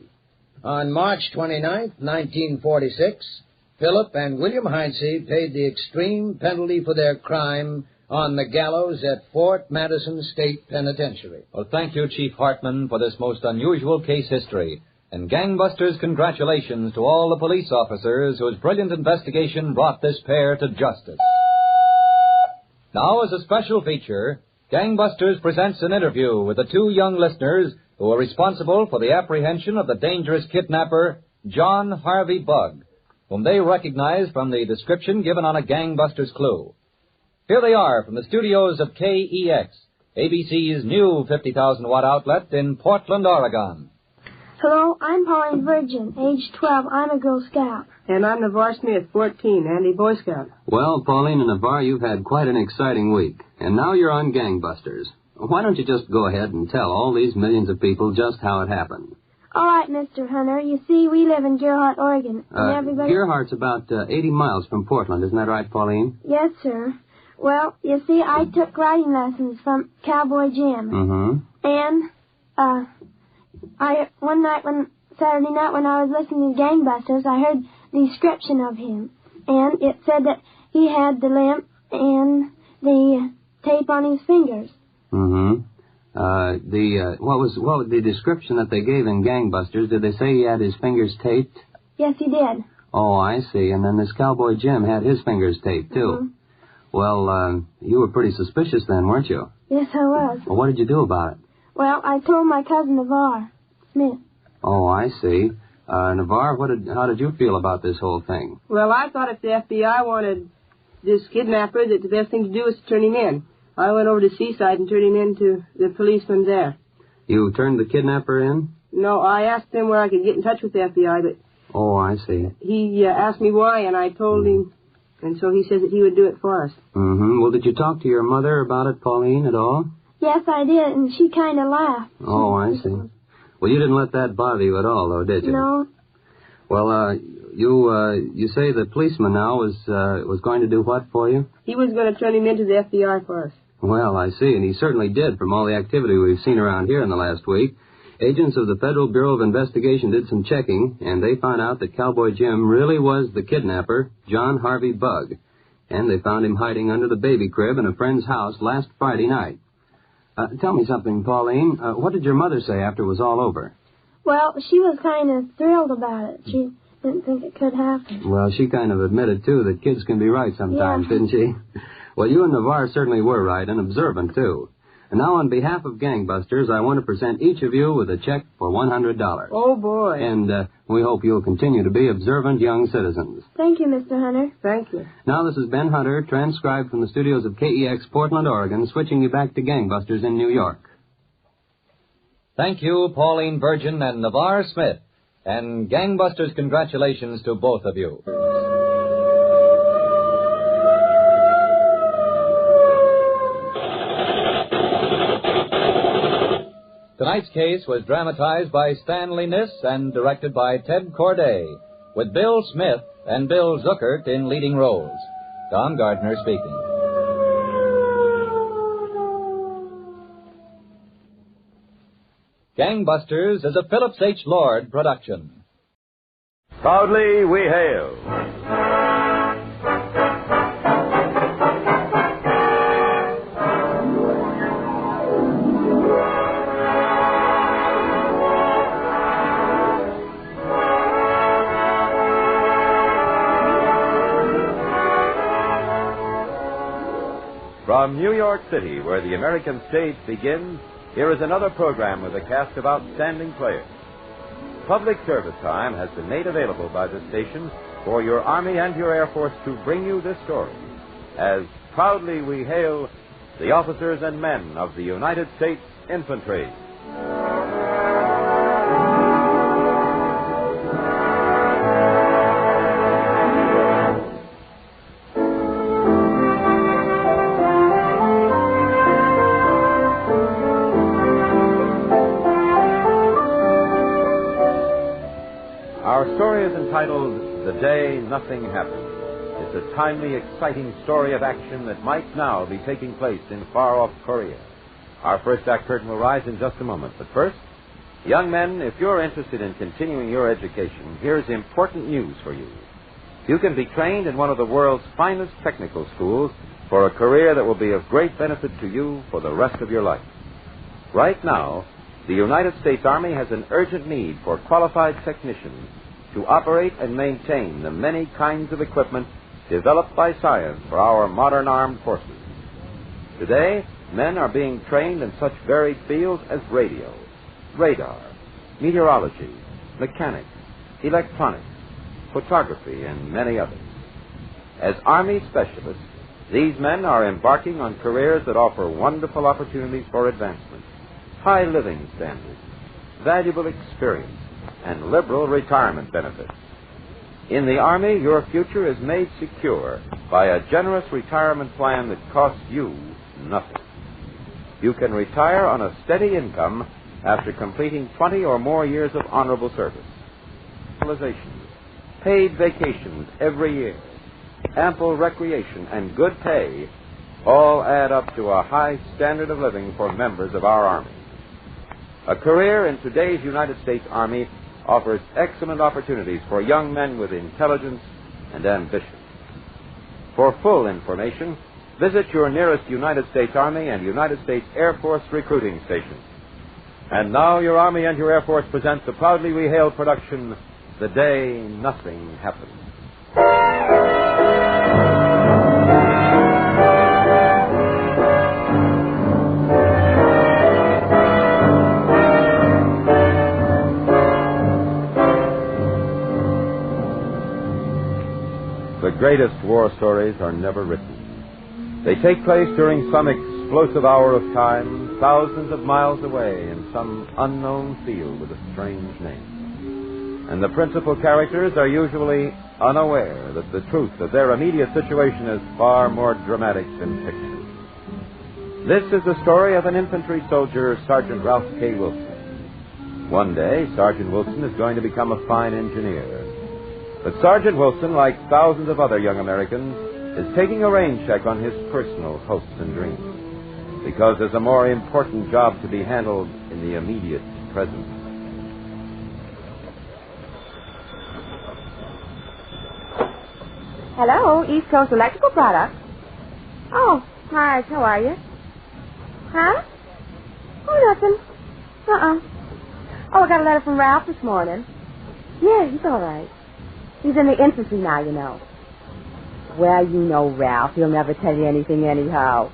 On March 29th, 1946, Philip and William Heinze paid the extreme penalty for their crime on the gallows at Fort Madison State Penitentiary. Well, thank you, Chief Hartman, for this most unusual case history. And Gangbusters, congratulations to all the police officers whose brilliant investigation brought this pair to justice. Now, as a special feature, Gangbusters presents an interview with the two young listeners who were responsible for the apprehension of the dangerous kidnapper, John Harvey Bugg, whom they recognized from the description given on a Gangbusters clue. Here they are from the studios of KEX, ABC's new 50,000-watt outlet in Portland, Oregon. Hello, I'm Pauline Virgin, age 12. I'm a Girl Scout. And I'm Navarre Smith, 14, Andy Boy Scout. Well, Pauline and Navarre, you've had quite an exciting week. And now you're on Gangbusters. Why don't you just go ahead and tell all these millions of people just how it happened? All right, Mr. Hunter. You see, we live in Gerhardt, Oregon. And everybody... Gerhardt's about 80 miles from Portland. Isn't that right, Pauline? Yes, sir. Well, you see, I took writing lessons from Cowboy Jim. Mm-hmm. And, Saturday night when I was listening to Gangbusters, I heard the description of him. And it said that he had the limp and the tape on his fingers. Mm-hmm. What was the description that they gave in Gangbusters? Did they say he had his fingers taped? Yes, he did. Oh, I see. And then this Cowboy Jim had his fingers taped, too. Mm-hmm. Well, you were pretty suspicious then, weren't you? Yes, I was. Well, what did you do about it? Well, I told my cousin Navarre Smith. Oh, I see. Navarre, how did you feel about this whole thing? Well, I thought if the FBI wanted this kidnapper, that the best thing to do was to turn him in. I went over to Seaside and turned him in to the policeman there. You turned the kidnapper in? No, I asked him where I could get in touch with the FBI, but... Oh, I see. He asked me why, and I told him, and so he said that he would do it for us. Mm-hmm. Well, did you talk to your mother about it, Pauline, at all? Yes, I did, and she kind of laughed. Oh, I see. Well, you didn't let that bother you at all, though, did you? No. Well, you say the policeman now was going to do what for you? He was going to turn him into the FBI for us. Well, I see, and he certainly did from all the activity we've seen around here in the last week. Agents of the Federal Bureau of Investigation did some checking, and they found out that Cowboy Jim really was the kidnapper, John Harvey Bugg. And they found him hiding under the baby crib in a friend's house last Friday night. Tell me something, Pauline. What did your mother say after it was all over? Well, she was kind of thrilled about it. She didn't think it could happen. Well, she kind of admitted, too, that kids can be right sometimes, Yeah. didn't she? Well, you and Navarre certainly were right, and observant, too. And now, on behalf of Gangbusters, I want to present each of you with a check for $100. Oh, boy. And we hope you'll continue to be observant young citizens. Thank you, Mr. Hunter. Thank you. Now, this is Ben Hunter, transcribed from the studios of KEX Portland, Oregon, switching you back to Gangbusters in New York. Thank you, Pauline Virgin and Navarre Smith. And Gangbusters, congratulations to both of you. Tonight's case was dramatized by Stanley Niss and directed by Ted Corday, with Bill Smith and Bill Zuckert in leading roles. Tom Gardner speaking. Gangbusters is a Phillips H. Lord production. Proudly we hail from New York City, where the American stage begins. Here is another program with a cast of outstanding players. Public service time has been made available by the station for your Army and your Air Force to bring you this story, as proudly we hail the officers and men of the United States Infantry. Our story is entitled The Day Nothing Happened. It's a timely, exciting story of action that might now be taking place in far-off Korea. Our first act curtain will rise in just a moment. But first, young men, if you're interested in continuing your education, here's important news for you. You can be trained in one of the world's finest technical schools for a career that will be of great benefit to you for the rest of your life. Right now, the United States Army has an urgent need for qualified technicians to operate and maintain the many kinds of equipment developed by science for our modern armed forces. Today, men are being trained in such varied fields as radio, radar, meteorology, mechanics, electronics, photography, and many others. As Army specialists, these men are embarking on careers that offer wonderful opportunities for advancement, high living standards, valuable experience, and liberal retirement benefits. In the Army, your future is made secure by a generous retirement plan that costs you nothing. You can retire on a steady income after completing 20 or more years of honorable service. Paid vacations every year, ample recreation, and good pay all add up to a high standard of living for members of our Army. A career in today's United States Army offers excellent opportunities for young men with intelligence and ambition. For full information, visit your nearest United States Army and United States Air Force recruiting station. And now your Army and your Air Force present the proudly we hail production, The Day Nothing Happened. The greatest war stories are never written. They take place during some explosive hour of time, thousands of miles away in some unknown field with a strange name. And the principal characters are usually unaware that the truth of their immediate situation is far more dramatic than fiction. This is the story of an infantry soldier, Sergeant Ralph K. Wilson. One day, Sergeant Wilson is going to become a fine engineer. But Sergeant Wilson, like thousands of other young Americans, is taking a rain check on his personal hopes and dreams, because there's a more important job to be handled in the immediate present. Hello, East Coast Electrical Products. Oh, hi, how are you? Huh? Oh, nothing. Oh, I got a letter from Ralph this morning. Yeah, he's all right. He's in the infantry now, you know. Well, you know Ralph. He'll never tell you anything anyhow.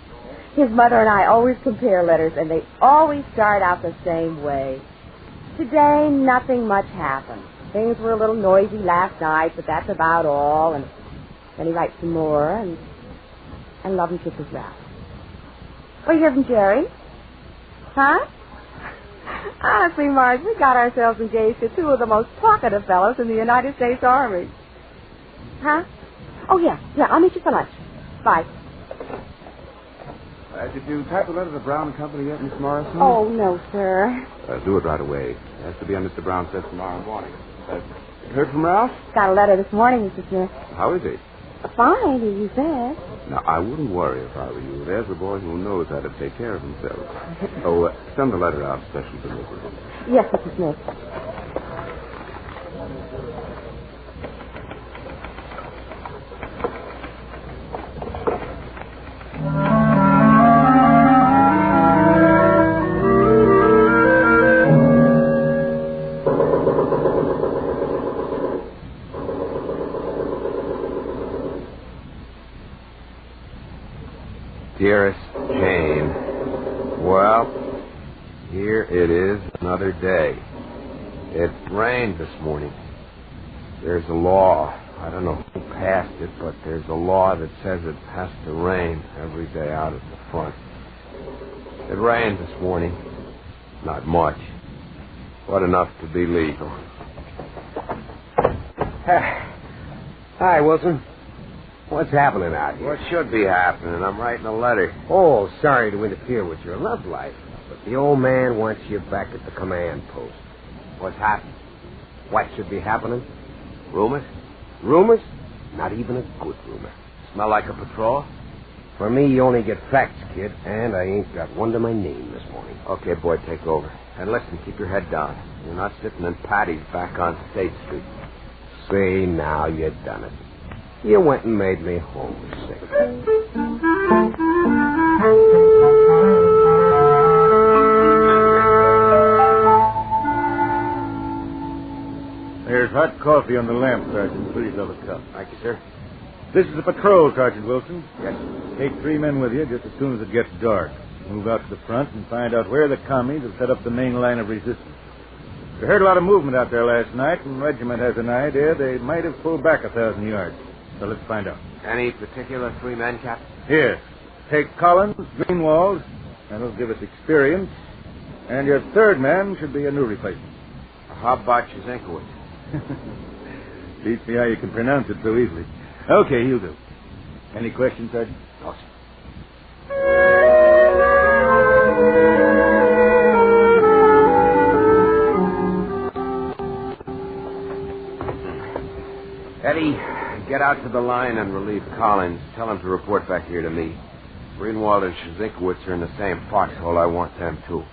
His mother and I always compare letters, and they always start out the same way. Today, nothing much happened. Things were a little noisy last night, but that's about all. And then he writes some more, and love and kisses Ralph. What you hear from Jerry? Huh? Honestly, Marge, we got ourselves engaged to two of the most talkative fellows in the United States Army. Huh? Oh, yeah, I'll meet you for lunch. Bye. Did you type the letter to Brown & Company yet, Miss Morrison? Oh, no, sir. Do it right away. It has to be on Mr. Brown's desk tomorrow morning. Heard from Ralph? Got a letter this morning, Mr. Smith. How is he? Fine, isn't that? Now, I wouldn't worry if I were you. There's a boy who knows how to take care of himself. Oh, send the letter out, special delivery. Yes, Mrs. Smith. Dearest Jane, well, here it is, another day. It rained this morning. There's a law. I don't know who passed it, but there's a law that says it has to rain every day out at the front. It rained this morning. Not much, but enough to be legal. Hi, Wilson. What's happening out here? What should be happening? I'm writing a letter. Oh, sorry to interfere with your love life, but the old man wants you back at the command post. What's happening? What should be happening? Rumors? Rumors? Not even a good rumor. Smell like a patrol? For me, you only get facts, kid, and I ain't got one to my name this morning. Okay, boy, take over. And listen, keep your head down. You're not sitting in Patty's back on State Street. See, now you done it. You went and made me homesick. There's hot coffee on the lamp, Sergeant. Please have a cup. Thank you, sir. This is a patrol, Sergeant Wilson. Yes. Take 3 men with you just as soon as it gets dark. Move out to the front and find out where the commies have set up the main line of resistance. We heard a lot of movement out there last night, and the regiment has an idea they might have pulled back 1,000 yards. So let's find out. Any particular 3 men, Captain? Here. Take Collins, Greenwald. That'll give us experience. And your 3rd man should be a new replacement. How about Shazinkowitz? Beats me how you can pronounce it so easily. Okay, he'll do. Any questions, Sergeant? No, sir. Eddie, get out to the line and relieve Collins. Tell him to report back here to me. Greenwald and Shazinkowitz are in the same foxhole. I want them, too.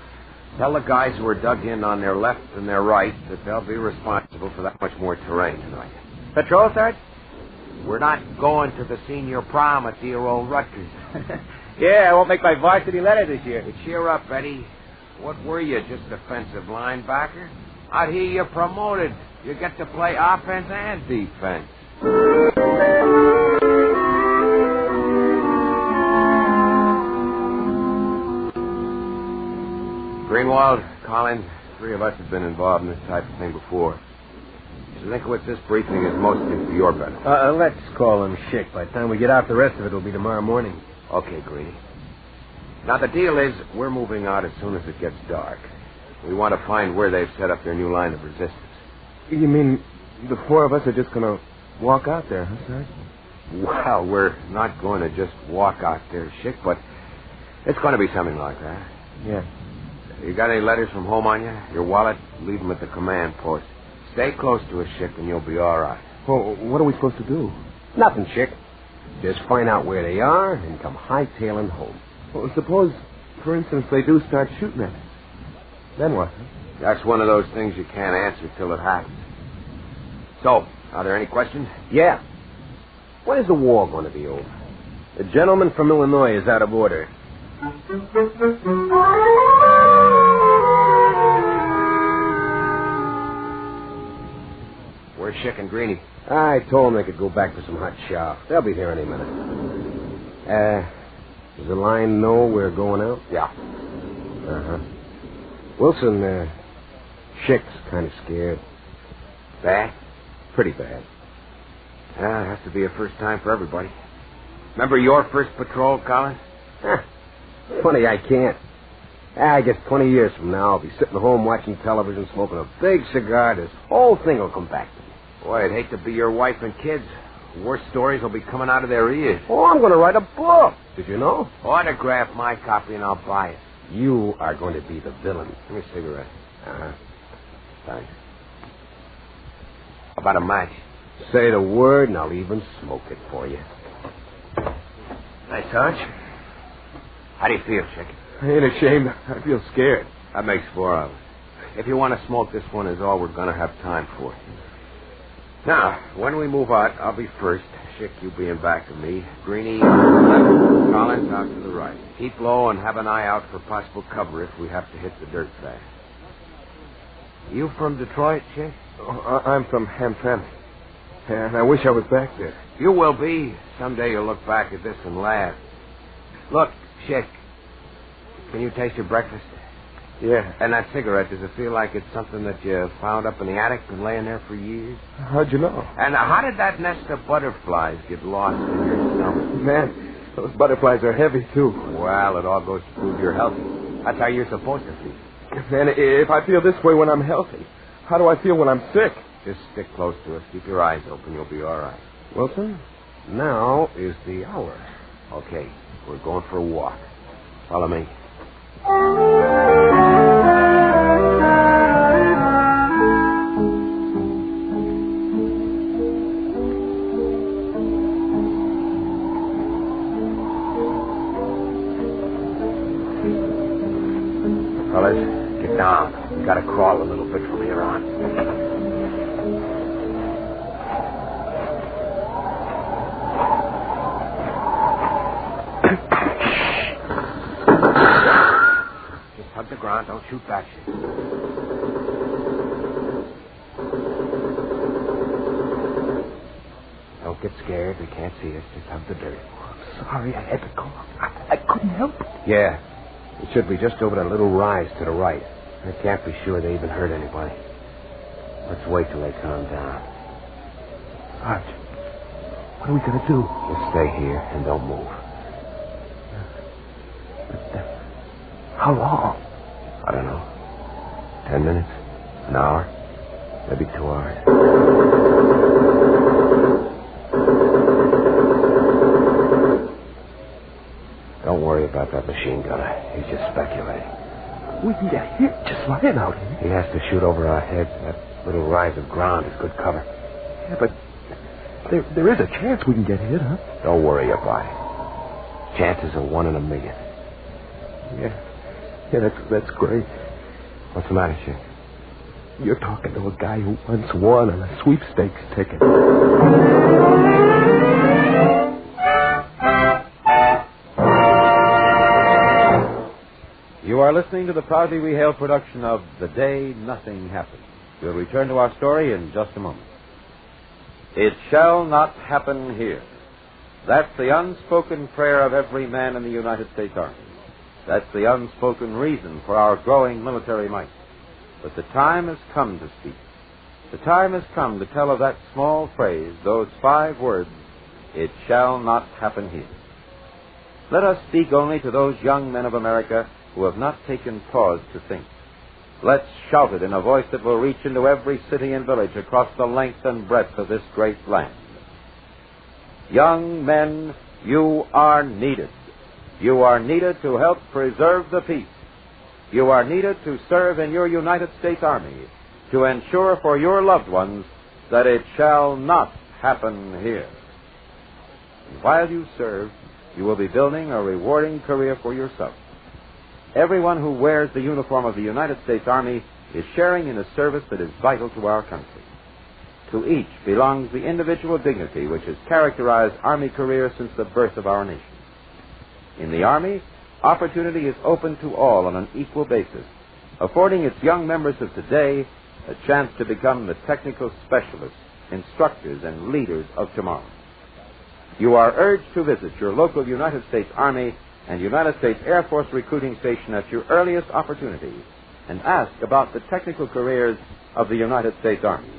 Tell the guys who are dug in on their left and their right that they'll be responsible for that much more terrain tonight. Patrol, Sergeant? We're not going to the senior prom at dear old Rutgers. Yeah, I won't make my varsity letter this year. Hey, cheer up, Eddie. What were you, just defensive linebacker? Out here you're promoted. You get to play offense and defense. Greenwald, Collins, 3 of us have been involved in this type of thing before. Shazinkowitz, this briefing is mostly for your benefit. Let's call him Schick. By the time we get out, the rest of it will be tomorrow morning. Okay, Greeny. Now, the deal is we're moving out as soon as it gets dark. We want to find where they've set up their new line of resistance. You mean the 4 of us are just going to walk out there, huh, Sergeant? Well, we're not going to just walk out there, Schick, but it's going to be something like that. Yeah. You got any letters from home on you? Your wallet? Leave them at the command post. Stay close to us, Schick, and you'll be all right. Well, what are we supposed to do? Nothing, Schick. Just find out where they are and come hightailing home. Well, suppose, for instance, they do start shooting at us. Then what? That's one of those things you can't answer till it happens. So, are there any questions? Yeah. When is the war going to be over? The gentleman from Illinois is out of order. Where's Schick and Greeny? I told them they could go back for some hot shower. They'll be here any minute. Does the line know we're going out? Yeah. Uh-huh. Wilson, Schick's kind of scared. Bad? Pretty bad. Yeah, it has to be a first time for everybody. Remember your first patrol, Collins? Funny I can't. I guess 20 years from now, I'll be sitting home watching television, smoking a big cigar. This whole thing will come back to me. Boy, I'd hate to be your wife and kids. Worst stories will be coming out of their ears. Oh, I'm going to write a book. Did you know? Autograph my copy and I'll buy it. You are going to be the villain. Give me a cigarette. Uh-huh. Thanks. How about a match? Say the word, and I'll even smoke it for you. Hey, Sarge. How do you feel, Chick? I ain't ashamed. I feel scared. That makes 4 of us. If you want to smoke, this one is all we're going to have time for. Now, when we move out, I'll be first. Chick, you being back of me. Greenie on the left, Collins out to the right. Keep low and have an eye out for possible cover if we have to hit the dirt fast. You from Detroit, Chick? Oh, I'm from Hamtramck. And I wish I was back there. You will be. Someday you'll look back at this and laugh. Look, Chick, can you taste your breakfast? Yeah. And that cigarette, does it feel like it's something that you found up in the attic and laying there for years? How'd you know? And how did that nest of butterflies get lost in your stomach? Man, those butterflies are heavy, too. Well, it all goes to prove you're healthy. That's how you're supposed to feel. And if I feel this way when I'm healthy, how do I feel when I'm sick? Just stick close to us. Keep your eyes open. You'll be all right. Wilson? Now is the hour. Okay, we're going for a walk. Follow me. Fellas, get down. You gotta crawl a little bit from here on. Hug the ground. Don't shoot back, Chick. Don't get scared. They can't see us. Just hug the dirt. I'm sorry. I had to go. I couldn't help it. Yeah. It should be just over that little rise to the right. I can't be sure they even hurt anybody. Let's wait till they calm down. Sarge, what are we going to do? Just stay here and don't move. But, how long? I don't know. 10 minutes? An hour? Maybe 2 hours. Don't worry about that machine gunner. He's just speculating. We can get hit just lying out here. He has to shoot over our heads. That little rise of ground is good cover. Yeah, but there is a chance we can get hit, huh? Don't worry about it. Chances are 1 in a million. Yeah, that's great. What's the matter, Chick? You're talking to a guy who once won on a sweepstakes ticket. You are listening to the proudly we hail production of The Day Nothing Happened. We'll return to our story in just a moment. It shall not happen here. That's the unspoken prayer of every man in the United States Army. That's the unspoken reason for our growing military might. But the time has come to speak. The time has come to tell of that small phrase, those 5 words, it shall not happen here. Let us speak only to those young men of America who have not taken pause to think. Let's shout it in a voice that will reach into every city and village across the length and breadth of this great land. Young men, you are needed. You are needed to help preserve the peace. You are needed to serve in your United States Army to ensure for your loved ones that it shall not happen here. And while you serve, you will be building a rewarding career for yourself. Everyone who wears the uniform of the United States Army is sharing in a service that is vital to our country. To each belongs the individual dignity which has characterized Army careers since the birth of our nation. In the Army, opportunity is open to all on an equal basis, affording its young members of today a chance to become the technical specialists, instructors, and leaders of tomorrow. You are urged to visit your local United States Army and United States Air Force recruiting station at your earliest opportunity and ask about the technical careers of the United States Army.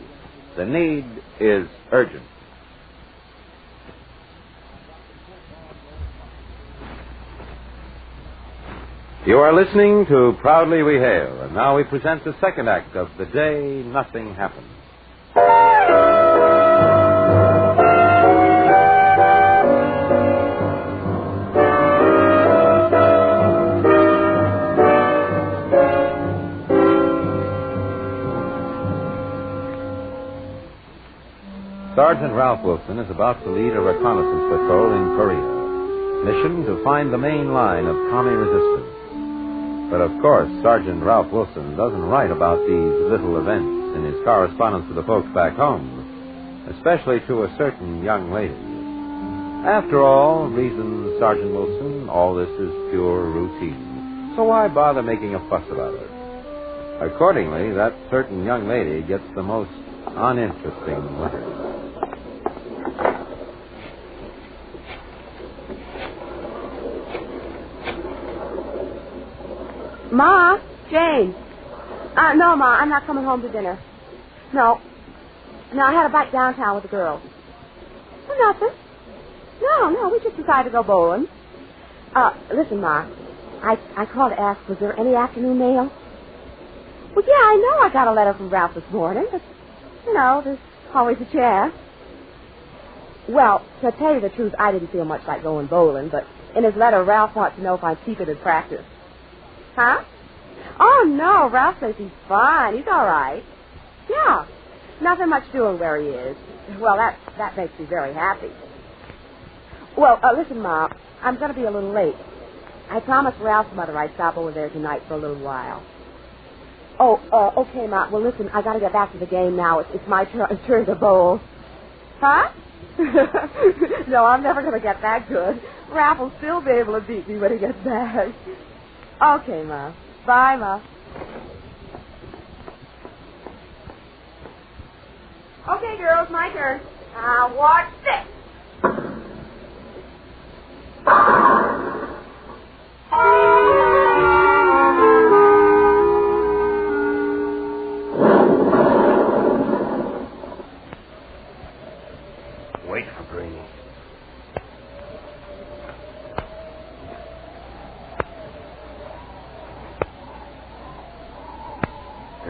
The need is urgent. You are listening to Proudly We Hail, and now we present the second act of The Day Nothing Happened. Sergeant Ralph Wilson is about to lead a reconnaissance patrol in Korea. Mission to find the main line of commie resistance. But of course, Sergeant Ralph Wilson doesn't write about these little events in his correspondence to the folks back home, especially to a certain young lady. After all, reasons Sergeant Wilson, all this is pure routine. So why bother making a fuss about it? Accordingly, that certain young lady gets the most uninteresting letters. Ma, Jane. No, Ma, I'm not coming home to dinner. No, I had a bite downtown with the girls. Well, nothing. No, we just decided to go bowling. Listen, Ma, I called to ask, was there any afternoon mail? Well, yeah, I know I got a letter from Ralph this morning, but, there's always a chance. Well, to tell you the truth, I didn't feel much like going bowling, but in his letter, Ralph wants to know if I'm keeping in practice. Huh? Oh, no, Ralph says he's fine. He's all right. Yeah, nothing much doing where he is. Well, that makes me very happy. Well, listen, Ma, I'm going to be a little late. I promised Ralph's mother I'd stop over there tonight for a little while. Oh, okay, Ma. Well, listen, I got to get back to the game now. It's my turn to bowl. Huh? No, I'm never going to get that good. Ralph will still be able to beat me when he gets back. Okay, Ma. Bye, Ma. Okay, girls, my turn. Now, watch this. Wait for Greenie.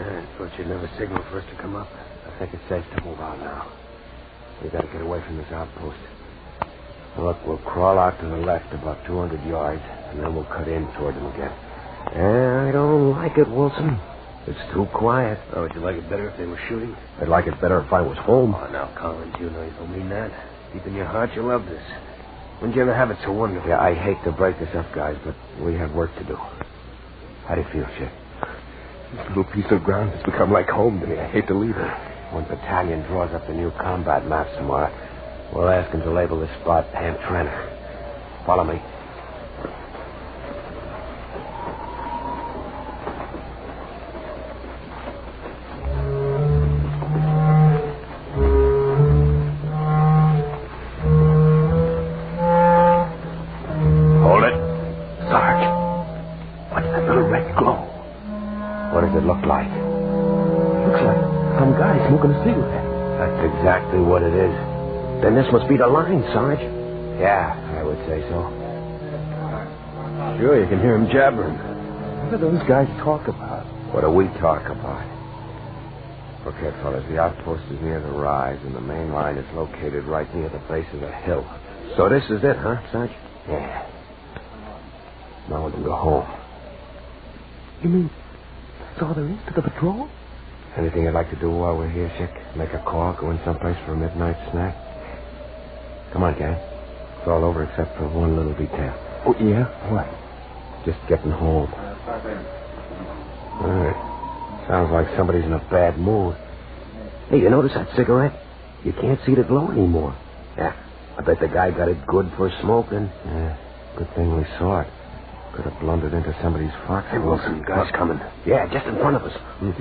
I thought you'd never signal for us to come up. I think it's safe to move out now. We got to get away from this outpost. Look, we'll crawl out to the left about 200 yards, and then we'll cut in toward them again. I don't like it, Wilson. It's too quiet. Oh, would you like it better if they were shooting? I'd like it better if I was home. Oh, now, Collins, you know you don't mean that. Deep in your heart, you love this. When'd you ever have it so wonderful? Yeah, I hate to break this up, guys, but we have work to do. How do you feel, Chick? This little piece of ground has become like home to me. I hate to leave it. When battalion draws up the new combat maps tomorrow, we'll ask him to label this spot Hamtramck. Follow me. Hold it. Sarge. What's that little red glow? What does it look like? Looks like some guy smoking a cigarette. That's exactly what it is. Then this must be the line, Sarge. Yeah, I would say so. Sure, you can hear him jabbering. What do those guys talk about? What do we talk about? Okay, fellas, the outpost is near the rise, and the main line is located right near the base of the hill. So this is it, huh, Sarge? Yeah. Now we can go home. You mean that's all there is to the patrol? Anything you'd like to do while we're here, Chick? Make a call, go in someplace for a midnight snack? Come on, gang. It's all over except for one little detail. Oh, yeah? What? Just getting home. All right. Sounds like somebody's in a bad mood. Hey, you notice that cigarette? You can't see the glow anymore. Yeah, I bet the guy got it good for smoking. Yeah, good thing we saw it. Could have blundered into somebody's foxhole. Hey, Wilson, guys coming. Yeah, just in front of us. There's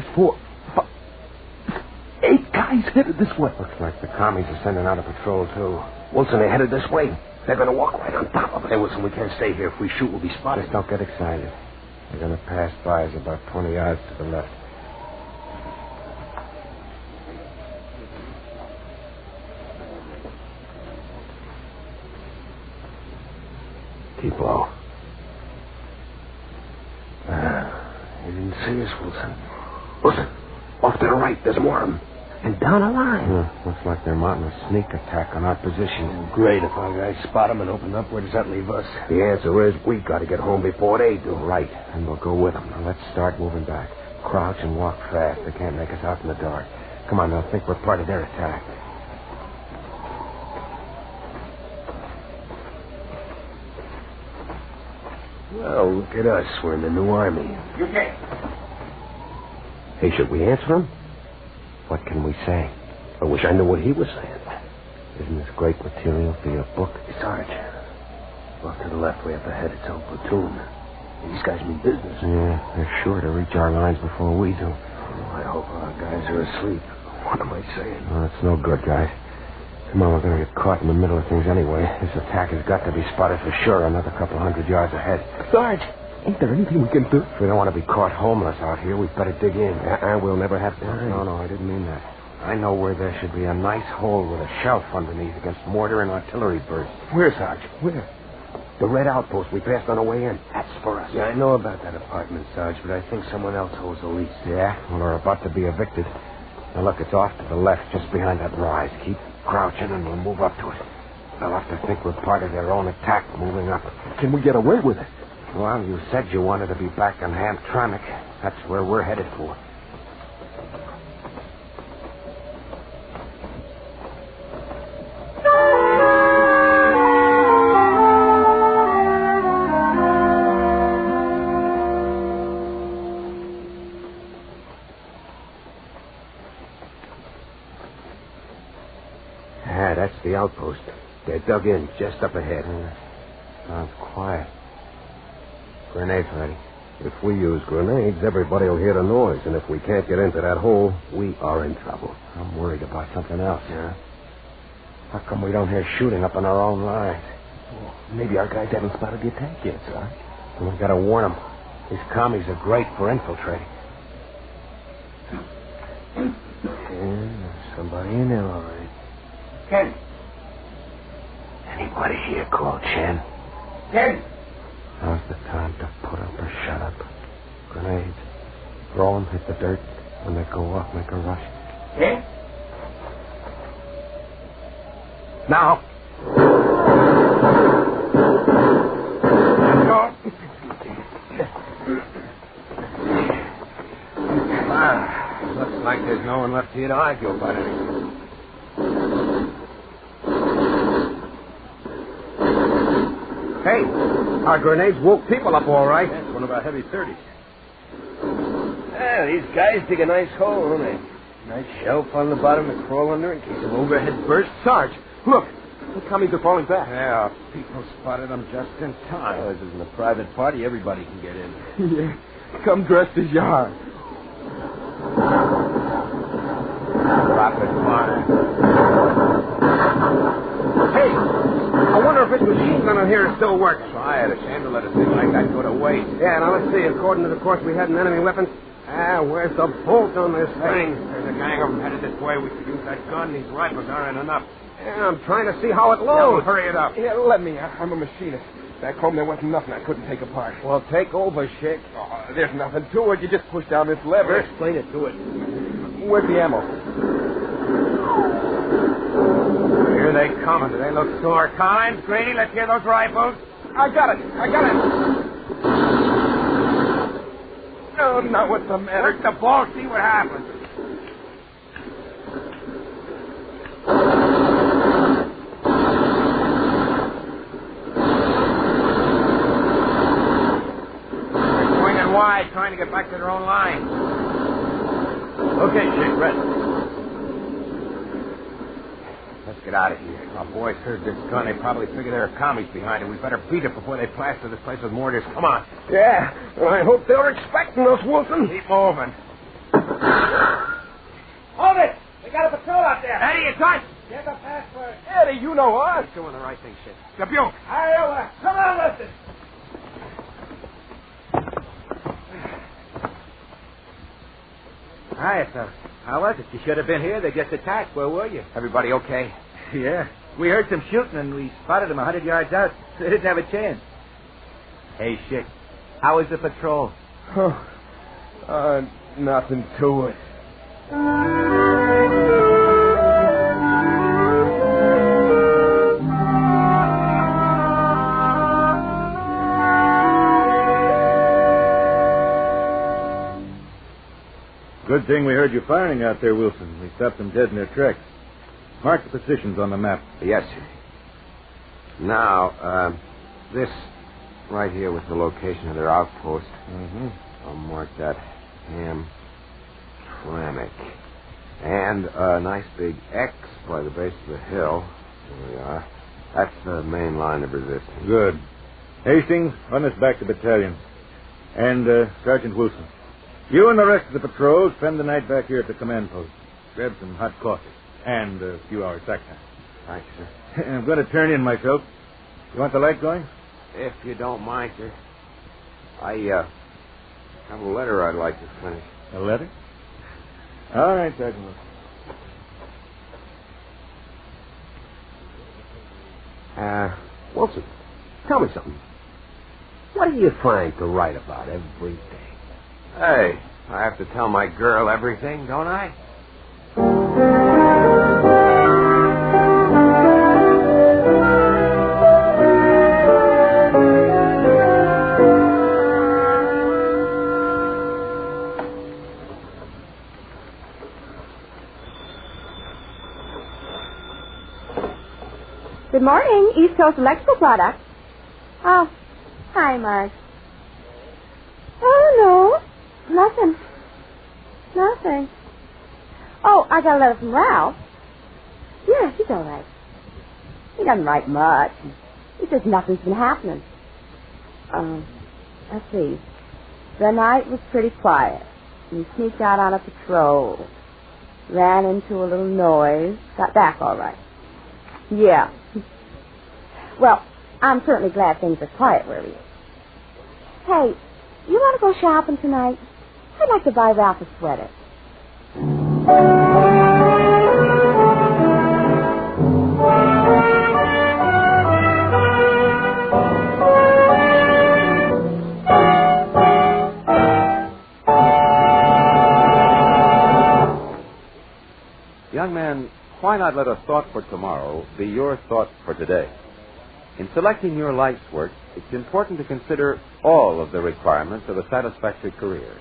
8 guys headed this way. Looks like the commies are sending out a patrol, too. Wilson, they're headed this way. They're going to walk right on top of us. Hey, Wilson, we can't stay here. If we shoot, we'll be spotted. Just don't get excited. They're going to pass by us about 20 yards to the left. Keep low. He didn't see us, Wilson. Wilson, off to the right. There's more of them. And down a line. Looks like they're mounting a sneak attack on our position. Great. If our guys spot them and open up, where does that leave us? The answer is we got to get home before they do. Right. And we'll go with them. Now, let's start moving back. Crouch and walk fast. They can't make us out in the dark. Come on, they'll think we're part of their attack. Well, look at us. We're in the new army. You can't. Hey, should we answer him? What can we say? I wish I knew what he was saying. Isn't this great material for your book? Sarge, off to the left, we have to head its own platoon. These guys mean business. Yeah, they're sure to reach our lines before we do. Oh, I hope our guys are asleep. What am I saying? Oh, that's no good, guys. Come on, we're going to get caught in the middle of things anyway. This attack has got to be spotted for sure another couple 100 yards ahead. Sarge, ain't there anything we can do? If we don't want to be caught homeless out here, we'd better dig in. We'll never have time. Right. No, I didn't mean that. I know where there should be a nice hole with a shelf underneath against mortar and artillery bursts. Where, Sarge? Where? The red outpost we passed on the way in. That's for us. Yeah, I know about that apartment, Sarge, but I think someone else holds the lease. Yeah? Well, they're about to be evicted. Now, look, it's off to the left, just behind that rise. Keep crouching, and we'll move up to it. They'll have to think we're part of their own attack moving up. Can we get away with it? Well, you said you wanted to be back on Hamtramck. That's where we're headed for. That's the outpost. They're dug in just up ahead. Sounds quiet. Grenades ready. If we use grenades, everybody will hear the noise, and if we can't get into that hole, we are in trouble. I'm worried about something else. Yeah? How come we don't hear shooting up on our own lines? Well, maybe our guys haven't spotted the attack yet, sir. And we gotta warn them. These commies are great for infiltrating. Yeah, somebody in there, all right. Ken. Anybody here called Chen? Ken! Now's the time to put up or shut up. Grenades. Throw them, hit the dirt. When they go off, make a rush. Ken? Now! Looks like there's no one left here to argue about anything. Hey, our grenades woke people up all right. That's one of our heavy 30s. Yeah, these guys dig a nice hole, don't they? Nice shelf on the bottom to crawl under in case of overhead burst. Sarge, look. The commies are falling back. Yeah, people spotted them just in time. Well, this isn't a private party. Everybody can get in. Yeah. Come dressed as you are. Rapid fire. Hey, I wonder if this machine gun in here still works. Try it. A shame to let a thing like that go to waste. Yeah, now let's see. According to the course we had in enemy weapons, where's the bolt on this thing? There's a gang of them headed this way. We could use that gun. These rifles aren't enough. Yeah, I'm trying to see how it loads. Hurry it up. Yeah, let me. I'm a machinist. Back home, there wasn't nothing I couldn't take apart. Well, take over, Chick. Oh, there's nothing to it. You just push down this lever. Explain it to it. Where's the ammo? Here they come. Do they look sore? Collins, Grady, let's hear those rifles. I got it. Oh, now what's the matter? Work the ball, see what happens. They're swinging wide, trying to get back to their own line. Okay, Chick, ready. Let's get out of here. Our boys heard this gun. They probably figure there are commies behind it. We better beat it before they plaster this place with mortars. Come on. Yeah, well, I hope they were expecting us, Wilson. Keep moving. Hold it! We got a patrol out there. Eddie, it's us. Get the password. Eddie, you know us. Doing the right thing, shit. Dubuque. Hurry over. Come on, listen. Hi, sir. How was it? You should have been here. They just attacked. Where were you? Everybody okay? Yeah. We heard some shooting, and we spotted them 100 yards out. They didn't have a chance. Hey, Chick, how was the patrol? Nothing to it. Good thing we heard you firing out there, Wilson. We stopped them dead in their tracks. Mark the positions on the map. Yes, sir. Now, this right here with the location of their outpost. Mm-hmm. I'll mark that Hamtramck. And a nice big X by the base of the hill. There we are. That's the main line of resistance. Good. Hastings, run us back to battalion. And, Sergeant Wilson, you and the rest of the patrol spend the night back here at the command post. Grab some hot coffee. And a few hours sack time. Thanks, sir. I'm going to turn in myself. You want the light going? If you don't mind, sir. I have a letter I'd like to finish. A letter? All right, Sergeant Wilson. Wilson, tell me something. What are you trying to write about every day? Hey, I have to tell my girl everything, don't I? Good morning, East Coast Electrical Products. Oh, hi, Marge. Oh, no. Nothing. Oh, I got a letter from Ralph. Yeah, he's all right. He doesn't write much. He says nothing's been happening. Let's see. The night was pretty quiet. We sneaked out on a patrol. Ran into a little noise. Got back all right. Yeah. Well, I'm certainly glad things are quiet where he is. Hey, you want to go shopping tonight? I'd like to buy Ralph a sweater. Young man, why not let a thought for tomorrow be your thought for today? In selecting your life's work, it's important to consider all of the requirements of a satisfactory career.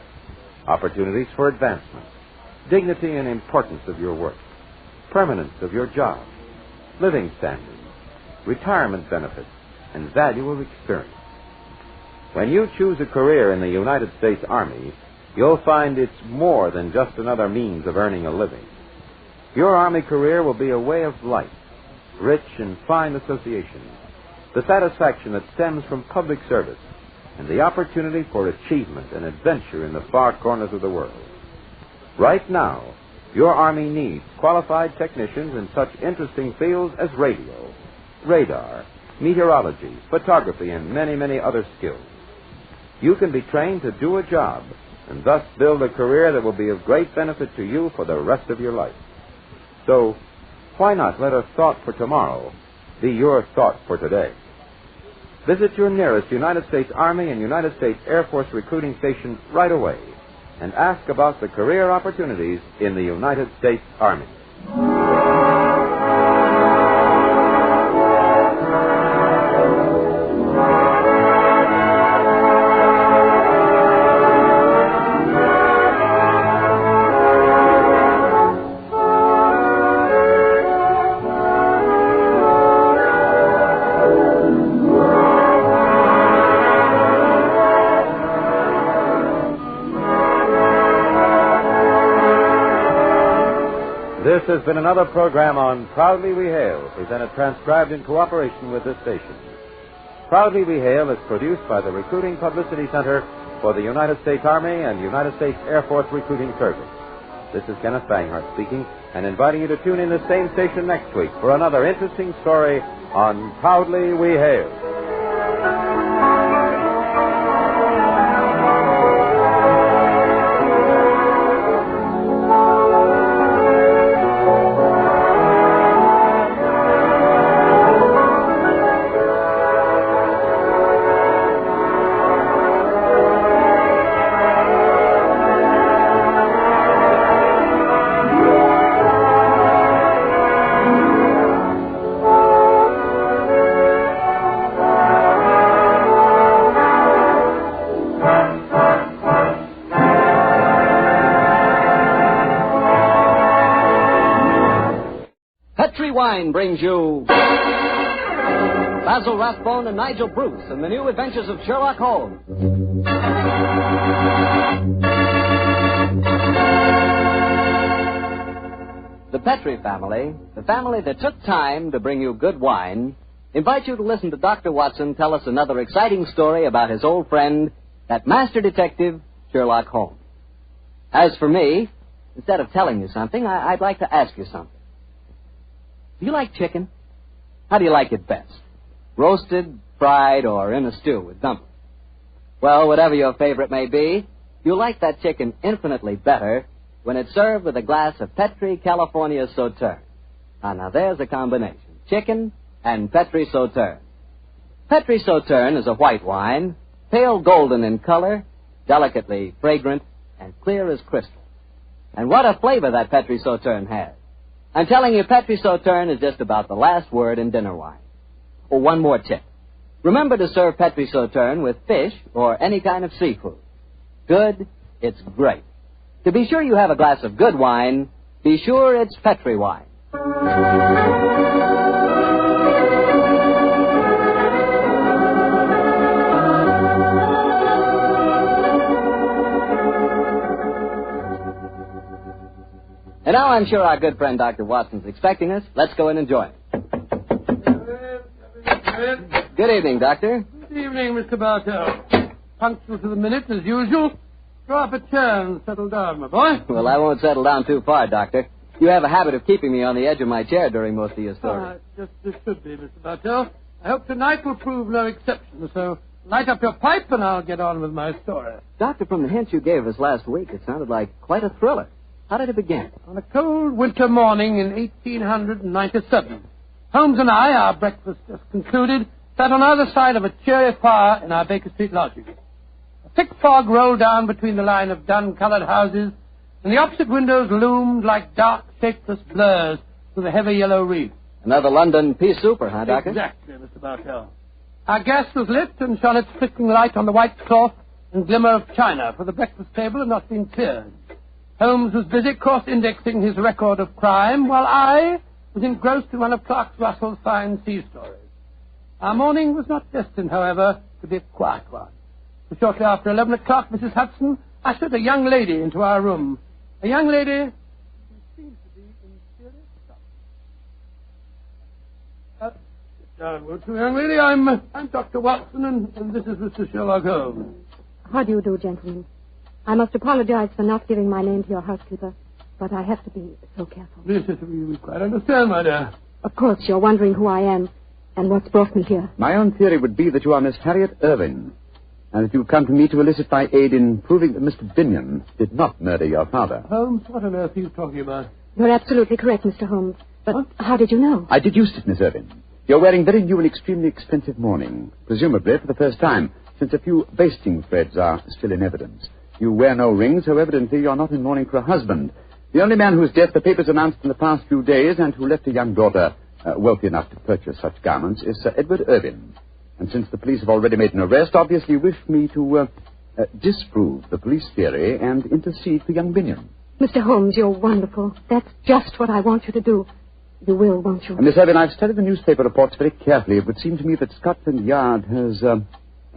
Opportunities for advancement, dignity and importance of your work, permanence of your job, living standards, retirement benefits, and value of experience. When you choose a career in the United States Army, you'll find it's more than just another means of earning a living. Your Army career will be a way of life, rich in fine associations, the satisfaction that stems from public service, and the opportunity for achievement and adventure in the far corners of the world. Right now, your Army needs qualified technicians in such interesting fields as radio, radar, meteorology, photography, and many, many other skills. You can be trained to do a job and thus build a career that will be of great benefit to you for the rest of your life. So, why not let a thought for tomorrow be your thought for today? Visit your nearest United States Army and United States Air Force recruiting station right away and ask about the career opportunities in the United States Army. This has been another program on Proudly We Hail, presented transcribed in cooperation with this station. Proudly We Hail is produced by the Recruiting Publicity Center for the United States Army and United States Air Force Recruiting Service. This is Kenneth Banghart speaking and inviting you to tune in the same station next week for another interesting story on Proudly We Hail. Wine brings you Basil Rathbone and Nigel Bruce in the new adventures of Sherlock Holmes. The Petrie family, the family that took time to bring you good wine, invite you to listen to Dr. Watson tell us another exciting story about his old friend, that master detective, Sherlock Holmes. As for me, instead of telling you something, I'd like to ask you something. Do you like chicken? How do you like it best? Roasted, fried, or in a stew with dumplings? Well, whatever your favorite may be, you'll like that chicken infinitely better when it's served with a glass of Petrie California Sauterne. Now there's a combination. Chicken and Petrie Sauterne. Petrie Sauterne is a white wine, pale golden in color, delicately fragrant, and clear as crystal. And what a flavor that Petrie Sauterne has. I'm telling you, Petrie Sauterne is just about the last word in dinner wine. Oh, one more tip. Remember to serve Petrie Sauterne with fish or any kind of seafood. Good, it's great. To be sure you have a glass of good wine, be sure it's Petrie wine. And now I'm sure our good friend Dr. Watson's expecting us. Let's go in and join him. Good evening, Doctor. Good evening, Mr. Bartell. Punctual to the minute, as usual. Draw up a chair and settle down, my boy. Well, I won't settle down too far, Doctor. You have a habit of keeping me on the edge of my chair during most of your stories. Just this should be, Mr. Bartell. I hope tonight will prove no exception, so light up your pipe and I'll get on with my story. Doctor, from the hint you gave us last week, it sounded like quite a thriller. How did it begin? On a cold winter morning in 1897, Holmes and I, our breakfast just concluded, sat on either side of a cheery fire in our Baker Street lodging. A thick fog rolled down between the line of dun-colored houses, and the opposite windows loomed like dark, shapeless blurs through the heavy yellow reef. Another London pea souper, huh, Doctor? Exactly, Mr. Bartell. Our gas was lit and shone its flickering light on the white cloth and glimmer of china, for the breakfast table had not been cleared. Holmes was busy cross-indexing his record of crime, while I was engrossed in one of Clark Russell's fine sea stories. Our morning was not destined, however, to be a quiet one. For shortly after 11 o'clock, Mrs. Hudson ushered a young lady into our room. A young lady who seemed to be in serious trouble. Sit down, won't you, young lady? I'm Dr. Watson, and this is Mr. Sherlock Holmes. How do you do, gentlemen? I must apologize for not giving my name to your housekeeper, but I have to be so careful. Yes, we quite understand, my dear. Of course, you're wondering who I am and what's brought me here. My own theory would be that you are Miss Harriet Irving, and that you've come to me to elicit my aid in proving that Mr. Binion did not murder your father. Holmes, what on earth are you talking about? You're absolutely correct, Mr. Holmes. But how did you know? I deduced it, Miss Irving. You're wearing very new and extremely expensive mourning, presumably for the first time, since a few basting threads are still in evidence. You wear no rings, so evidently you're not in mourning for a husband. The only man whose death the papers announced in the past few days and who left a young daughter wealthy enough to purchase such garments is Sir Edward Irving. And since the police have already made an arrest, obviously you wish me to disprove the police theory and intercede for young Binion. Mr. Holmes, you're wonderful. That's just what I want you to do. You will, won't you? Miss Irving, I've studied the newspaper reports very carefully. It would seem to me that Scotland Yard has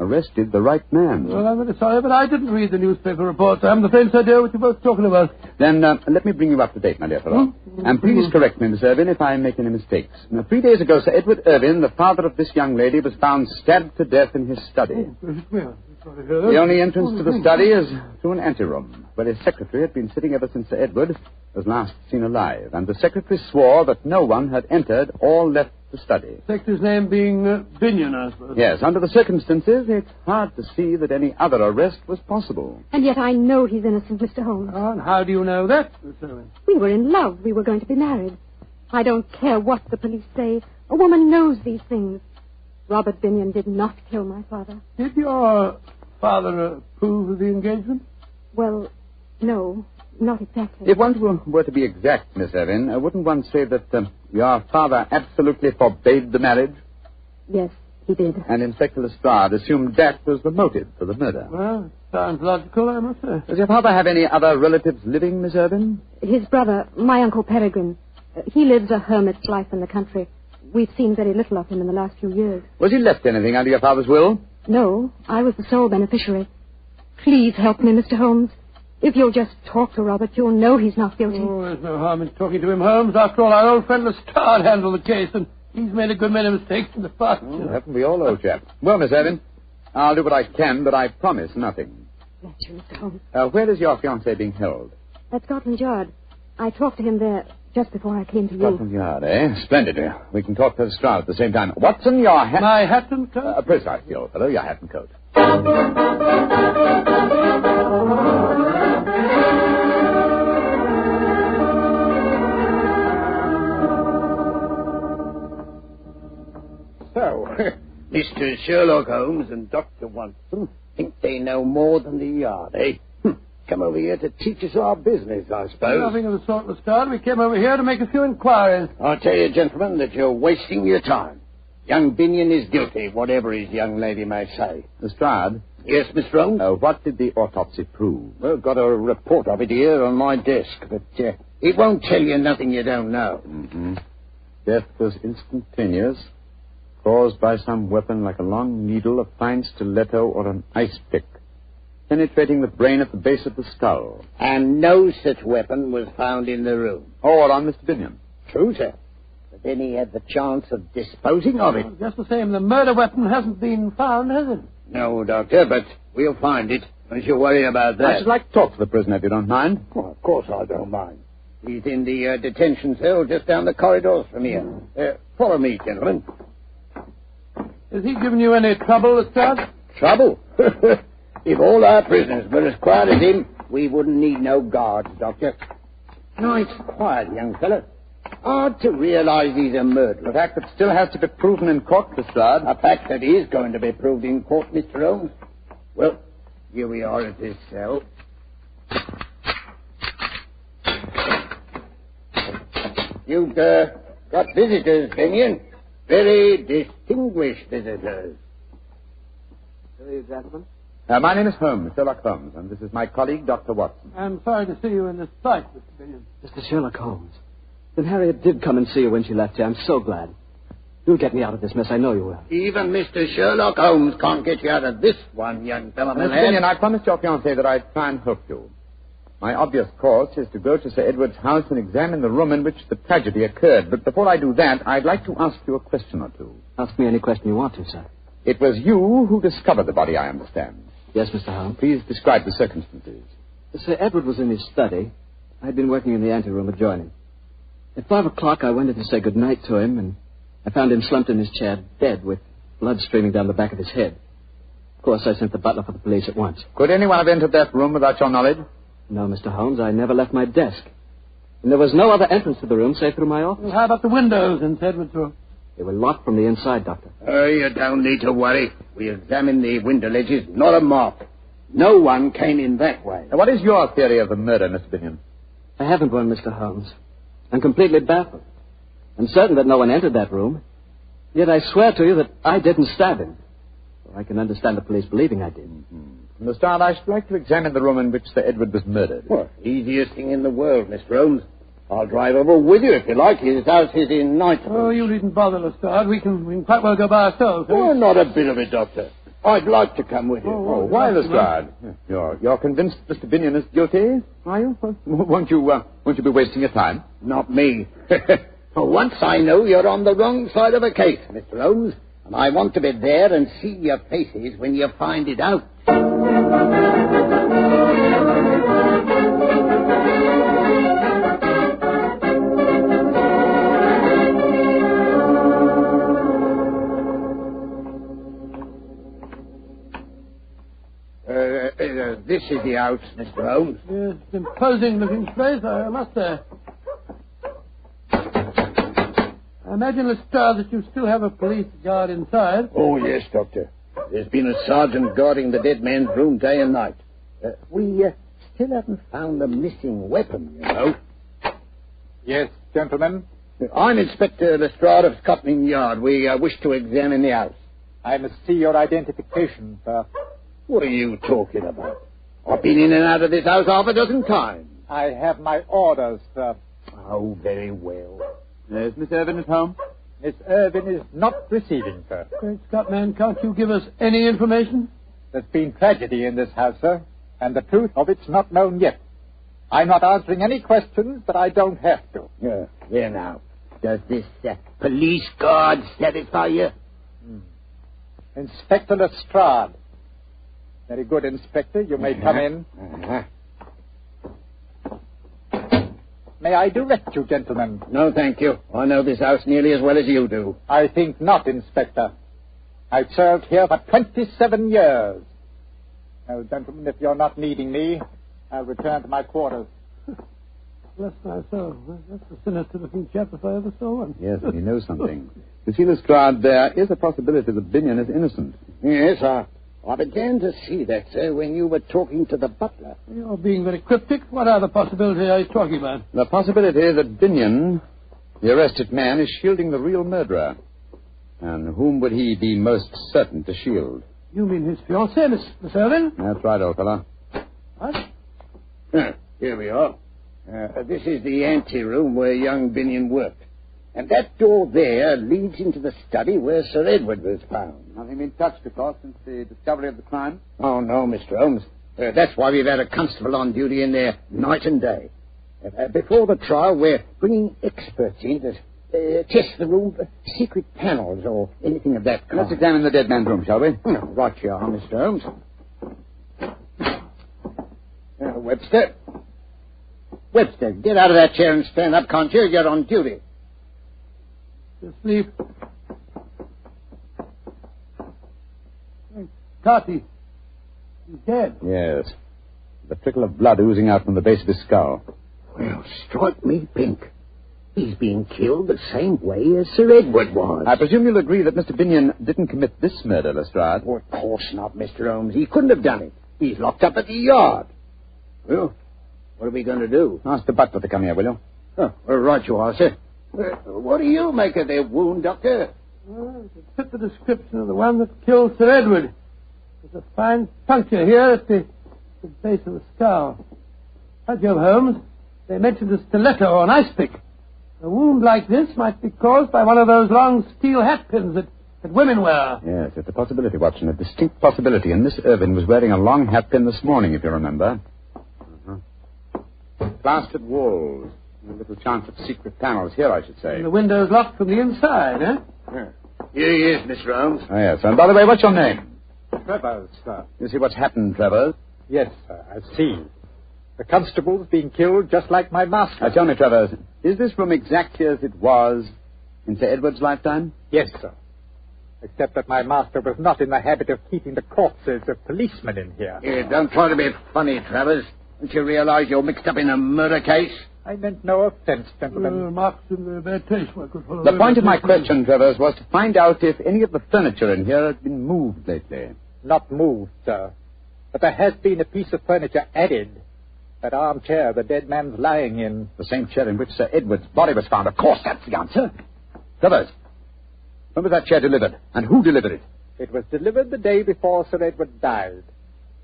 arrested the right man. Well, I'm very sorry, but I didn't read the newspaper reports. I haven't the faintest idea what you're both talking about. Then let me bring you up to date, my dear fellow. And please correct me, Miss Irving, if I make any mistakes. Now, 3 days ago, Sir Edward Irving, the father of this young lady, was found stabbed to death in his study. The only entrance to the study is through an anteroom, where his secretary had been sitting ever since Sir Edward was last seen alive. And the secretary swore that no one had entered or left the study. Secretary's name being Binion, I suppose. Yes, under the circumstances, it's hard to see that any other arrest was possible. And yet I know he's innocent, Mr. Holmes. Oh, and how do you know that, Miss Irving? We were in love. We were going to be married. I don't care what the police say. A woman knows these things. Robert Binion did not kill my father. Did your father approve of the engagement? Well, no, not exactly. If one were to be exact, Miss Irving, wouldn't one say that your father absolutely forbade the marriage? Yes, he did. And Inspector Lestrade assumed that was the motive for the murder. Well, sounds logical, I must say. Does your father have any other relatives living, Miss Irving? His brother, my Uncle Peregrine. He lives a hermit's life in the country. We've seen very little of him in the last few years. Was he left anything under your father's will? No, I was the sole beneficiary. Please help me, Mr. Holmes. If you'll just talk to Robert, you'll know he's not guilty. Oh, there's no harm in talking to him, Holmes. After all, our old friend Lestrade handled the case, and he's made a good many mistakes in the past. Haven't we all, old chap? Well, Miss Evans, I'll do what I can, but I promise nothing. Bless you, Mr. Holmes. Where is your fiancé being held? At Scotland Yard. I talked to him there just before I came to you. Scotland Yard, eh? Splendid. We can talk to Lestrade at the same time. Watson, your hat... My hat and coat? Precisely, old fellow, your hat and coat. So, Mr. Sherlock Holmes and Dr. Watson think they know more than the Yard, eh? Come over here to teach us our business, I suppose. Nothing of the sort, Lestrade. We came over here to make a few inquiries. I'll tell you, gentlemen, that you're wasting your time. Young Binion is guilty, whatever his young lady may say. Lestrade? Yes, Mr. Holmes? What did the autopsy prove? Well, got a report of it here on my desk, but it won't tell you nothing you don't know. Mm-hmm. Death was instantaneous, caused by some weapon like a long needle, a fine stiletto, or an ice pick, penetrating the brain at the base of the skull. And no such weapon was found in the room. Or on Mr. Binion. True, sir. But then he had the chance of disposing of it. Well, just the same, the murder weapon hasn't been found, has it? No, Doctor, but we'll find it. Don't you worry about that. I should like to talk to the prisoner if you don't mind. Well, of course I don't mind. He's in the detention cell just down the corridors from here. Follow me, gentlemen. Has he given you any trouble, Lestrade? Trouble? If all our prisoners were as quiet as him, we wouldn't need no guards, Doctor. Nice, quiet young fellow. Hard to realize he's a murderer. A fact that still has to be proven in court, Lestrade. A fact that is going to be proved in court, Mr. Holmes. Well, here we are at this cell. You've got visitors, Binion. Very distinguished visitors. Who are you, gentlemen? My name is Holmes, Sherlock Holmes, and this is my colleague, Dr. Watson. I'm sorry to see you in this plight, Mr. Binion. Mr. Sherlock Holmes. Then Harriet did come and see you when she left you. I'm so glad. You'll get me out of this mess. I know you will. Even Mr. Sherlock Holmes can't get you out of this one, young fellow. Mr. Binion, I promised your fiancé that I'd try and help you. My obvious course is to go to Sir Edward's house and examine the room in which the tragedy occurred. But before I do that, I'd like to ask you a question or two. Ask me any question you want to, sir. It was you who discovered the body, I understand. Yes, Mr. Holmes. Please describe the circumstances. Sir Edward was in his study. I'd been working in the anteroom adjoining. At 5 o'clock, I went in to say good night to him, and I found him slumped in his chair, dead, with blood streaming down the back of his head. Of course, I sent the butler for the police at once. Could anyone have entered that room without your knowledge? No, Mr. Holmes. I never left my desk. And there was no other entrance to the room save through my office. Well, how about the windows in Sir Edward's room? They were locked from the inside, Doctor. You don't need to worry. We examined the window ledges, not a mark. No one came in that way. Now, what is your theory of the murder, Mr. Binion? I haven't one, Mr. Holmes. I'm completely baffled. I'm certain that no one entered that room. Yet I swear to you that I didn't stab him. So I can understand the police believing I did. Mm-hmm. Mr. Stard, I should like to examine the room in which Sir Edward was murdered. Well, easiest thing in the world, Mr. Holmes. I'll drive over with you if you like. His house is in Knightsbridge. Oh, you needn't bother, Lestrade. We can quite well go by ourselves. Oh, not a bit of it, Doctor. I'd like to come with you. Oh, why, Lestrade? You're convinced Mr. Binion is guilty, are you? Won't you be wasting your time? Not me. For once I know you're on the wrong side of a case, Mr. Holmes, and I want to be there and see your faces when you find it out. This is the house, Mr. Holmes. Yes, imposing-looking place, I must say. I imagine, Lestrade, that you still have a police guard inside. Oh, yes, Doctor. There's been a sergeant guarding the dead man's room day and night. We still haven't found the missing weapon, you know. Yes, gentlemen. I'm Inspector Lestrade of Scotland Yard. We wish to examine the house. I must see your identification, sir. What are you talking about? I've been in and out of this house half a dozen times. I have my orders, sir. Oh, very well. Is Miss Evans home? Miss Irvin is not receiving, sir. Great Scott, man, can't you give us any information? There's been tragedy in this house, sir, and the truth of it's not known yet. I'm not answering any questions, but I don't have to. Here now. Does this police guard satisfy you? Inspector Lestrade. Very good, Inspector. You may come in. May I direct you, gentlemen? No, thank you. I know this house nearly as well as you do. I think not, Inspector. I've served here for 27 years. Now, gentlemen, if you're not needing me, I'll return to my quarters. Bless my soul. That's a sinister-looking chap if I ever saw one. Yes, and he knows something. Monsieur Lestrade, there is a possibility that Binion is innocent. Yes, I began to see that, sir, when you were talking to the butler. You're being very cryptic. What other possibility are you talking about? The possibility that Binion, the arrested man, is shielding the real murderer. And whom would he be most certain to shield? You mean his fiancée, Miss Irvin? That's right, old fellow. What? Here we are. This is the anteroom where young Binion worked. And that door there leads into the study where Sir Edward was found. Nothing been touched, of course, since the discovery of the crime? Oh, no, Mr. Holmes. That's why we've had a constable on duty in there night and day. Before the trial, we're bringing experts in to test the room for secret panels or anything of that kind. Let's examine the dead man's room, shall we? Right you are, Mr. Holmes. Webster, get out of that chair and stand up, can't you? You're on duty. Asleep. Carty. He's dead. Yes. The trickle of blood oozing out from the base of his skull. Well, strike me pink. He's being killed the same way as Sir Edward was. I presume you'll agree that Mr. Binion didn't commit this murder, Lestrade. Oh, of course not, Mr. Holmes. He couldn't have done it. He's locked up at the yard. Well, what are we going to do? Ask the butler to come here, will you? Oh, right you are, sir. What do you make of their wound, Doctor? Well, it fit the description of the one that killed Sir Edward. There's a fine puncture here at the base of the skull. By Jove, Holmes, they mentioned a stiletto or an ice pick. A wound like this might be caused by one of those long steel hat pins that women wear. Yes, it's a possibility, Watson, a distinct possibility. And Miss Irvin was wearing a long hat pin this morning, if you remember. Plastered walls. A little chance of secret panels here, I should say. And the window's locked from the inside, eh? Here he is, Mr. Holmes. Oh, yes. And by the way, what's your name? Travers, sir. You see what's happened, Travers? Yes, sir, I see. The constable's being killed just like my master. Now, tell me, Travers, is this room exactly as it was in Sir Edward's lifetime? Yes, sir. Except that my master was not in the habit of keeping the corpses of policemen in here. Don't try to be funny, Travers. Don't you realize you're mixed up in a murder case? I meant no offense, gentlemen. Marks in the bad taste, my good fellow. The point of my question, Travers, was to find out if any of the furniture in here had been moved lately. Not moved, sir. But there has been a piece of furniture added. That armchair the dead man's lying in. The same chair in which Sir Edward's body was found. Of course, that's the answer. Travers, when was that chair delivered? And who delivered it? It was delivered the day before Sir Edward died.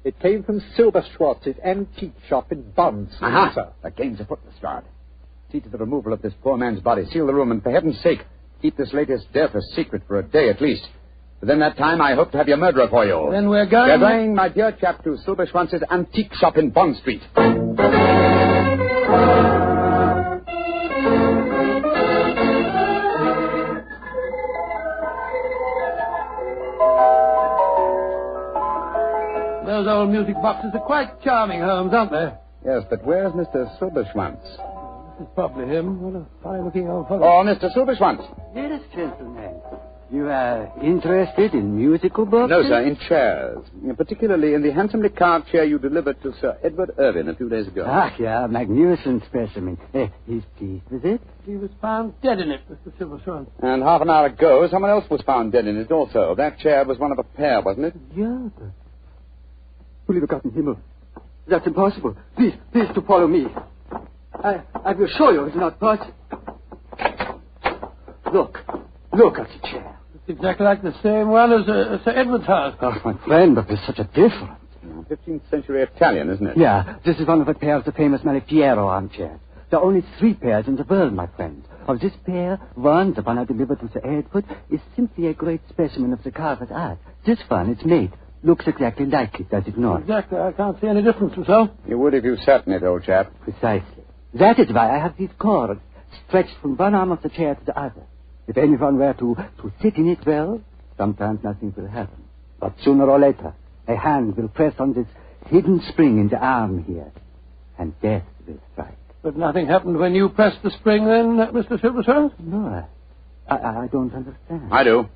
It came from Silberschwartz's antique shop in Bond Street, sir. The game's afoot, Lestrade. See to the removal of this poor man's body. Seal the room, and for heaven's sake, keep this latest death a secret for a day at least. Within that time, I hope to have your murderer for you. Then we're going... We're going, my dear chap, to Silberschwanz's antique shop in Bond Street. Those old music boxes are quite charming, Holmes, aren't they? Yes, but where's Mr. Silberschwanz? This is probably him. What a fine-looking old fellow. Oh, Mr. Silberschwanz. Yes, gentlemen. You are interested in musical boxes? No, sir, in chairs. Particularly in the handsomely carved chair you delivered to Sir Edward Irvin a few days ago. Ah, yeah, magnificent specimen. He's pleased with it? He was found dead in it, Mr. Silverschwanz. And half an hour ago, someone else was found dead in it also. That chair was one of a pair, wasn't it? Yeah, but... Liebe Gott im Himmel. That's impossible. Please to follow me. I will show you it's not possible. Look at the chair. It's exactly like the same one as Sir Edward's house. Oh, my friend, but there's such a difference. 15th century Italian, isn't it? Yeah, this is one of the pairs of famous Malipiero armchairs. There are only 3 pairs in the world, my friend. of this pair, one, the one I delivered to Sir Edward, is simply a great specimen of the carver's art. This one, its mate, looks exactly like it, does it not? Exactly. I can't see any difference myself. You would if you sat in it, old chap. Precisely. That is why I have these cords stretched from one arm of the chair to the other. If anyone were to sit in it, well, sometimes nothing will happen. But sooner or later, a hand will press on this hidden spring in the arm here, and death will strike. But nothing happened when you pressed the spring then, Mr. Silverstones? No, I don't understand. I do.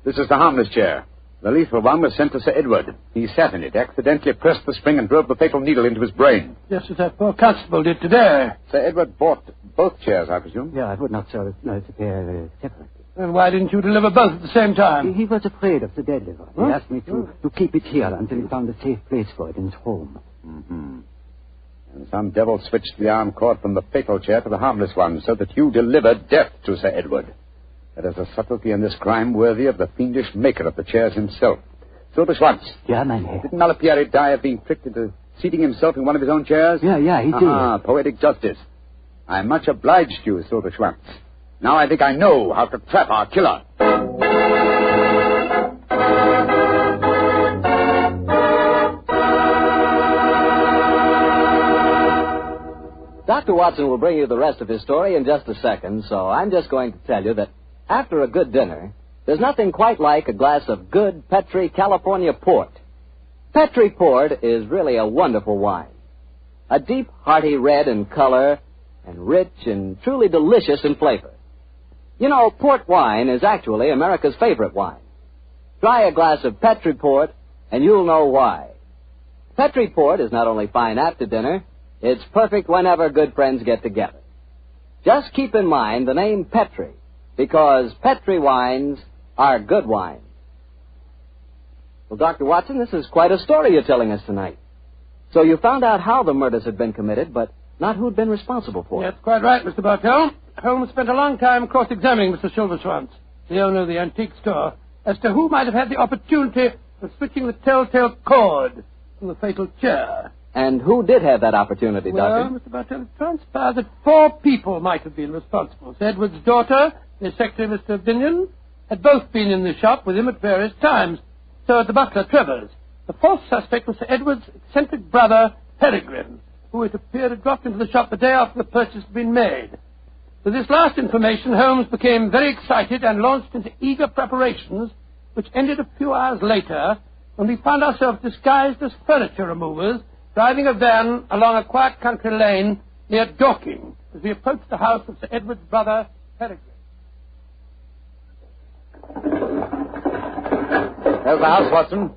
This is the harmless chair. The lethal one was sent to Sir Edward. He sat in it, accidentally pressed the spring and drove the fatal needle into his brain. Just as that poor constable did today. Sir Edward bought both chairs, I presume? Yeah, I would not sell it. No, it's a pair separately. Then why didn't you deliver both at the same time? He was afraid of the deadly one. He asked me to keep it here until he found a safe place for it in his home. Mm-hmm. And some devil switched the arm cord from the fatal chair to the harmless one so that you delivered death to Sir Edward. There is a subtlety in this crime worthy of the fiendish maker of the chairs himself. Silberschwanz. Yeah, mein Herr. Didn't Malapieri die of being tricked into seating himself in one of his own chairs? Yeah, he did. Ah, poetic justice. I'm much obliged to you, Silberschwanz. Now I think I know how to trap our killer. Dr. Watson will bring you the rest of his story in just a second, so I'm just going to tell you that after a good dinner, there's nothing quite like a glass of good Petri California port. Petri port is really a wonderful wine. A deep, hearty red in color and rich and truly delicious in flavor. You know, port wine is actually America's favorite wine. Try a glass of Petri port and you'll know why. Petri port is not only fine after dinner, it's perfect whenever good friends get together. Just keep in mind the name Petri, because Petri wines are good wines. Well, Dr. Watson, this is quite a story you're telling us tonight. So you found out how the murders had been committed, but not who'd been responsible for it. That's quite right, Mr. Bartell. Holmes spent a long time cross-examining Mr. Silverschwanz, the owner of the antique store, as to who might have had the opportunity of switching the telltale cord from the fatal chair. And who did have that opportunity, Doctor? Well, Mr. Bartell, it transpired that 4 people might have been responsible. Sir Edward's daughter, the secretary, Mr. Binion, had both been in the shop with him at various times. So had the butler, Travers. The 4th suspect was Sir Edward's eccentric brother, Peregrine, who it appeared had dropped into the shop the day after the purchase had been made. With this last information, Holmes became very excited and launched into eager preparations, which ended a few hours later when we found ourselves disguised as furniture removers, driving a van along a quiet country lane near Dorking as we approached the house of Sir Edward's brother, Peregrine. There's the house, Watson.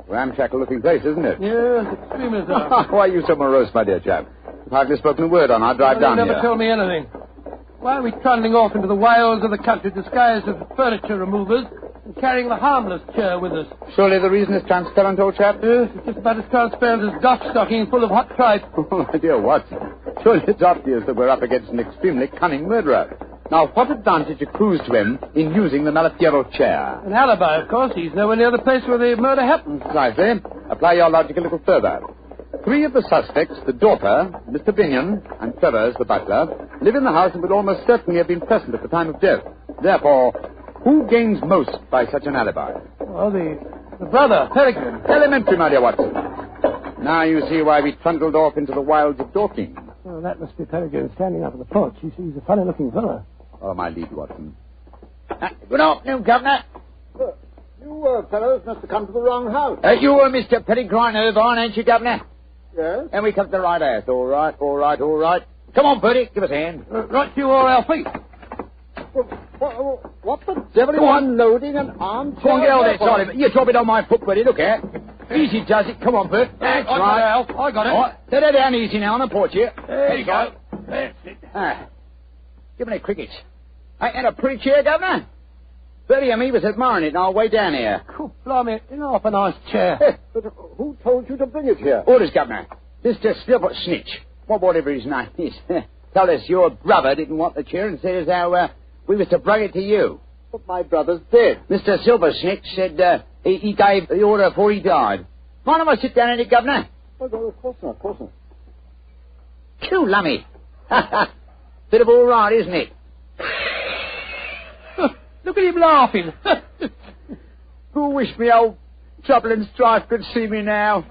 Ramshackle-looking place, isn't it? Yes, extremely so. Why are you so morose, my dear chap? You've hardly spoken a word on our drive down here. You never told me anything. Why are we trundling off into the wilds of the country disguised as furniture removers and carrying the harmless chair with us? Surely the reason is transparent, old chap? Yes, it's just about as transparent as Doc stocking full of hot tripe. Oh, my dear Watson. Surely it's obvious that we're up against an extremely cunning murderer. Now, what advantage accrues to him in using the Malapiero chair? An alibi, of course. He's nowhere near the place where the murder happened. Precisely. Apply your logic a little further. 3 of the suspects, the daughter, Mr. Binion, and Travers, the butler, live in the house and would almost certainly have been present at the time of death. Therefore, who gains most by such an alibi? Well, the brother, Perkins. Elementary, my dear Watson. Now you see why we trundled off into the wilds of Dorking. Well, that must be Perkins standing up at the porch. You see, he's a funny-looking fellow. Oh, my lead, Watson. Good afternoon, Governor. You fellows must have come to the wrong house. You were Mr. Pettigrew Irvine, ain't you, Governor? Yes. And we come to the right house. All right. Come on, Bertie, give us a hand. Right to you or our feet. What the devil are you unloading an armchair? Come on, get over there, Charlie. You drop it on my foot, Bertie. Look at it. Easy does it. Come on, Bert. That's right. I got it. All right. Let her down easy now on the porch here. There you go. That's it. Give me the crickets. Ain't that a pretty chair, Governor? Bertie and me was admiring it on our way down here. Oh, blimey, it's off a nice chair. But who told you to bring it here? Orders, Governor. Mr. Silver Snitch, whatever his name is, told us your brother didn't want the chair and said as how we was to bring it to you. But my brother's dead. Mr. Silver Snitch said he gave the order before he died. Mind if I sit down in it, Governor? Oh, no, of course not. Cool, lummy. Bit of all right, isn't it? Look at him laughing. Who wish me old Trouble and Strife could see me now?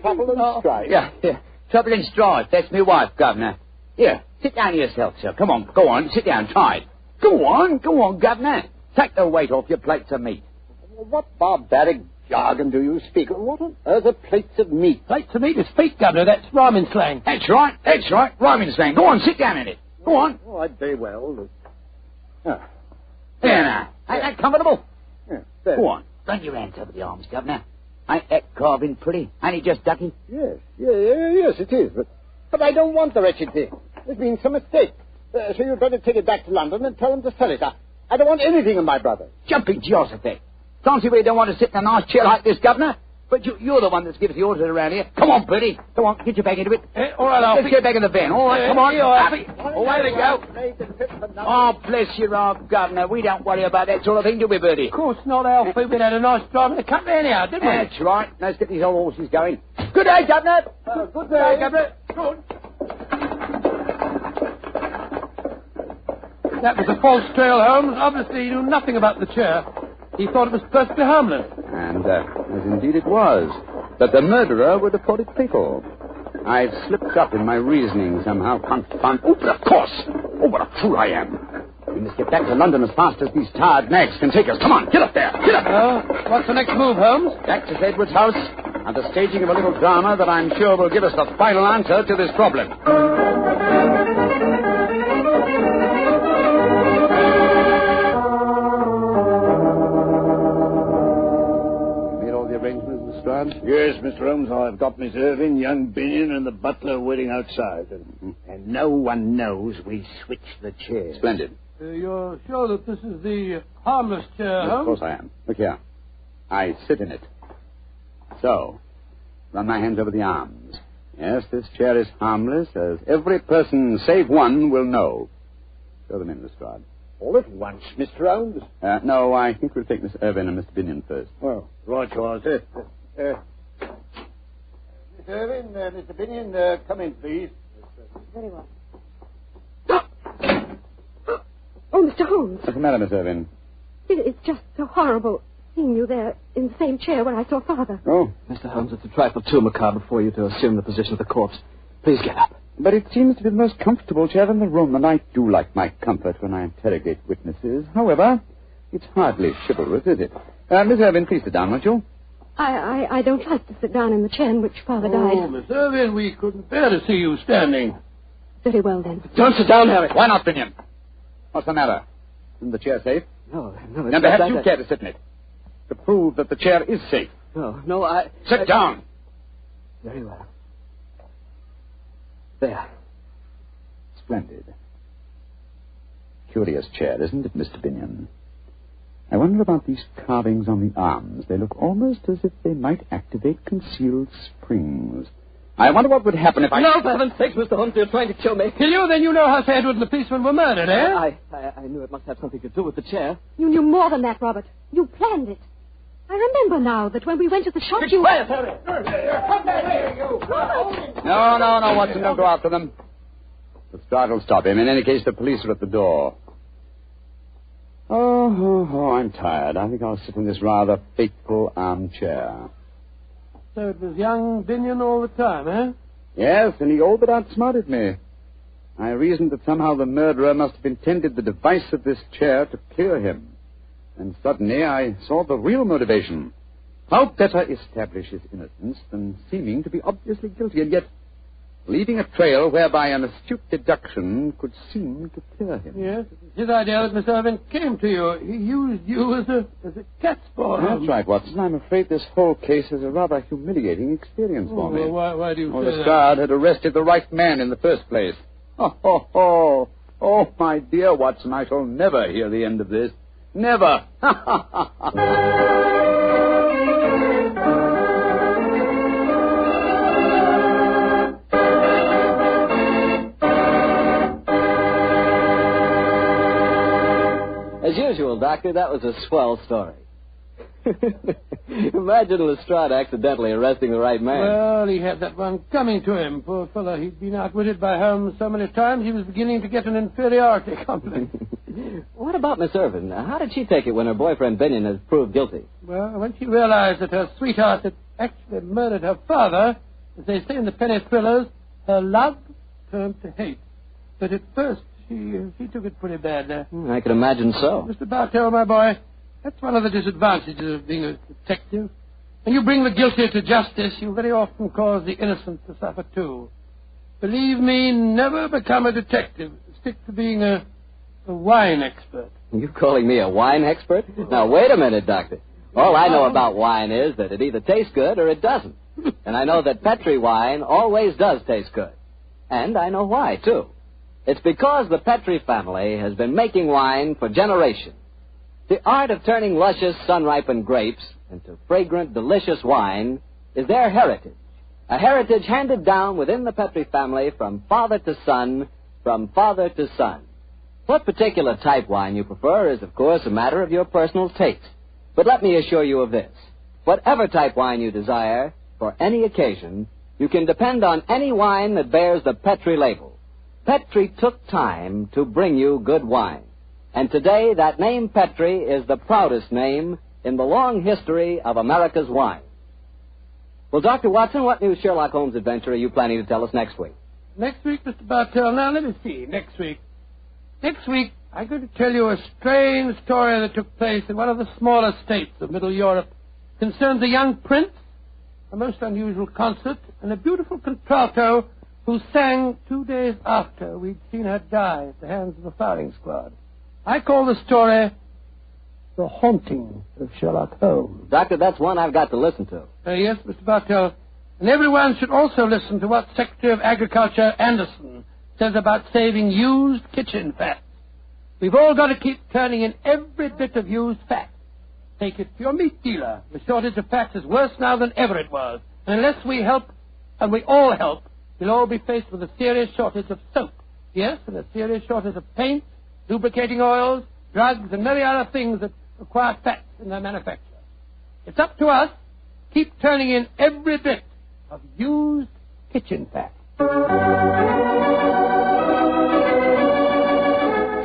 Trouble and Strife? Yeah. Trouble and Strife. That's my wife, Governor. Here, sit down yourself, sir. Come on, go on. Sit down, try it. Go on, Governor. Take the weight off your plates of meat. What barbaric jargon do you speak? What on earth are plates of meat? Plates of meat is feet, Governor. That's rhyming slang. That's right. Rhyming slang. Go on, sit down in it. Go on. Oh, I'd very well. There now. Ain't that comfortable? Yeah, go on. Run your hands over the arms, Governor. Ain't that carving pretty? Ain't it just ducky? Yes, it is. But I don't want the wretched thing. There's been some mistake. So you'd better take it back to London and tell them to sell it. I don't want anything of my brother. Jumping Joseph. Fancy we don't want to sit in a nice chair like this, Governor. But you're the one that gives the orders around here. Come on, Bertie. Come on, get your back into it. All right, Alfie. Let's get back in the van. All right, come on. Alfie. Away we go. Oh, bless your heart, Governor. We don't worry about that sort of thing, do we, Bertie? Of course not, Alfie. We had a nice drive in the country anyhow, didn't we? That's right. Let's get these old horses going. Good day, Governor. Good day, Governor. Good. That was a false trail, Holmes. Obviously, he knew nothing about the chair. He thought it was perfectly harmless. And as indeed it was. That the murderer would have thought it fatal. I've slipped up in my reasoning somehow. Oh, but of course. Oh, what a fool I am. We must get back to London as fast as these tired nags can take us. Come on, get up there. Get up. What's the next move, Holmes? Back to Edward's house and the staging of a little drama that I'm sure will give us the final answer to this problem. Yes, Mr. Holmes, I've got Miss Irving, young Binion, and the butler waiting outside. And no one knows we switched the chairs. Splendid. You're sure that this is the harmless chair, Holmes? Of course I am. Look here. I sit in it. So, run my hands over the arms. Yes, this chair is harmless, as every person save one will know. Show them in, Lestrade. All at once, Mr. Holmes? No, I think we'll take Miss Irving and Mr. Binion first. Well, right you are, sir. Miss Irving, Mr. Binion, come in, please. Very well. Oh, Mr. Holmes. What's the matter, Miss Irving? It's just so horrible seeing you there in the same chair where I saw Father. Oh. Mr. Holmes, it's a trifle too macabre for you to assume the position of the corpse. Please get up. But it seems to be the most comfortable chair in the room, and I do like my comfort when I interrogate witnesses. However, it's hardly chivalrous, is it? Miss Irving, please sit down, won't you? I don't like to sit down in the chair in which Father died. Oh, Miss Irving, we couldn't bear to see you standing. Very well, then. Don't sit down, Harry. Why not, Binion? What's the matter? Isn't the chair safe? No. Then perhaps you care to sit in it. To prove that the chair is safe. No, I... Sit down. Very well. There. Splendid. Curious chair, isn't it, Mr. Binion? I wonder about these carvings on the arms. They look almost as if they might activate concealed springs. I wonder what would happen if I... No, for heaven's sake, Mr. Holmes, you're trying to kill me. Kill you? Then you know how Sir Edward and the policeman were murdered, eh? I knew it must have something to do with the chair. You knew more than that, Robert. You planned it. I remember now that when we went to the shop, you... Quiet, Harry! Come back here, you! No, Watson, don't go after them. The Lestrade will stop him. In any case, the police are at the door. Oh, I'm tired. I think I'll sit in this rather fateful armchair. So it was young Binion all the time, eh? Yes, and he all but outsmarted me. I reasoned that somehow the murderer must have intended the device of this chair to clear him. And suddenly I saw the real motivation. How better establish his innocence than seeming to be obviously guilty, and yet leaving a trail whereby an astute deduction could seem to clear him. Yes, it was his idea that Miss Irving came to you. He used you as a cat's paw. That's right, Watson. I'm afraid this whole case is a rather humiliating experience for me. Well, why do you say that? Lestrade had arrested the right man in the first place. Oh, my dear Watson, I shall never hear the end of this. Never. As usual, Doctor, that was a swell story. Imagine Lestrade accidentally arresting the right man. Well, he had that one coming to him. Poor fellow, he'd been outwitted by Holmes so many times he was beginning to get an inferiority complex. What about Miss Irvin? How did she take it when her boyfriend Binion is proved guilty? Well, when she realized that her sweetheart had actually murdered her father, as they say in the penny thrillers, her love turned to hate. But at first, she took it pretty bad. I can imagine so. Mr. Bartell, my boy, that's one of the disadvantages of being a detective. When you bring the guilty to justice, you very often cause the innocent to suffer too. Believe me, never become a detective. Stick to being a wine expert. You calling me a wine expert? Now, wait a minute, Doctor. All I know about wine is that it either tastes good or it doesn't. And I know that Petri wine always does taste good. And I know why, too. It's because the Petri family has been making wine for generations. The art of turning luscious, sun-ripened grapes into fragrant, delicious wine is their heritage. A heritage handed down within the Petri family from father to son, from father to son. What particular type wine you prefer is, of course, a matter of your personal taste. But let me assure you of this. Whatever type wine you desire, for any occasion, you can depend on any wine that bears the Petri label. Petri took time to bring you good wine. And today, that name Petri is the proudest name in the long history of America's wine. Well, Dr. Watson, what new Sherlock Holmes adventure are you planning to tell us next week? Next week, Mr. Bartell, now let me see, next week, I'm going to tell you a strange story that took place in one of the smaller states of Middle Europe. It concerns a young prince, a most unusual concert, and a beautiful contralto who sang 2 days after we'd seen her die at the hands of the firing squad. I call the story The Haunting of Sherlock Holmes. Doctor, that's one I've got to listen to. Yes, Mr. Bartell. And everyone should also listen to what Secretary of Agriculture Anderson says about saving used kitchen fat. We've all got to keep turning in every bit of used fat. Take it to your meat dealer. The shortage of fat is worse now than ever it was. And unless we help, and we all help, we'll all be faced with a serious shortage of soap. Yes, and a serious shortage of paint, lubricating oils, drugs, and many other things that require fats in their manufacture. It's up to us. Keep turning in every bit of used kitchen fat.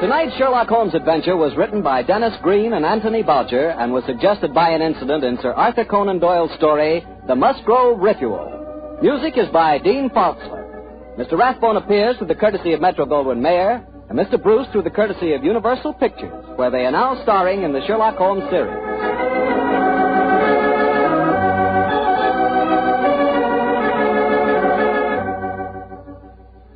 Tonight's Sherlock Holmes adventure was written by Dennis Green and Anthony Boucher and was suggested by an incident in Sir Arthur Conan Doyle's story, The Musgrove Ritual. Music is by Dean Faulksler. Mr. Rathbone appears through the courtesy of Metro-Goldwyn-Mayer, and Mr. Bruce through the courtesy of Universal Pictures, where they are now starring in the Sherlock Holmes series.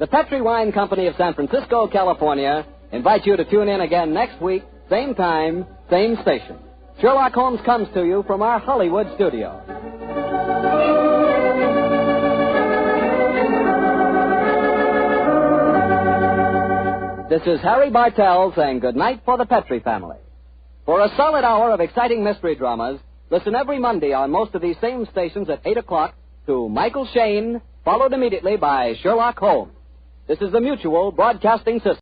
The Petri Wine Company of San Francisco, California, invites you to tune in again next week, same time, same station. Sherlock Holmes comes to you from our Hollywood studio. This is Harry Bartell saying goodnight for the Petri family. For a solid hour of exciting mystery dramas, listen every Monday on most of these same stations at 8 o'clock to Michael Shayne, followed immediately by Sherlock Holmes. This is the Mutual Broadcasting System.